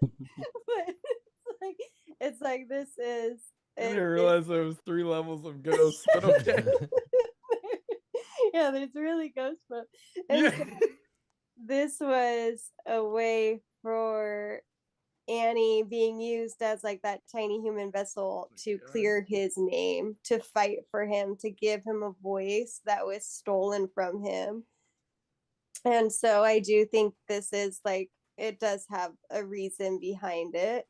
But it's like this is. I didn't realize there was 3 levels of ghosts, but okay. Yeah, there's really ghost mode. And Yeah. so this was a way for Annie being used as like that tiny human vessel to clear his name, to fight for him, to give him a voice that was stolen from him. And so I do think this is like, it does have a reason behind it.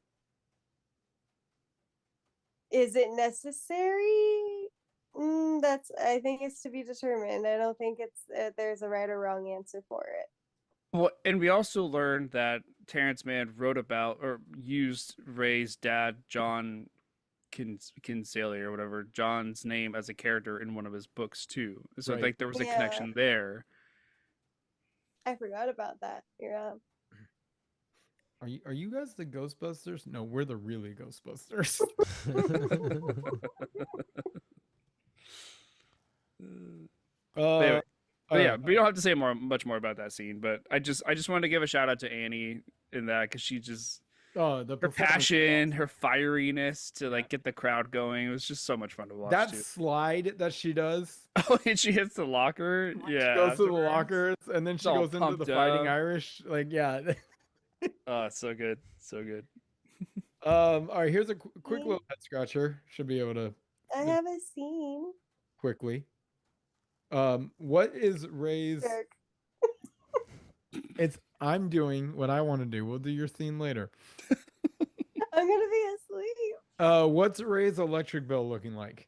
Is it necessary? I think it's to be determined. I don't think it's there's a right or wrong answer for it. Well, and we also learned that Terrence Mann wrote about or used Ray's dad, John Kinsale or whatever, John's name as a character in one of his books too. So Right. like there was a Yeah. connection there. I forgot about that. Yeah. Are you guys the Ghostbusters? No, we're the really Ghostbusters. Anyway, but yeah, alright. we don't have to say much more about that scene. But I just wanted to give a shout out to Annie in that because she just The her performance was passion, awesome. her firiness to like get the crowd going. It was just so much fun to watch. That too. slide that she does. Oh, and she hits the locker. Yeah, She goes to the afterwards. lockers and then she all goes into the pumped Fighting up. Irish. Like, yeah. Oh, it's so good, so good. All right, here's a quick Yeah. little head scratcher. Should be able to I have a scene. quickly. What is Ray's? Jerk. It's I'm doing what I want to do. We'll do your scene later. I'm gonna be asleep. What's Ray's electric bill looking like?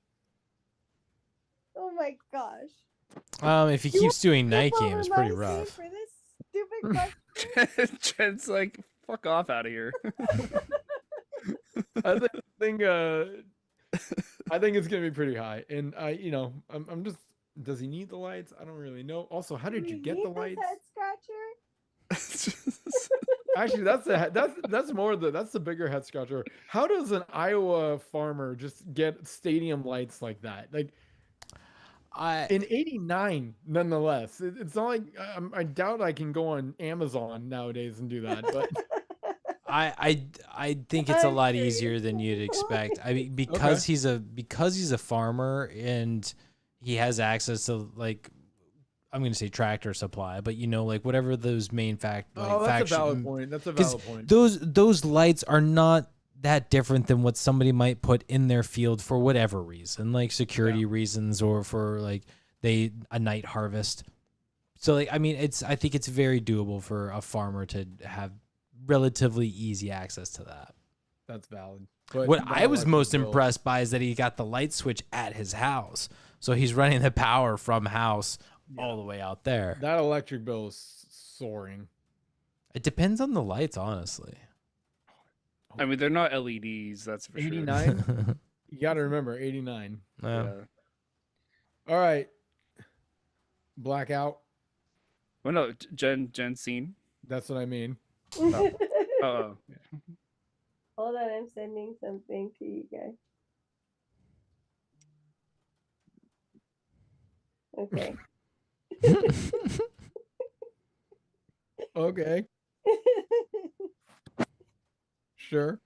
Oh my gosh. If he keeps doing night People game, it's pretty remind me rough. For this stupid question. Jen's like, fuck off out of here. I think I think it's gonna be pretty high, and I'm just. Does he need the lights? I don't really know. Also, how did you get the Need this lights? head scratcher? Actually, that's more that's the bigger head scratcher. How does an Iowa farmer just get stadium lights like that? Like in '89, nonetheless. It's not like I doubt I can go on Amazon nowadays and do that. But I think it's a I'm lot sure easier you than can. you'd expect. I mean, because he's a farmer and he has access to like, I'm going to say tractor supply, but like whatever those main that's a valid point. That's a valid point. Those lights are not that different than what somebody might put in their field for whatever reason, like security reasons or for like a night harvest. So like, I mean, I think it's very doable for a farmer to have relatively easy access to that. That's valid. But What that I was electric most bill- impressed by is that he got the light switch at his house. So he's running the power from house all the way out there. That electric bill is soaring. It depends on the lights, honestly. I mean, they're not LEDs, that's for 89. sure. You got to remember 89. Yeah. All right. Blackout. Well, no, Jen scene. That's what I mean. Oh, yeah. Hold on, I'm sending something to you guys. Okay. Okay, sure.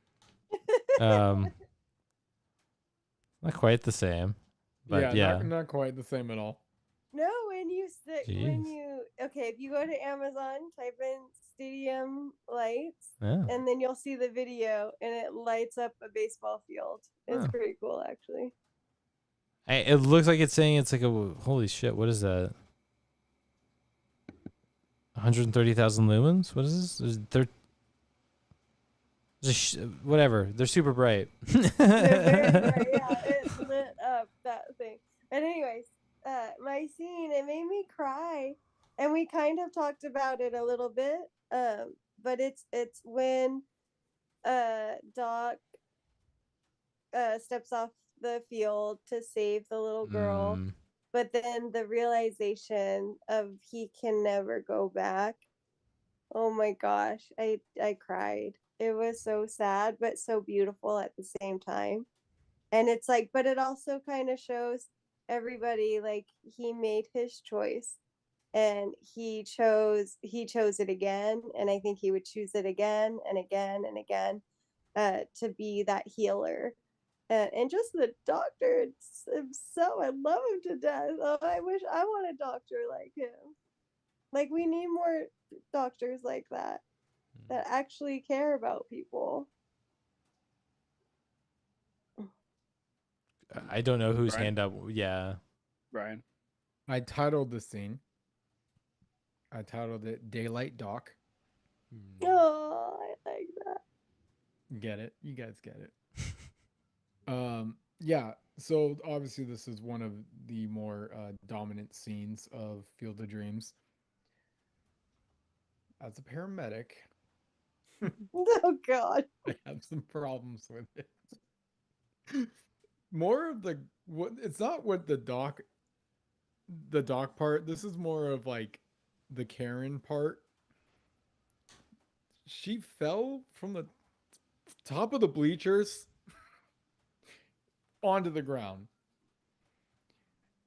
Not quite the same, but yeah. Not quite the same at all. No, when you Jeez. if you go to Amazon, type in stadium lights, Yeah. and then you'll see the video, and it lights up a baseball field. It's Oh. pretty cool, actually. It looks like it's saying it's like a holy shit. What is that? 130,000 lumens. What is this? Whatever. They're super bright. They're very bright. Yeah, it lit up that thing. But anyways, my scene, it made me cry, and we kind of talked about it a little bit. But it's when Doc steps off the field to save the little girl, but then the realization of he can never go back. Oh my gosh, I cried. It was so sad, but so beautiful at the same time. And it's like, but it also kind of shows everybody like he made his choice, and he chose it again, and I think he would choose it again and again and again, to be that healer. And just the doctor himself, I love him to death. Oh, I wish I want a doctor like him. Like, we need more doctors like that actually care about people. I don't know whose Brian? hand up. Yeah. Brian. I titled the scene. I titled it "Daylight Doc." Oh, I like that. Get it? You guys get it. Yeah. So obviously, this is one of the more dominant scenes of Field of Dreams. As a paramedic, Oh God. I have some problems with it. More of it's not what the doc part. This is more of like the Karen part. She fell from the top of the bleachers onto the ground.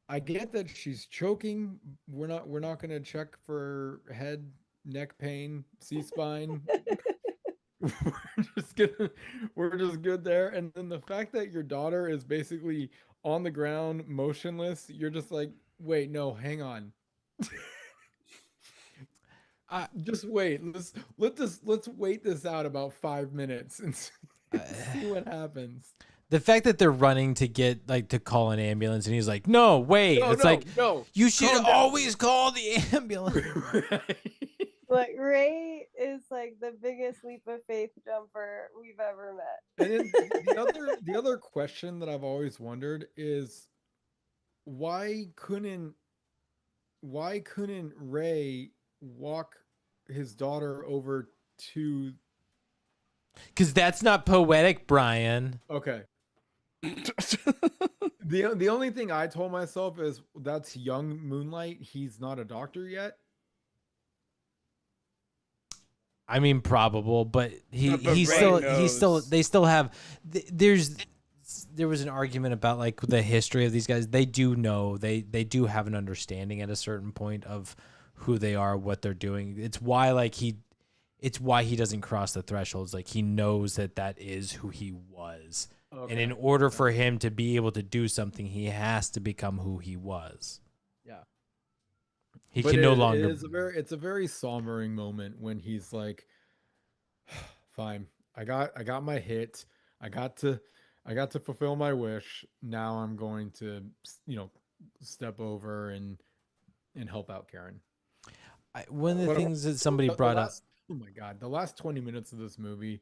I get that she's choking. We're not going to check for head, neck pain, C-spine. We're just good there. And then the fact that your daughter is basically on the ground, motionless, you're just like, wait, no, hang on. Just wait. Let's wait this out about 5 minutes and see what happens. The fact that they're running to get to call an ambulance, and he's like, "No, wait." No. You should always call the ambulance. Like, Ray is like the biggest leap of faith jumper we've ever met. And then the other question that I've always wondered is why couldn't Ray walk his daughter over to? Because that's not poetic, Brian. Okay. The only thing I told myself is that's young Moonlight. He's not a doctor yet. I mean, probable, but Ray they still have. There was an argument about like the history of these guys. They do know, they do have an understanding at a certain point of who they are, what they're doing. It's why he doesn't cross the thresholds. Like, he knows that is who he was. Okay. And in order for him to be able to do something, he has to become who he was. Yeah. He can no longer. It's a very sombering moment when he's like, "Fine, I got my hit. I got to fulfill my wish. Now I'm going to, step over and help out Karen." One of the things that somebody brought up. Oh my God, the last 20 minutes of this movie,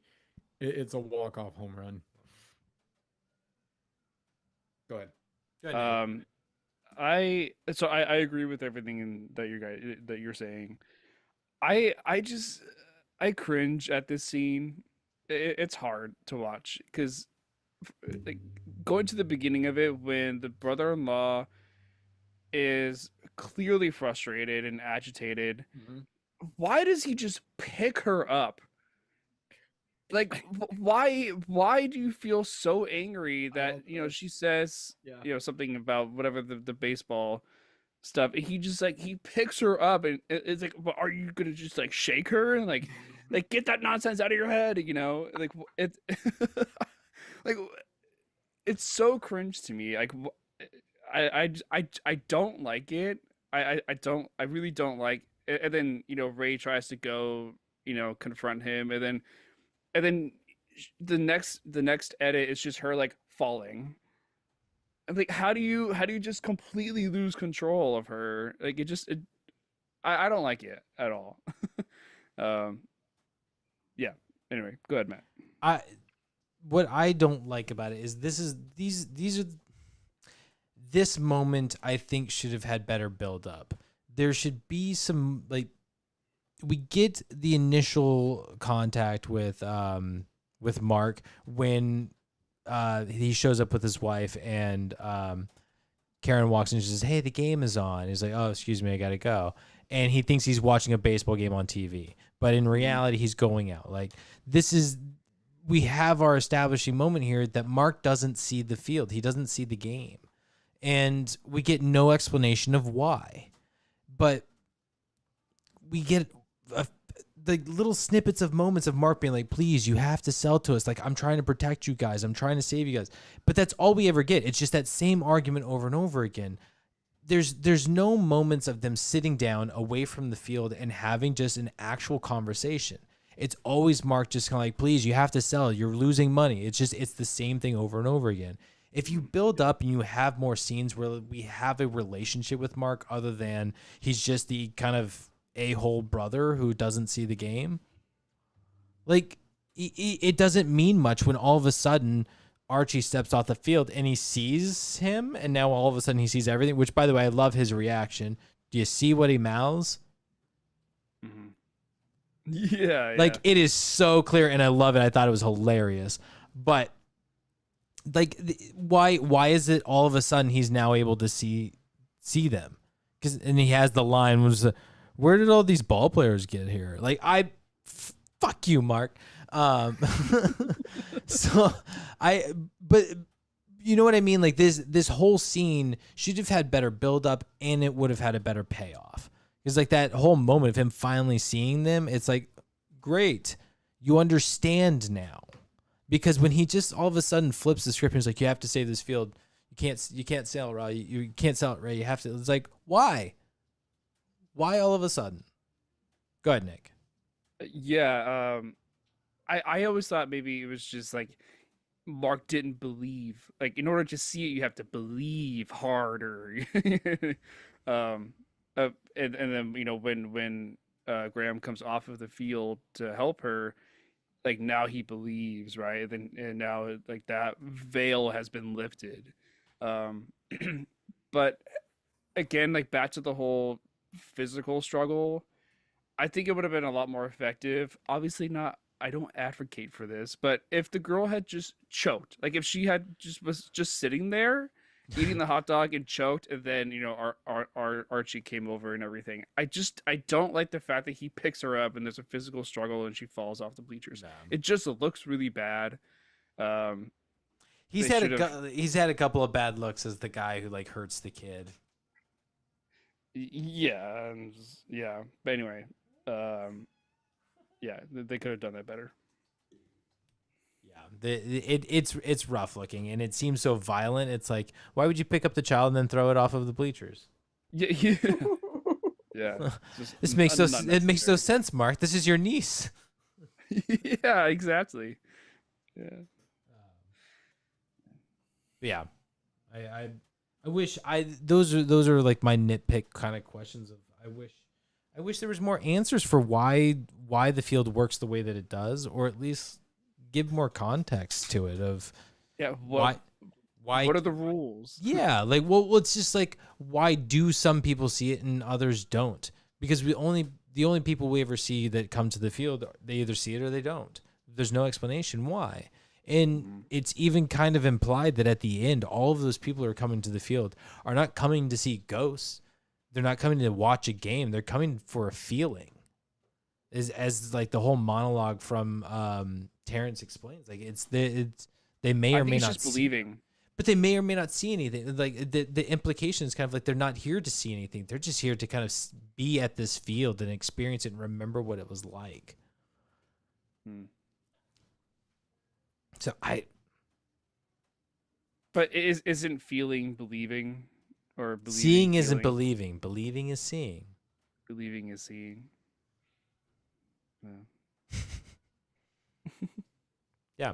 it's a walk-off home run. Go ahead. I agree with everything that you're saying. I cringe at this scene. It's hard to watch because like going to the beginning of it when the brother-in-law is clearly frustrated and agitated. Mm-hmm. Why does he just pick her up? Like, why do you feel so angry that she says something about whatever the baseball stuff. And he just like he picks her up, and it's like, well, are you gonna just like shake her and like get that nonsense out of your head? You know, like it, like it's so cringe to me. Like I don't like it. I don't. I really don't like. And then Ray tries to go confront him, and then the next edit is just her like falling. And like how do you just completely lose control of her? Like I don't like it at all. um yeah. Anyway, go ahead, Matt. What I don't like about it is this moment I think should have had better build up. There should be some like we get the initial contact with Mark when he shows up with his wife and Karen walks in and she says, "Hey, the game is on." He's like, "Oh, excuse me, I gotta go." And he thinks he's watching a baseball game on TV, but in reality, he's going out. Like we have our establishing moment here that Mark doesn't see the field. He doesn't see the game. And we get no explanation of why. But we get the little snippets of moments of Mark being like, "Please, you have to sell to us. Like, I'm trying to protect you guys. I'm trying to save you guys." But that's all we ever get. It's just that same argument over and over again. There's no moments of them sitting down away from the field and having just an actual conversation. It's always Mark just kind of like, "Please, you have to sell. You're losing money." It's the same thing over and over again. If you build up and you have more scenes where we have a relationship with Mark other than he's just the kind of a-hole brother who doesn't see the game, like it doesn't mean much when all of a sudden Archie steps off the field and he sees him, and now all of a sudden he sees everything, which, by the way, I love his reaction. Do you see what he mouths? Mm-hmm. Yeah, like it is so clear, and I love it. I thought it was hilarious, but like, why is it all of a sudden he's now able to see them? And he has the line was, "Where did all these ball players get here?" Like fuck you, Mark. So but you know what I mean? Like this whole scene should have had better build up, and it would have had a better payoff. Because like that whole moment of him finally seeing them, it's like, great, you understand now. Because when he just all of a sudden flips the script and he's like, "You have to save this field. You can't sell, Ray. You can't sell it, Ray. You have to." It's like, why? Why all of a sudden? Go ahead, Nick. Yeah, I always thought maybe it was just like Mark didn't believe. Like in order to see it, you have to believe harder. And then when Graham comes off of the field to help her, like now he believes, right? And now like that veil has been lifted. But again, like back to the whole physical struggle, I think it would have been a lot more effective. Obviously not, I don't advocate for this, but if the girl had just choked, like if she had was just sitting there eating the hot dog and choked, and then our Archie came over and everything. I don't like the fact that he picks her up and there's a physical struggle and she falls off the bleachers. No. It just looks really bad. He's had a couple of bad looks as the guy who like hurts the kid. Yeah. But anyway, yeah, they could have done that better. It's rough looking, and it seems so violent. It's like, why would you pick up the child and then throw it off of the bleachers? Yeah. This makes no sense, Mark. This is your niece. Yeah, exactly. Yeah. Yeah. I wish those are like my nitpick kind of questions of I wish there was more answers for why the field works the way that it does, or at least give more context to it of why what are the rules? Yeah, like well it's just like, why do some people see it and others don't? Because the only people we ever see that come to the field, they either see it or they don't. There's no explanation why. And it's even kind of implied that at the end, all of those people who are coming to the field are not coming to see ghosts. They're not coming to watch a game. They're coming for a feeling. As like the whole monologue from Terrence explains, like they may or may not just believing. But they may or may not see anything. Like the implication is kind of like they're not here to see anything. They're just here to kind of be at this field and experience it and remember what it was like. So But isn't feeling believing, or believing seeing isn't feeling? believing. Believing is seeing. Believing is seeing. Yeah.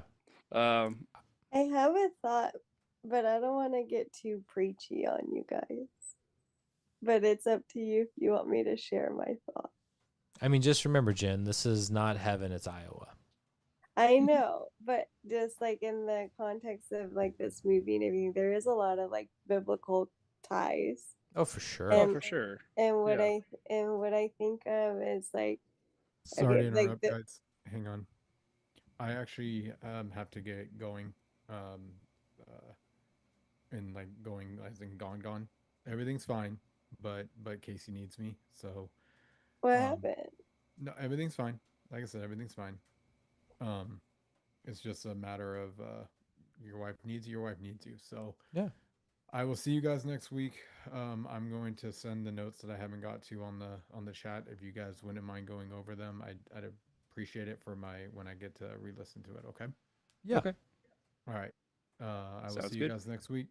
I have a thought, but I don't want to get too preachy on you guys. But it's up to you if you want me to share my thought. I mean, just remember, Jen, this is not heaven, it's Iowa. I know, but just like in the context of like this movie and everything, there is a lot of like biblical ties. Oh, for sure. Oh, for sure. And what Yeah. I think of is like, Sorry to okay, like interrupt, guys. Hang on. I actually have to get going. And like going, I think gone. Everything's fine, but Casey needs me, so what happened? no, everything's fine. Like I said, everything's fine. It's just a matter of your wife needs you. So Yeah. I will see you guys next week. I'm going to send the notes that I haven't got to on the chat. If you guys wouldn't mind going over them, I'd appreciate it for when I get to re-listen to it. Okay. Yeah. Okay. All right. I will Sounds see good. you guys next week.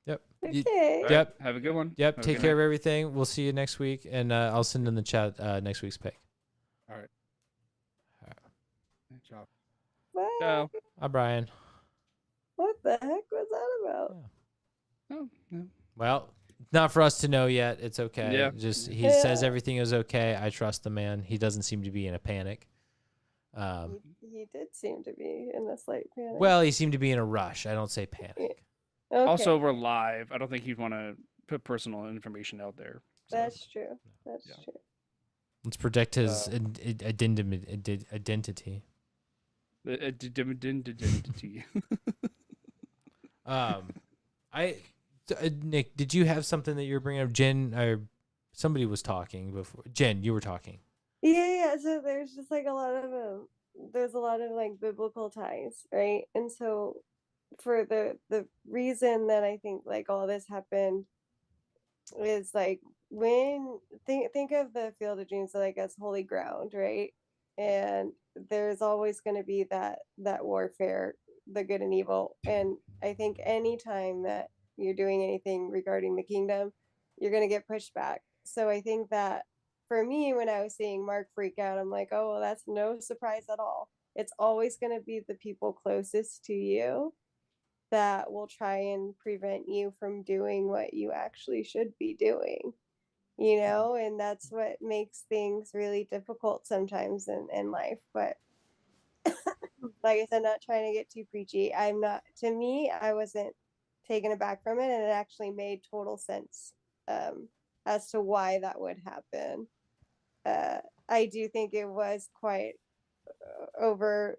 Yep. Okay. All Yep. right, have a good one. Yep. Have a Take good care night. of everything. We'll see you next week, and I'll send in the chat next week's pick. All right. Ciao. Bye. Ciao. Hi, Brian. What the heck was that about? Oh, yeah. Well, not for us to know yet. It's okay. Yeah. Just he Yeah. says everything is okay. I trust the man. He doesn't seem to be in a panic. He did seem to be in a slight panic. Well, he seemed to be in a rush. I don't say panic. Okay, Also, we're live. I don't think you'd want to put personal information out there. So. that's true. That's Yeah. true. Let's protect his identity. Identity. Nick, did you have something that you were bringing up? Jen, or somebody was talking before. Jen, you were talking. Yeah. So there's just like there's a lot of like biblical ties, right? And so for the reason that I think like all this happened is like when think of the field of dreams like as holy ground, right? And there's always going to be that warfare, the good and evil. And I think anytime that you're doing anything regarding the kingdom, you're going to get pushed back. So I think that for me, when I was seeing Mark freak out, I'm like, oh, well, that's no surprise at all. It's always going to be the people closest to you that will try and prevent you from doing what you actually should be doing, and that's what makes things really difficult sometimes in life. But like I said, not trying to get too preachy. To me, I wasn't taken aback from it, and it actually made total sense as to why that would happen. I do think it was quite over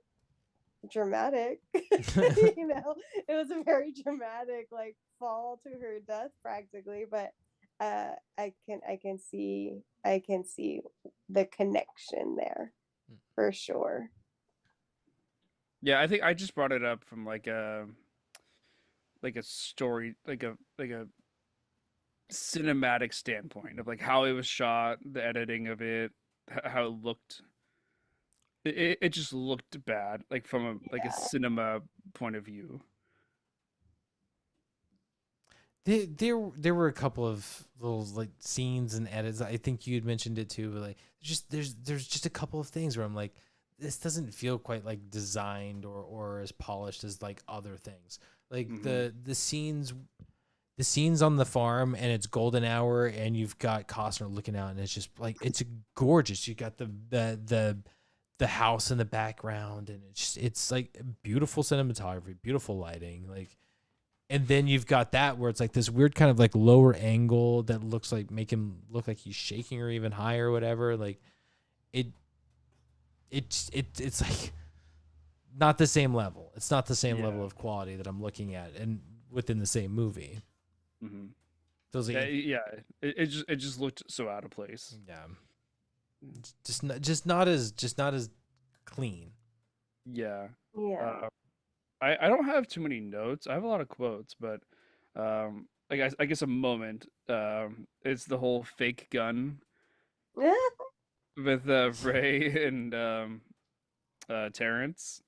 dramatic. It was a very dramatic like fall to her death practically, but I can see the connection there for sure. Yeah, I think I just brought it up from like a story, like a cinematic standpoint of like how it was shot, the editing of it, how it looked. It just looked bad, like from a cinema point of view. There were a couple of little like scenes and edits. I think you had mentioned it too, but like there's just a couple of things where I'm like, this doesn't feel quite like designed or as polished as like other things. Like the scenes on the farm and it's golden hour and you've got Costner looking out and it's just like it's gorgeous. You got the house in the background and it's like beautiful cinematography, beautiful lighting, like. And then you've got that where it's like this weird kind of like lower angle that looks like make him look like he's shaking or even higher or whatever. Like it's like not the same level. It's not the same level of quality that I'm looking at and within the same movie. Mm-hmm. Those it just looked so out of place. Yeah, just not as clean. Yeah. Yeah. I don't have too many notes. I have a lot of quotes, but I guess a moment. It's the whole fake gun with Ray and Terrence,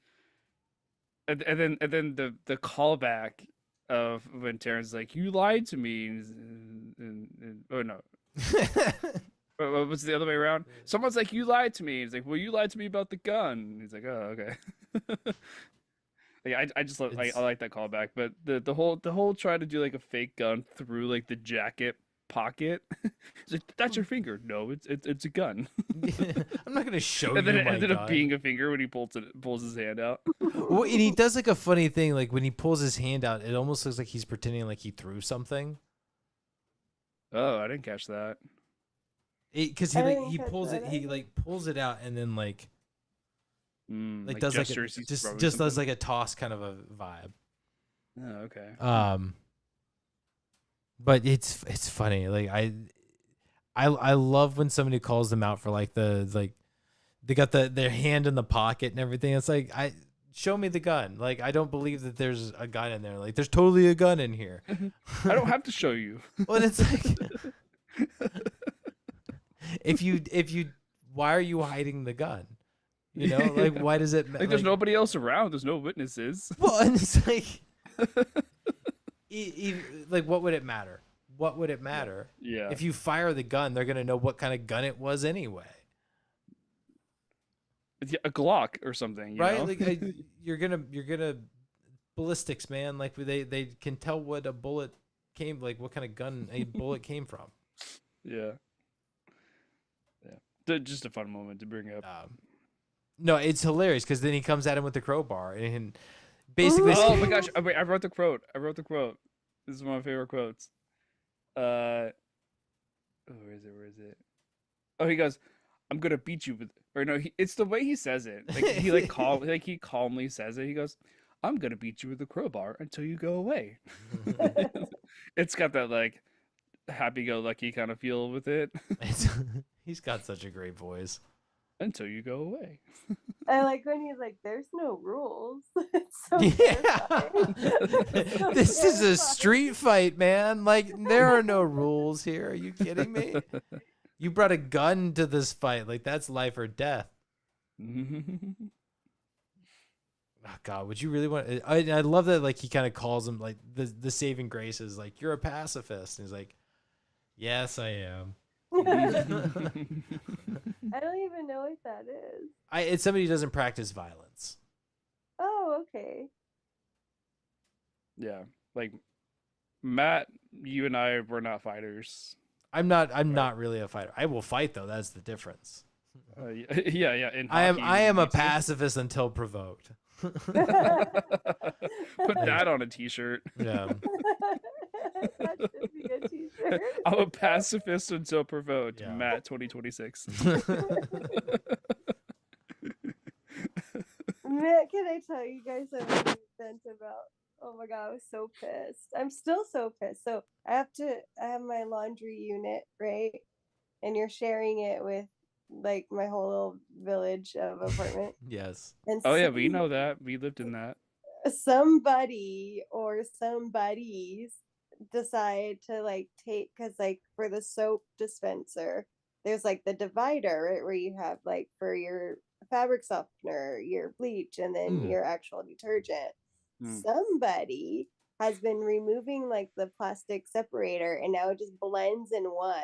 and then the callback of when Terrence is like, "You lied to me," and oh no, what's the other way around? Someone's like, "You lied to me." He's like, "Well, you lied to me about the gun." And he's like, "Oh, okay." Like I just I like that callback, but the whole try to do like a fake gun through like the jacket pocket. It's like, that's your finger. No, it's a gun. I'm not gonna show And then you it my ended gun. up being a finger when he pulls his hand out. Well, and he does like a funny thing, like when he pulls his hand out, it almost looks like he's pretending like he threw something. Oh, I didn't catch that. Because I he didn't he catch pulls that it, he either. like pulls it out and then like Like does like gestures, he's just throwing does something? like a toss kind of a vibe. Oh, okay. But it's funny. Like I love when somebody calls them out for like they got their hand in the pocket and everything. It's like, show me the gun. Like I don't believe that there's a gun in there. Like there's totally a gun in here. I don't have to show you. Well, it's like if you why are you hiding the gun? You know, like why does it Like there's nobody else around. There's no witnesses. Well, and it's like like what would it matter? What would it matter? Yeah. If you fire the gun, they're gonna know what kind of gun it was anyway. It's a Glock or something, you Right? know? Like you're gonna ballistics, man. Like they can tell what a bullet came, like what kind of gun a bullet came from. Yeah. Just a fun moment to bring up. No, it's hilarious because then he comes at him with the crowbar and basically. Oh my gosh! Wait, I wrote the quote. This is one of my favorite quotes. Where is it? Where is it? Oh, he goes, "I'm gonna beat you with," or no, it's the way he says it. Like he he calmly says it. He goes, "I'm gonna beat you with a crowbar until you go away." It's got that like happy-go-lucky kind of feel with it. He's got such a great voice. Until you go away. I like when he's like, "There's no rules." It's so Yeah. terrifying. This is a street fight, man. Like there are no rules here. Are you kidding me? You brought a gun to this fight. Like that's life or death. Oh God, would you really want? I love that. Like he kind of calls him like the saving grace is like you're a pacifist. And he's like, yes, I am. I don't even know what that is. It's somebody who doesn't practice violence. Oh, okay. Yeah, like Matt, you and I were not fighters. I'm not really a fighter. I will fight though. That's the difference. Yeah. In I am a hockey, pacifist until provoked. Put that on a t-shirt. Yeah. That should be a t-shirt. I'm a pacifist until provoked. Yeah. Matt 2026. Man, can I tell you guys a really vent about? Oh my god, I was so pissed. I'm still so pissed. So I have my laundry unit, right? And you're sharing it with like my whole little village of apartment. Yes. And Oh yeah, we know that. We lived in that. somebody or somebody's decide to like take, because like for the soap dispenser there's like the divider, right, where you have like for your fabric softener, your bleach, and then your actual detergent. Somebody has been removing like the plastic separator and now it just blends in one,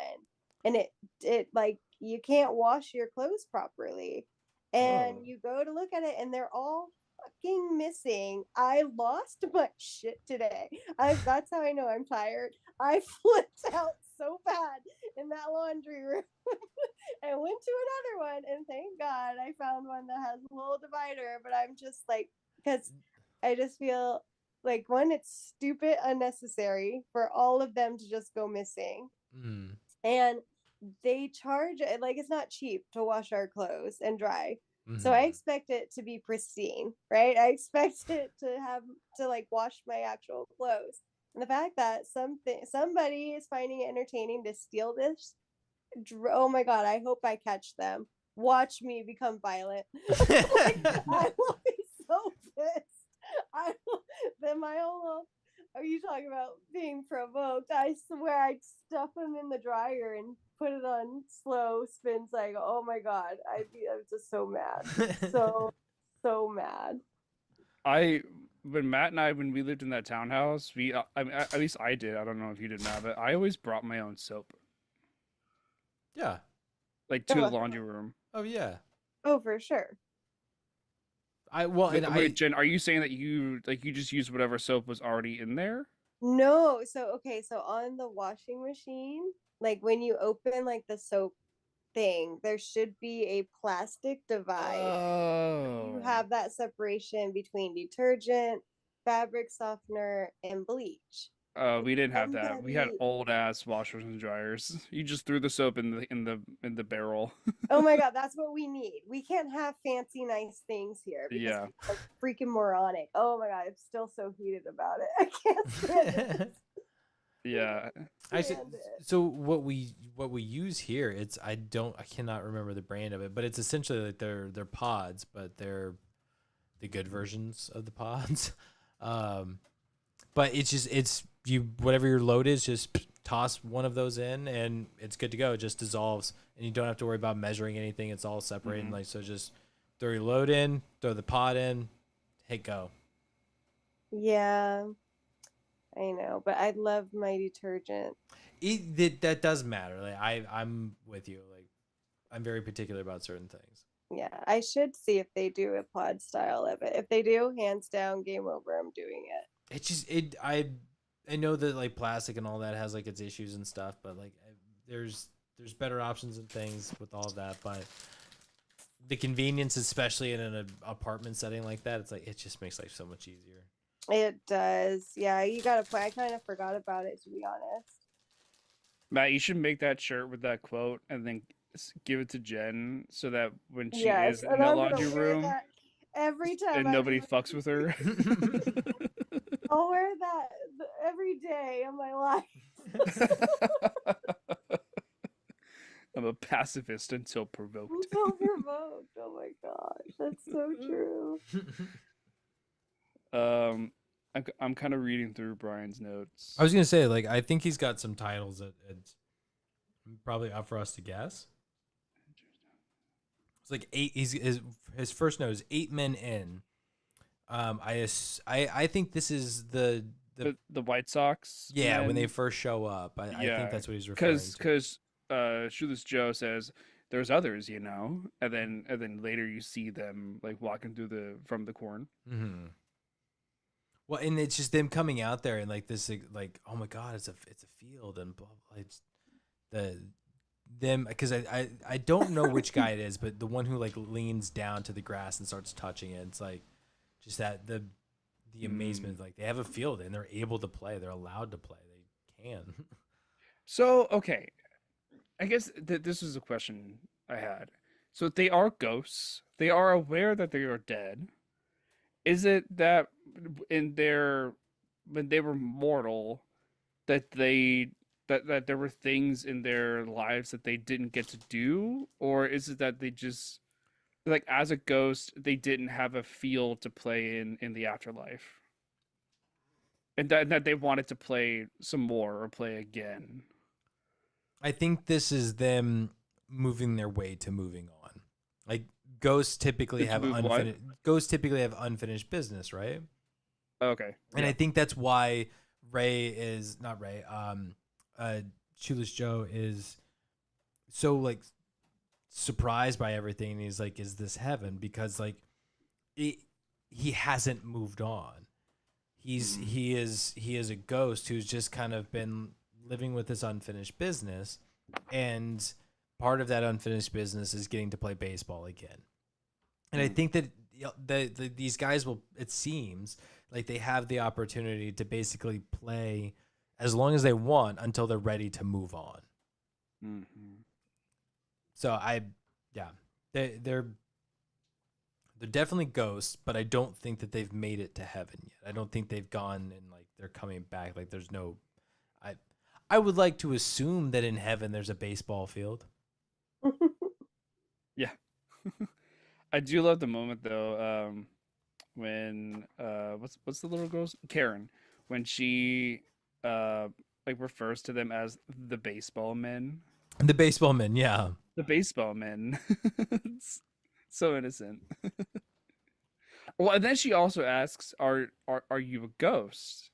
and it like you can't wash your clothes properly, and you go to look at it and they're all fucking missing. I lost my shit today. That's how I know I'm tired. I flipped out so bad in that laundry room. I went to another one and thank God I found one that has a little divider, but I'm just like, because I just feel like, one, it's stupid unnecessary for all of them to just go missing. And they charge it like it's not cheap to wash our clothes and dry. So I expect it to be pristine, right? I expect it to have to like wash my actual clothes. And the fact that somebody is finding it entertaining to steal this, oh my god, I hope I catch them. Watch me become violent. Like, I will be so pissed. I then my whole little, are you talking about being provoked? I swear I'd stuff them in the dryer and put it on slow spins. Like, oh my god, I was just so mad, so mad. When Matt and I, when we lived in that townhouse, I mean, at least I did. I don't know if you did, Matt, but I always brought my own soap, Yeah. like to the laundry room. Oh yeah. Oh, for sure. Wait, Jen, are you saying that you just used whatever soap was already in there? No, so okay, so on the washing machine, like when you open like the soap thing, there should be a plastic divide. You Oh. have that separation between detergent, fabric softener, and bleach. We didn't have that. We had Somebody- old ass washers and dryers. You just threw the soap in the barrel. Oh my god, that's what we need. We can't have fancy nice things here because Yeah. people are freaking moronic. Oh my god, I'm still so heated about it. I can't stand it. Yeah. So what we use here, I cannot remember the brand of it, but it's essentially like they're pods, but they're the good versions of the pods. But it's you, whatever your load is, just toss one of those in and it's good to go. It just dissolves and you don't have to worry about measuring anything. It's all separated. Like, so just throw your load in, throw the pod in, hit go. Yeah, I know, but I love my detergent. That does matter. Like I'm with you. Like, I'm very particular about certain things. Yeah, I should see if they do a pod style of it. If they do, hands down, game over. I'm doing it. It's just I know that like plastic and all that has like its issues and stuff, but like there's better options and things with all of that. But the convenience, especially in an apartment setting like that, it's like it just makes life so much easier. It does. Yeah, you got to play. I kind of forgot about it, to be honest. Matt, you should make that shirt with that quote and then give it to Jen so that when she Yes, is in and the I'm gonna laundry wear room that every time and I nobody do it. fucks with her. I'll wear that every day of my life. I'm a pacifist until provoked. Until provoked. Oh my gosh, that's so true. I'm kind of reading through Brian's notes. I was gonna say, like, I think he's got some titles that it's probably up for us to guess. It's like his first note is 8 men in. I think this is the White Sox. yeah, men. when they first show up. I think that's what he's referring to. Because Shoeless Joe says there's others, you know, and then later you see them like walking through from the corn. Mm-hmm. Well, and it's just them coming out there and like this, like, oh my god, it's a field and blah blah. It's them, because I don't know which guy it is, but the one who like leans down to the grass and starts touching it. It's like just that the amazement, like they have a field and they're able to play. They're allowed to play. They can. So okay, I guess this was a question I had. So they are ghosts. They are aware that they are dead. Is it that when they were mortal, that that there were things in their lives that they didn't get to do, or is it that they just, like, as a ghost, they didn't have a field to play in the afterlife, and that they wanted to play some more or play again? I think this is them moving their way to moving on. Like ghosts typically have unfinished business, right? Okay. And I think that's why Shoeless Joe is so like surprised by everything, and he's like, is this heaven? Because like he hasn't moved on. He is a ghost who's just kind of been living with this unfinished business, and part of that unfinished business is getting to play baseball again. And I think that these guys will, it seems like they have the opportunity to basically play as long as they want until they're ready to move on. Mm-hmm. So they're definitely ghosts, but I don't think that they've made it to heaven yet. I don't think they've gone and like they're coming back. Like there's no, I would like to assume that in heaven there's a baseball field. Yeah. I do love the moment though. when what's the little girl's Karen when she like refers to them as the baseball men. The baseball man, yeah. The baseball men. It's so innocent. Well, and then she also asks, "Are you a ghost?"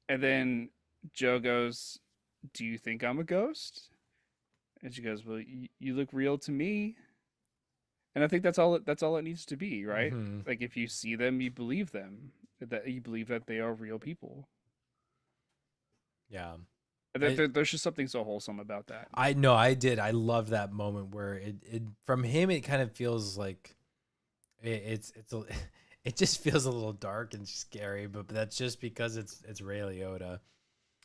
And then Joe goes, "Do you think I'm a ghost?" And she goes, "Well, you look real to me." And I think that's all. That's all it needs to be, right? Mhm. Like if you see them, you believe them. That you believe that they are real people. Yeah. There's just something so wholesome about that. I know I did. I love that moment where it from him it kind of feels like it just feels a little dark and scary, but that's just because it's Ray Liotta.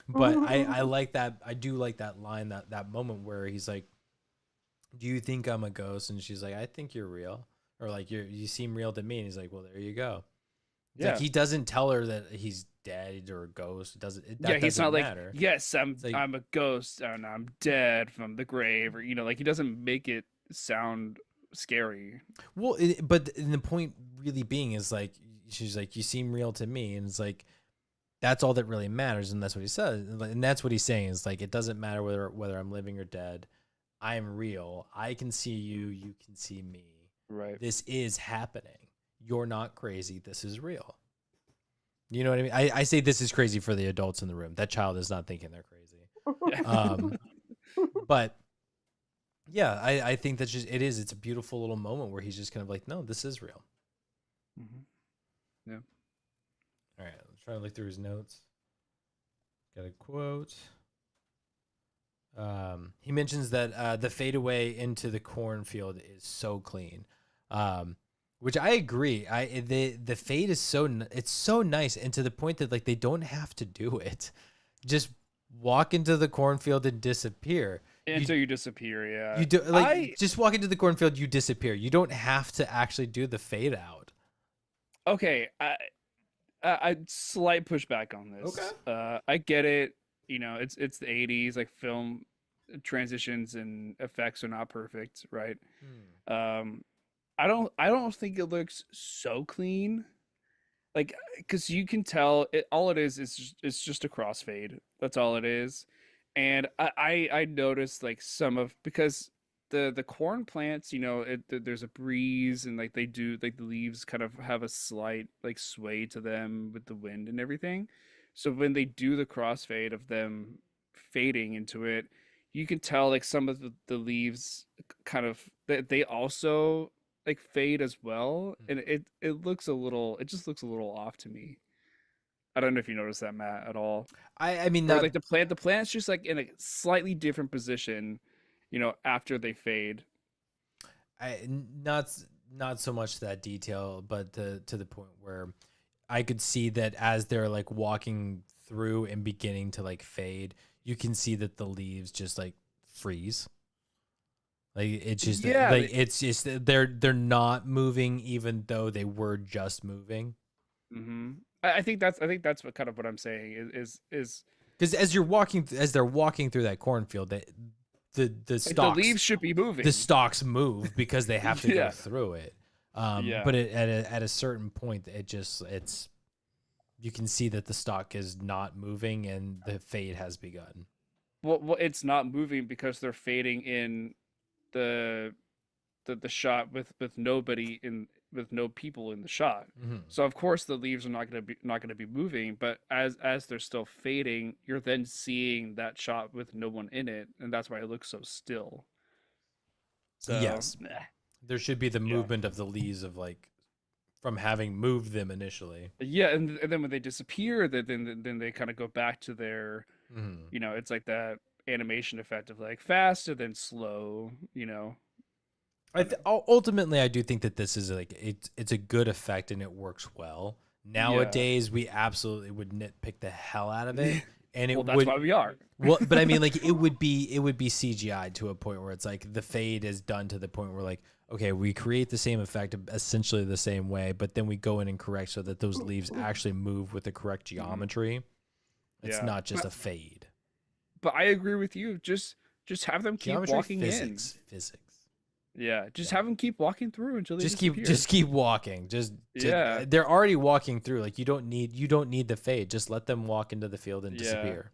But I like that. I do like that line, that moment where he's like, "Do you think I'm a ghost?" And she's like, "I think you're real," or like you seem real to me. And he's like, "Well, there you go." It's like he doesn't tell her that he's dead or a ghost. It doesn't. That He's doesn't not matter. like, yes, like- I'm a ghost and I'm dead from the grave, or like he doesn't make it sound scary. Well, but the point really being is like she's like, "You seem real to me," and it's like that's all that really matters, and that's what he says, and that's what he's saying is like it doesn't matter whether I'm living or dead. I am real. I can see you. You can see me. Right. This is happening. You're not crazy. This is real. You know what I mean? I say this is crazy for the adults in the room. That child is not thinking they're crazy. But yeah, I think that's just, it's a beautiful little moment where he's just kind of like, no, this is real. Mm-hmm. Yeah. All right. Let's try to look through his notes. Got a quote. He mentions that the fadeaway into the cornfield is so clean, which I agree. The fade is it's so nice, and to the point that like they don't have to do it. Just walk into the cornfield and disappear. Until you disappear, yeah. You do just walk into the cornfield, you disappear. You don't have to actually do the fade out. Okay, I slight pushback on this. Okay. I get it. It's the 80s, like film transitions and effects are not perfect, right? I don't think it looks so clean, like because you can tell all it is it's just a crossfade. That's all it is. And I noticed like because the corn plants, there's a breeze and like they do like the leaves kind of have a slight like sway to them with the wind and everything. So when they do the crossfade of them fading into it, you can tell like some of the leaves kind of they also like fade as well, and it just looks a little off to me. I don't know if you noticed that, Matt, at all. I mean, or like the plant's just like in a slightly different position, after they fade. Not so much that detail, but to the point where I could see that as they're like walking through and beginning to like fade, you can see that the leaves just like freeze. Like it's just it's just they're not moving even though they were just moving. Mm-hmm. I think that's what kind of what I'm saying is because as they're walking through that cornfield, the stalks, the leaves should be moving. The stalks move because they have to go through it. But at a certain point, it's you can see that the stalk is not moving and the fade has begun. Well, it's not moving because they're fading in the shot with nobody with no people in the shot. Mm-hmm. So of course the leaves are not going to be moving, but as they're still fading, you're then seeing that shot with no one in it, and that's why it looks so still. So, yes, there should be the movement of the leaves of like from having moved them initially. Yeah, and then when they disappear, then they kind of go back to their, it's like that animation effect of like fast and then slow. Ultimately, I do think that this is like it's a good effect and it works well. Nowadays, we absolutely would nitpick the hell out of it, and that's why we are. Well, but I mean, like it would be CGI to a point where it's like the fade is done to the point where like, okay, we create the same effect essentially the same way, but then we go in and correct so that those leaves actually move with the correct geometry. It's not just a fade. But I agree with you. Just have them keep walking physics. Yeah, just have them keep walking through until they disappear. Just keep walking. Yeah. They're already walking through. Like you don't need the fade. Just let them walk into the field and disappear.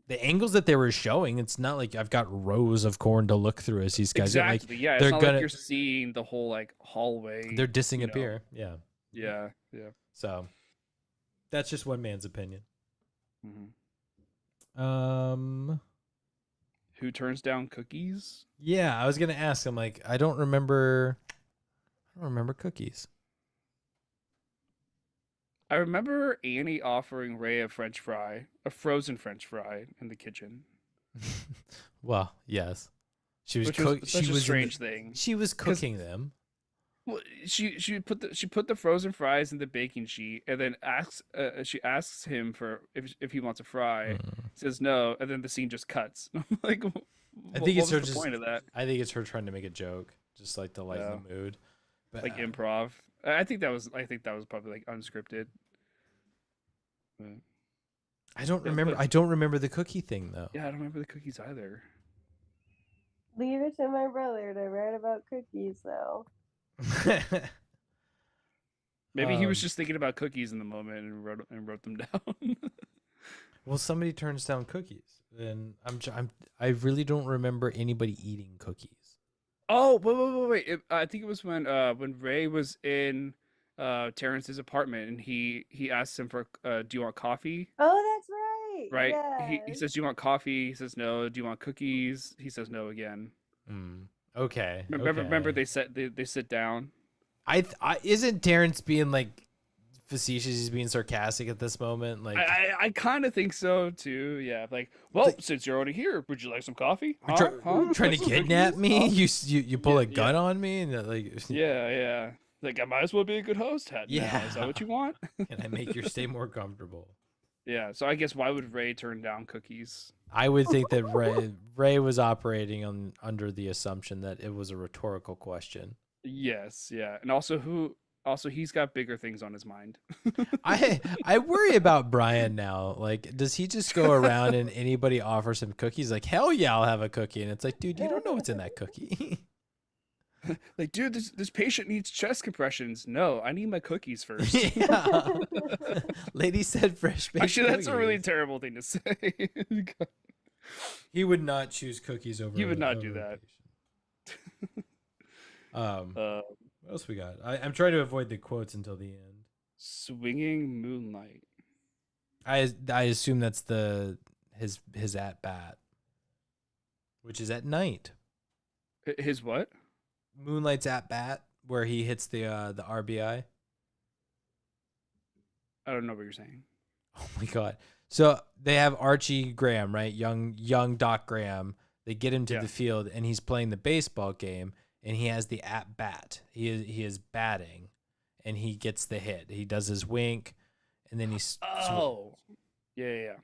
The angles that they were showing, it's not like I've got rows of corn to look through as these guys Exactly. like Yeah, it's not like you're seeing the whole like hallway. They're disappear. Yeah. Yeah. So that's just one man's opinion. Mm-hmm. Who turns down cookies? Yeah, I was gonna ask. I'm like, I don't remember cookies. I remember Annie offering Ray a frozen French fry in the kitchen. Well, yes, she was. Which was such a strange thing. She was cooking them. Well, she put the frozen fries in the baking sheet, and then she asks him for if he wants a fry. He says no, and then the scene just cuts. I'm like, I think it's her the point of that? I think it's her trying to make a joke, just like to lighten the mood, but like improv. I think that was probably like unscripted. But, I don't remember. I don't remember the cookie thing though. Yeah, I don't remember the cookies either. Leave it to my brother to write about cookies, though. Maybe he was just thinking about cookies in the moment and wrote them down. Well, somebody turns down cookies, and I really don't remember anybody eating cookies. Oh, wait! I think it was when Ray was in Terrence's apartment, and he asked him for do you want coffee? Oh, that's right. Right. Yes. He says, do you want coffee? He says no. Do you want cookies? He says no again. Okay. Remember they sit down. I isn't Terrence being like facetious? He's being sarcastic at this moment. Like I kind of think so too. Yeah. Like, well, since you're already here, would you like some coffee? Trying to kidnap me? You pull a gun on me and like. Yeah. Like I might as well be a good host. Yeah. Is that what you want? Can I make your stay more comfortable? Yeah. So I guess why would Ray turn down cookies? I would think that Ray was operating under the assumption that it was a rhetorical question. Yes, yeah. And also he's got bigger things on his mind. I worry about Brian now. Like, does he just go around and anybody offers him cookies? Like, hell yeah, I'll have a cookie. And it's like, dude, you don't know what's in that cookie. Like, dude, this patient needs chest compressions. No, I need my cookies first. Yeah. Lady said fresh baked Actually, that's a really cookies. terrible thing to say. He would not choose cookies over. He would not do that. What else we got? I'm trying to avoid the quotes until the end. Swinging moonlight. I assume that's his at bat, which is at night. His what? Moonlight's at bat, where he hits the RBI. I don't know what you're saying. Oh my god! So they have Archie Graham, right? Young Doc Graham. They get him to the field, and he's playing the baseball game, and he has the at bat. He is batting, and he gets the hit. He does his wink, and then he's yeah.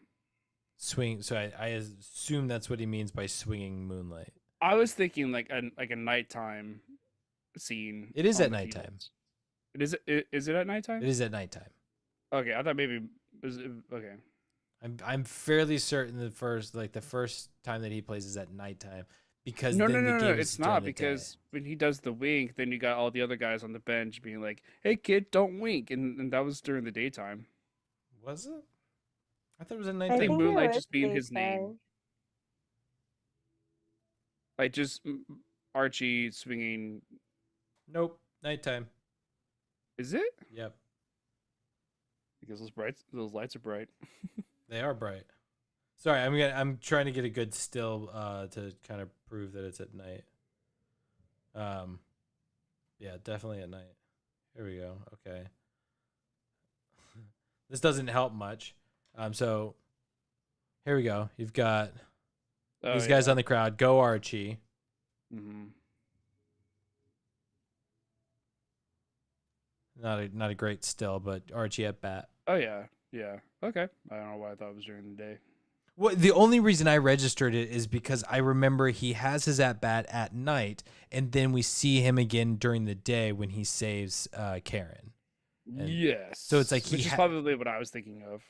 Swing. So I assume that's what he means by swinging moonlight. I was thinking like a nighttime scene. It is at nighttime. Is it at nighttime? It is at nighttime. Okay, I thought maybe okay. I'm fairly certain the first time that he plays is at nighttime because no, game it's not because when he does the wink, then you got all the other guys on the bench being like, "Hey kid, don't wink," and that was during the daytime. Was it? I thought it was at I nighttime. think moonlight just being his name. Like just Archie swinging. Nope, nighttime. Is it? Yep. Because those lights are bright. They are bright. Sorry, I'm trying to get a good still to kind of prove that it's at night. Yeah, definitely at night. Here we go. Okay. This doesn't help much. So here we go. You've got these guys on the crowd. Go Archie. Mm-hmm. Not a great still, but Archie at bat. Oh yeah. Okay. I don't know why I thought it was during the day. Well, the only reason I registered it is because I remember he has his at bat at night, and then we see him again during the day when he saves Karen. And yes. So it's like which is probably what I was thinking of.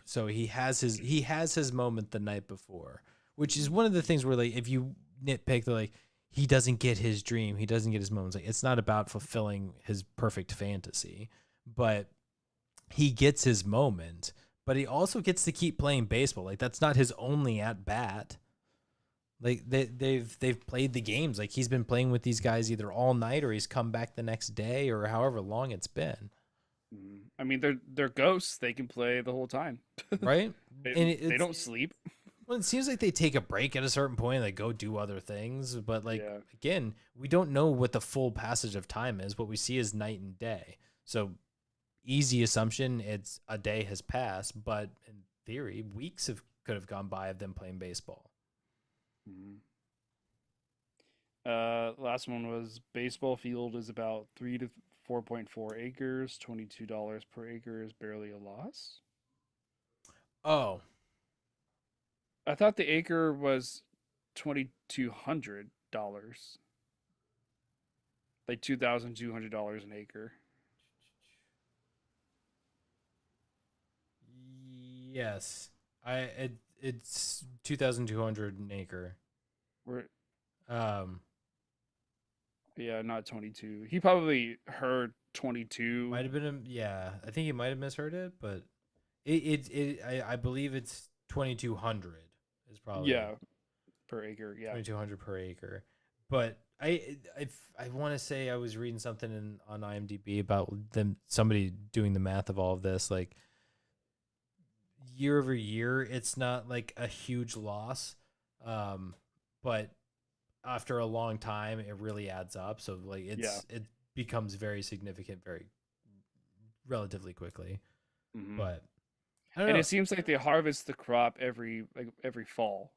So he has his moment the night before, which is one of the things where like if you nitpick that like he doesn't get his dream, he doesn't get his moments. Like it's not about fulfilling his perfect fantasy, but he gets his moment. But he also gets to keep playing baseball. Like that's not his only at bat. Like they've played the games. Like he's been playing with these guys either all night or he's come back the next day or however long it's been. I mean, they're ghosts. They can play the whole time, right? They don't sleep. Well, it seems like they take a break at a certain point, like go do other things. But like Yeah. again, we don't know what the full passage of time is. What we see is night and day. So easy assumption, it's a day has passed, but in theory, weeks could have gone by of them playing baseball. Last one was baseball field is about 3 to 4.4 acres. $22 per acre is barely a loss. Oh, I thought the acre was $2,200, like $2,200 an acre. yes. It's 2,200 an acre. We're Um, Yeah, not 22. He probably heard 22. might have been yeah. I think he might have misheard it, but I believe it's 2,200 is probably Yeah, per acre. Yeah. 2,200 per acre. But I want to say I was reading something on IMDb about somebody doing the math of all of this, like year over year, it's not like a huge loss, but after a long time, it really adds up. So like it becomes very significant, very relatively quickly. Mhm. But I don't And know. it seems like they harvest the crop every fall.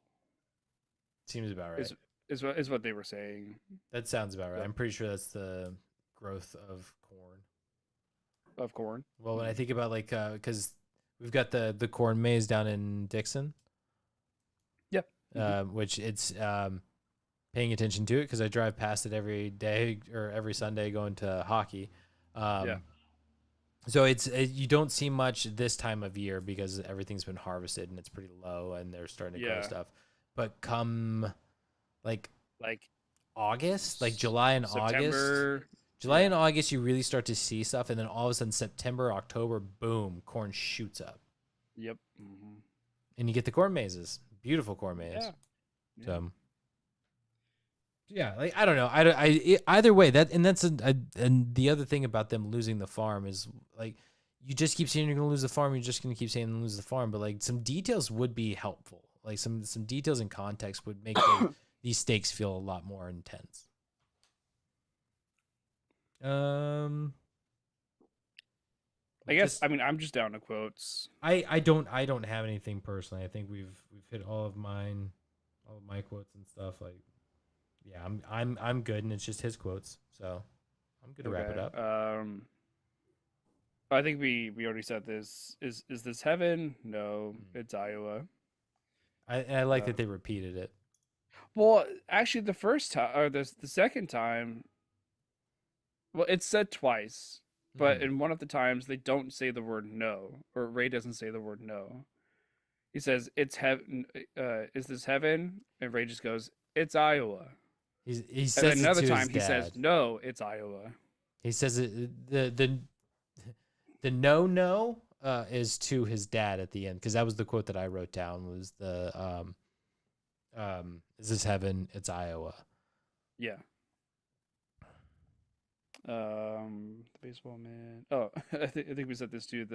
Seems about right. Is what they were saying. That sounds about right. Yep. I'm pretty sure that's the growth of corn. Of corn. Well, when I think about like, because we've got the corn maze down in Dixon. Yep. Which it's paying attention to it because I drive past it every day or every Sunday going to hockey. Yeah. So you don't see much this time of year because everything's been harvested and it's pretty low and they're starting to grow Yeah. stuff. But come like Like August, like July and August. September. July and August, you really start to see stuff, and then all of a sudden, September, October, boom, corn shoots up, Yep. Mm-hmm. and you get the corn mazes, beautiful corn maze. Yeah. So, yeah, like I don't know, either way that's and the other thing about them losing the farm is like you just keep saying you're gonna lose the farm, you're just gonna keep saying lose the farm, but like some details would be helpful, like some details and context would make these stakes feel a lot more intense. I guess I mean I'm just down to quotes. I don't have anything personally. I think we've hit all of my quotes and stuff. Like, yeah, I'm good, and it's just his quotes, so I'm good to wrap it up. I think we already said this. Is this heaven? No, it's Iowa. I like that they repeated it. Well, actually, the first time or the second time, well, it's said twice, but in one of the times they don't say the word no, or Ray doesn't say the word no. He says it's heaven. Is this heaven? And Ray just goes, "It's Iowa." He says and then another it to time his he dad. says, "No, it's Iowa." He says it the no is to his dad at the end, because that was the quote that I wrote down was the is this heaven? It's Iowa. Yeah. The baseball man. Oh, I think we said this too.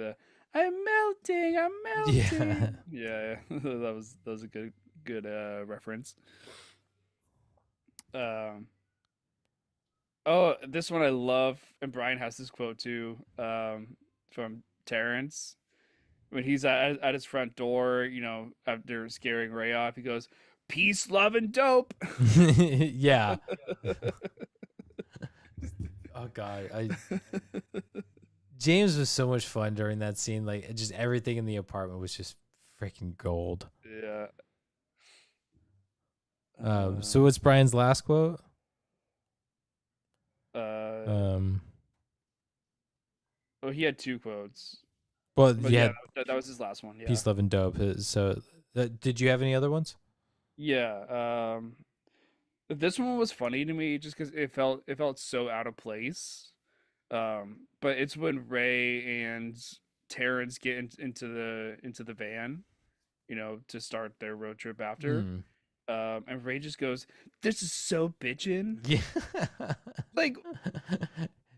I'm melting. Yeah. Yeah. that was a good reference. Oh, this one I love, and Brian has this quote too. From Terrence when he's at his front door. You know, after scaring Ray off, he goes, "Peace, love, and dope." Yeah. Oh God, James was so much fun during that scene. Like, just everything in the apartment was just freaking gold. Yeah. So what's Brian's last quote? Oh, he had two quotes. Well, But yeah, that was his last one. Yeah. peace, love, and dope. So, did you have any other ones? Yeah. This one was funny to me just because it felt so out of place. But it's when Ray and Terrence get into the van, to start their road trip after. Mm. And Ray just goes, "This is so bitchin'." Yeah. Like,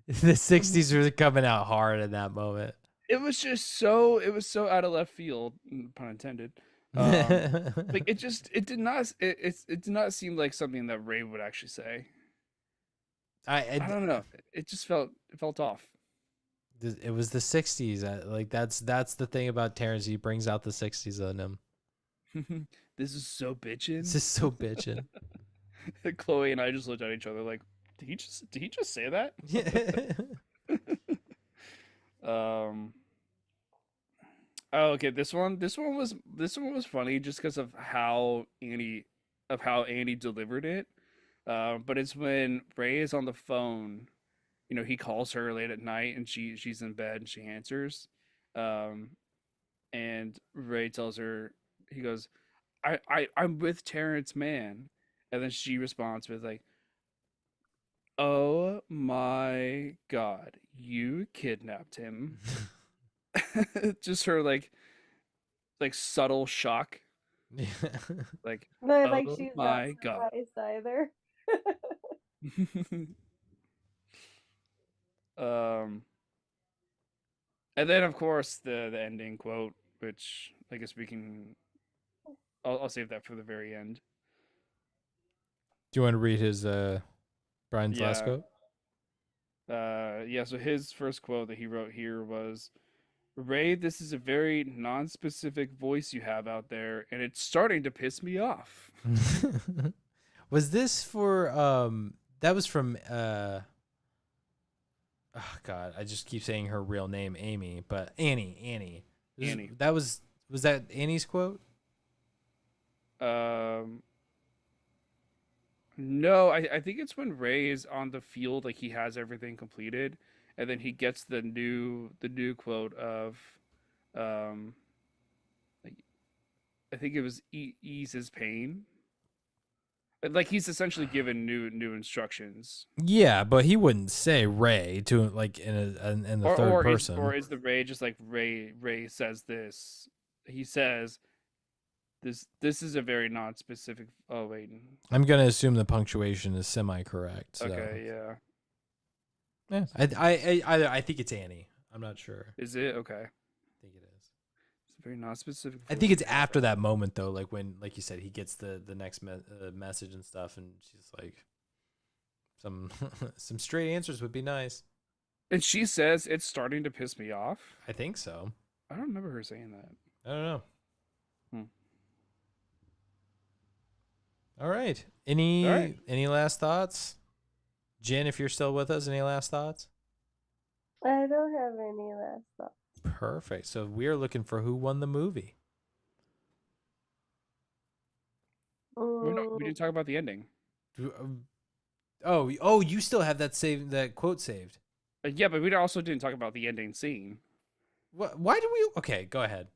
The 60s were coming out hard in that moment. it was so out of left field, pun intended. Like it did not seem like something that Ray would actually say. I don't know. It felt off. It was the 60s. Like that's the thing about Terrence. He brings out the 60s in him. This is so bitchin'. It's just so bitchin'. Chloe and I just looked at each other like, did he just say that? Um. Oh, okay. This one was funny just because of how Annie delivered it. But it's when Ray is on the phone. He calls her late at night and she's in bed and she answers. And Ray tells her, he goes, I'm with Terrence Mann. And then she responds with like, "Oh my God, you kidnapped him." Just her like subtle shock. Like, No, oh like she's not my God. surprised either. um and then of course the ending quote, which I guess I'll save that for the very end. Do you want to read his Brian's last Yeah. quote? Yeah, so his first quote that he wrote here was, "Ray, this is a very non-specific voice you have out there, and it's starting to piss me off." Was this for that was from oh God, I just keep saying her real name, Amy, but Annie. Annie. That was that Annie's quote? No, I think it's when Ray is on the field, like he has everything completed, and then he gets the new quote of, like, I think it was ease his pain. Like he's essentially given new instructions. Yeah, but he wouldn't say Ray to like in the third person. Or is the Ray just like Ray says this? He says, This is a very non-specific. Oh wait. I'm gonna assume the punctuation is semi-correct. So. Okay, yeah. Yeah, I think it's Annie. I'm not sure. Is it okay? I think it is. It's a very non-specific. I think it's after that moment though, like when, like you said, he gets the next message and stuff, and she's like, some some straight answers would be nice. And she says it's starting to piss me off. I think so. I don't remember her saying that. I don't know. All right. Any last thoughts? Jen, if you're still with us, any last thoughts? I don't have any last thoughts. Perfect. So we are looking for who won the movie. We didn't talk about the ending. Oh, you still have that quote saved. Yeah, but we also didn't talk about the ending scene. What? Why do we? Okay, go ahead.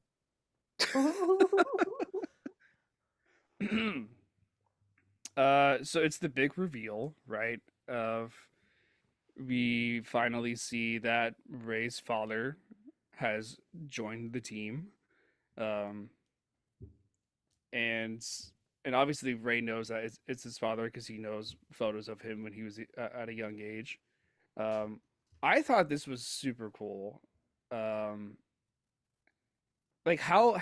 So it's the big reveal, right? We finally see that Ray's father has joined the team, and obviously Ray knows that it's his father because he knows photos of him when he was at a young age. I thought this was super cool. Like how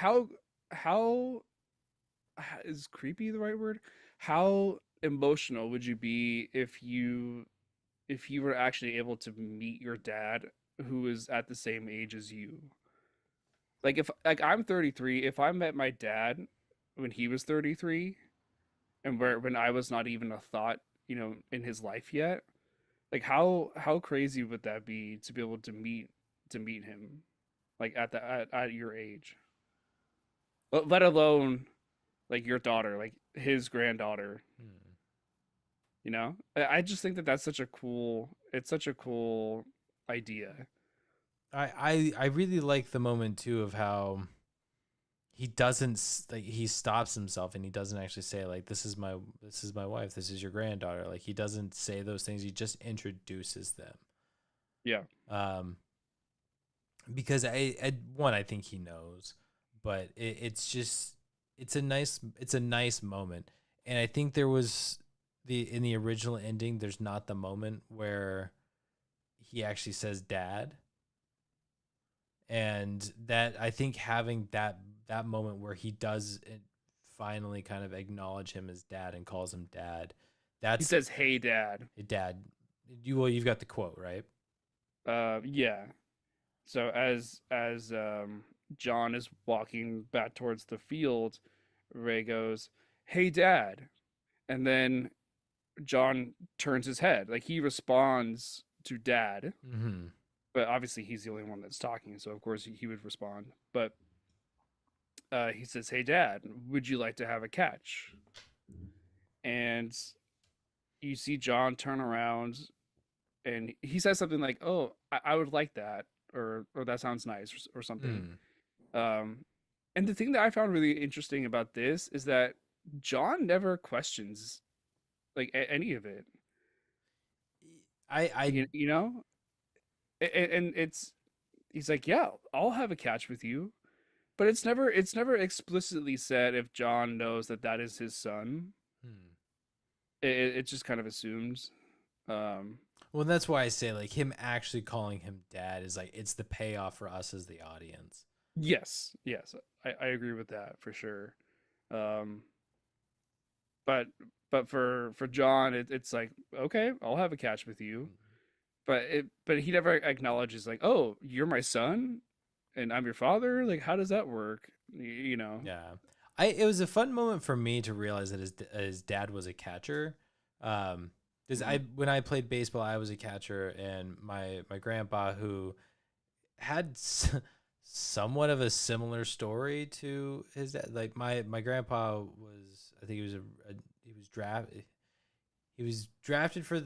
is creepy the right word? How emotional would you be if you were actually able to meet your dad who is at the same age as you? Like if I'm 33, if I met my dad when he was 33 and when I was not even a thought, in his life yet, like how crazy would that be to be able to meet him like at your age? Let alone like your daughter, like his granddaughter. I just think that that's such a cool idea. I really like the moment too of how he doesn't like, he stops himself and he doesn't actually say like, this is my wife, this is your granddaughter. Like, he doesn't say those things. He just introduces them. Yeah. Because I think he knows, but it's a nice moment. And I think there was in the original ending, there's not the moment where he actually says dad. And that, I think having that moment where he does finally kind of acknowledge him as dad and calls him dad. He says, "Hey, Dad." Hey, Dad. You've got the quote, right? Yeah. So as John is walking back towards the field, Ray goes, "Hey, Dad," and then John turns his head, like he responds to Dad. Mm-hmm. But obviously he's the only one that's talking, so of course he would respond. But he says, "Hey, Dad, would you like to have a catch?" And you see John turn around, and he says something like, "Oh, I would like that," or "That sounds nice," or something. And the thing that I found really interesting about this is that John never questions like any of it. You know, and he's like, "Yeah, I'll have a catch with you," but it's never explicitly said if John knows that is his son. It just kind of assumes. Well, that's why I say like him actually calling him dad is like, it's the payoff for us as the audience. Yes, I agree with that for sure. But for John, it's like, okay, I'll have a catch with you, but he never acknowledges like, oh, you're my son, and I'm your father. Like, how does that work? You know? Yeah, it was a fun moment for me to realize that his dad was a catcher. Because when I played baseball, I was a catcher, and my grandpa, who had somewhat of a similar story to his dad. Like my grandpa was, I think he was drafted for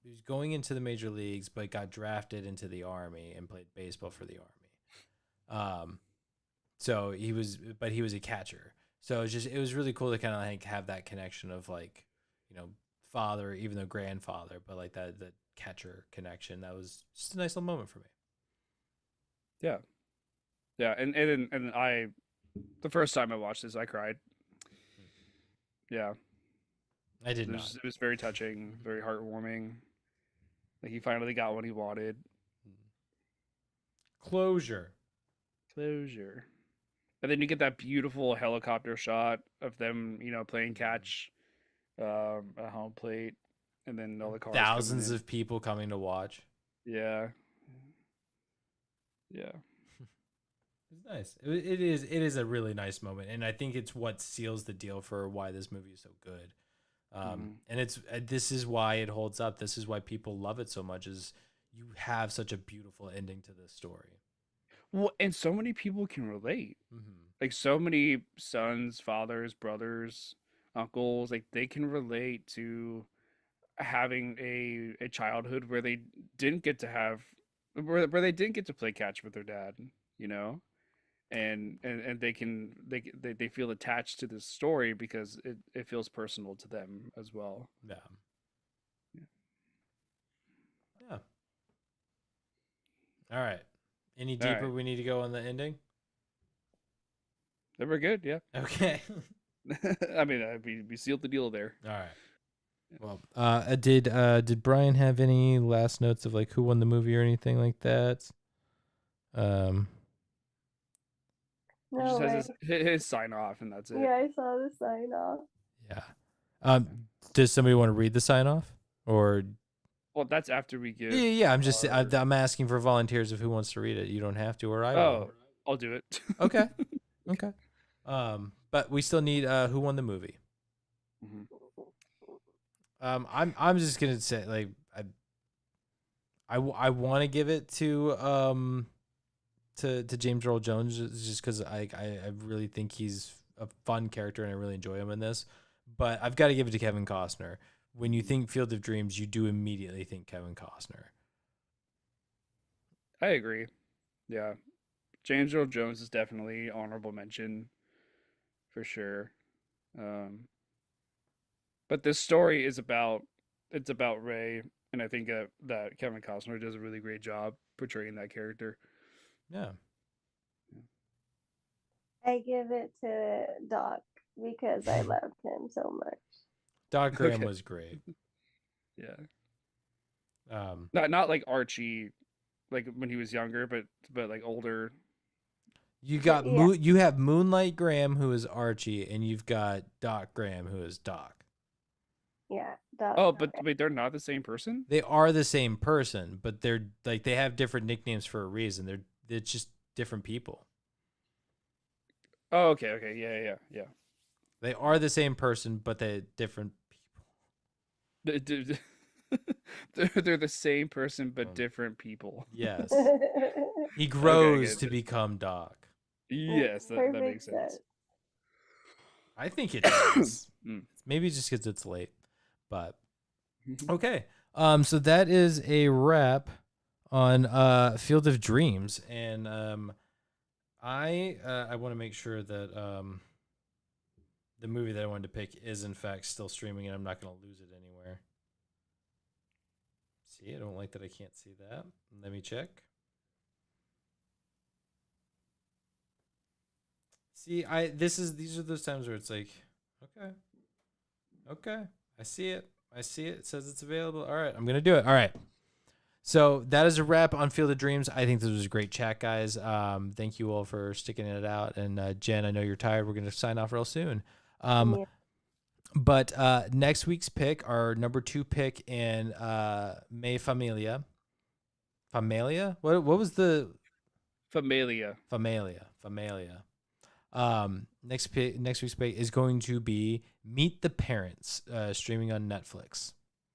he was going into the major leagues, but got drafted into the Army and played baseball for the Army. So he was a catcher. So it was really cool to kind of like have that connection of like, you know, father, even though grandfather, but like that catcher connection. That was just a nice little moment for me. Yeah. And I, the first time I watched this, I cried. Yeah. I did not. It was very touching, very heartwarming. Like he finally got what he wanted. Closure. And then you get that beautiful helicopter shot of them, you know, playing catch at home plate, and then all the cars. Thousands of people coming to watch. Yeah. It's nice. It is a really nice moment, and I think it's what seals the deal for why this movie is so good. And this is why it holds up. This is why people love it so much. Is you have such a beautiful ending to this story. Well, and so many people can relate. Like so many sons, fathers, brothers, uncles, like they can relate to having a childhood where they didn't get to have where they didn't get to play catch with their dad, you know? And they feel attached to this story because it feels personal to them as well. Yeah. All right. Any deeper we need to go on the ending? They were good, yeah. Okay. I mean, we sealed the deal there. All right. Well, did Brian have any last notes of like who won the movie or anything like that? No, he just has his sign off, and that's it. Yeah, I saw the sign off. Yeah. Does somebody want to read the sign off, or? Well, that's after we give. Yeah. I'm asking for volunteers of who wants to read it. You don't have to, or I will. Oh, I'll do it. Okay. But we still need who won the movie. I'm just gonna say like I want to give it to James Earl Jones just because I really think he's a fun character and I really enjoy him in this. But I've got to give it to Kevin Costner. When you think Field of Dreams, you do immediately think Kevin Costner. I agree. Yeah. James Earl Jones is definitely honorable mention for sure. But this story is about Ray, and I think that Kevin Costner does a really great job portraying that character. Yeah. I give it to Doc because I loved him so much. Doc Graham Okay. was great. Yeah, Um, not like Archie, like when he was younger, but like older. you got Yeah. you have Moonlight Graham, who is Archie, and you've got Doc Graham, who is Doc. Yeah, Doc. Oh, but wait, they're not the same person? They are the same person, but they're like they have different nicknames for a reason. It's just different people. Oh, okay, yeah. They are the same person, but they're different people. They're the same person but Um, different people. Yes. He grows good. to become Doc. Yes, that Perfect makes sense. I think it does. Mm. Maybe just because it's late, but okay. So that is a wrap on Field of Dreams, and I want to make sure that the movie that I wanted to pick is in fact still streaming, and I'm not going to lose it anywhere. See, I don't like that I can't see that. Let me check. See, these are those times where it's like, okay, I see it. It says it's available. All right, I'm gonna do it. All right. So that is a wrap on Field of Dreams. I think this was a great chat, guys. Thank you all for sticking it out. And Jen, I know you're tired. We're gonna sign off real soon. Yeah. But next week's pick, our number 2 pick in Me Familia. Familia? What was the Familia. Familia. Next week's pick is going to be Meet the Parents, streaming on Netflix.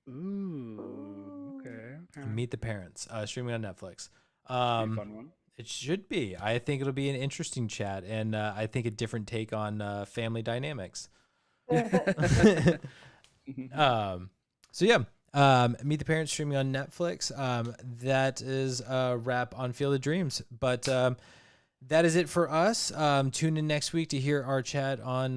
Ooh, okay. Meet the Parents, streaming on Netflix. Be a fun one. It should be. I think it'll be an interesting chat, and I think a different take on family dynamics. So yeah, Meet the Parents streaming on Netflix. That is a wrap on Field of Dreams, but that is it for us. Tune in next week to hear our chat on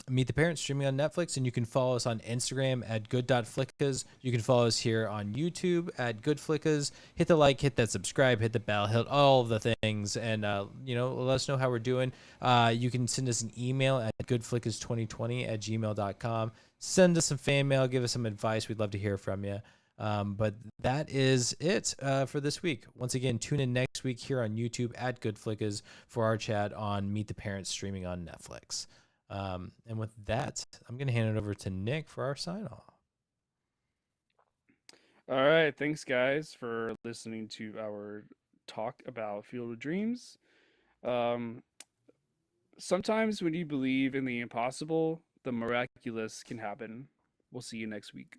Meet the Parents streaming on Netflix, and you can follow us on Instagram at good.flickas. You can follow us here on YouTube at GoodFlickas. Hit the like, hit that subscribe, hit the bell, hit all of the things, and let us know how we're doing. You can send us an email at goodflickas2020@gmail.com. Send us some fan mail, give us some advice. We'd love to hear from you. But that is it for this week. Once again, tune in next week here on YouTube at GoodFlickas for our chat on Meet the Parents streaming on Netflix. And with that, I'm going to hand it over to Nick for our sign off. All right, thanks guys for listening to our talk about Field of Dreams. Sometimes when you believe in the impossible, the miraculous can happen. We'll see you next week.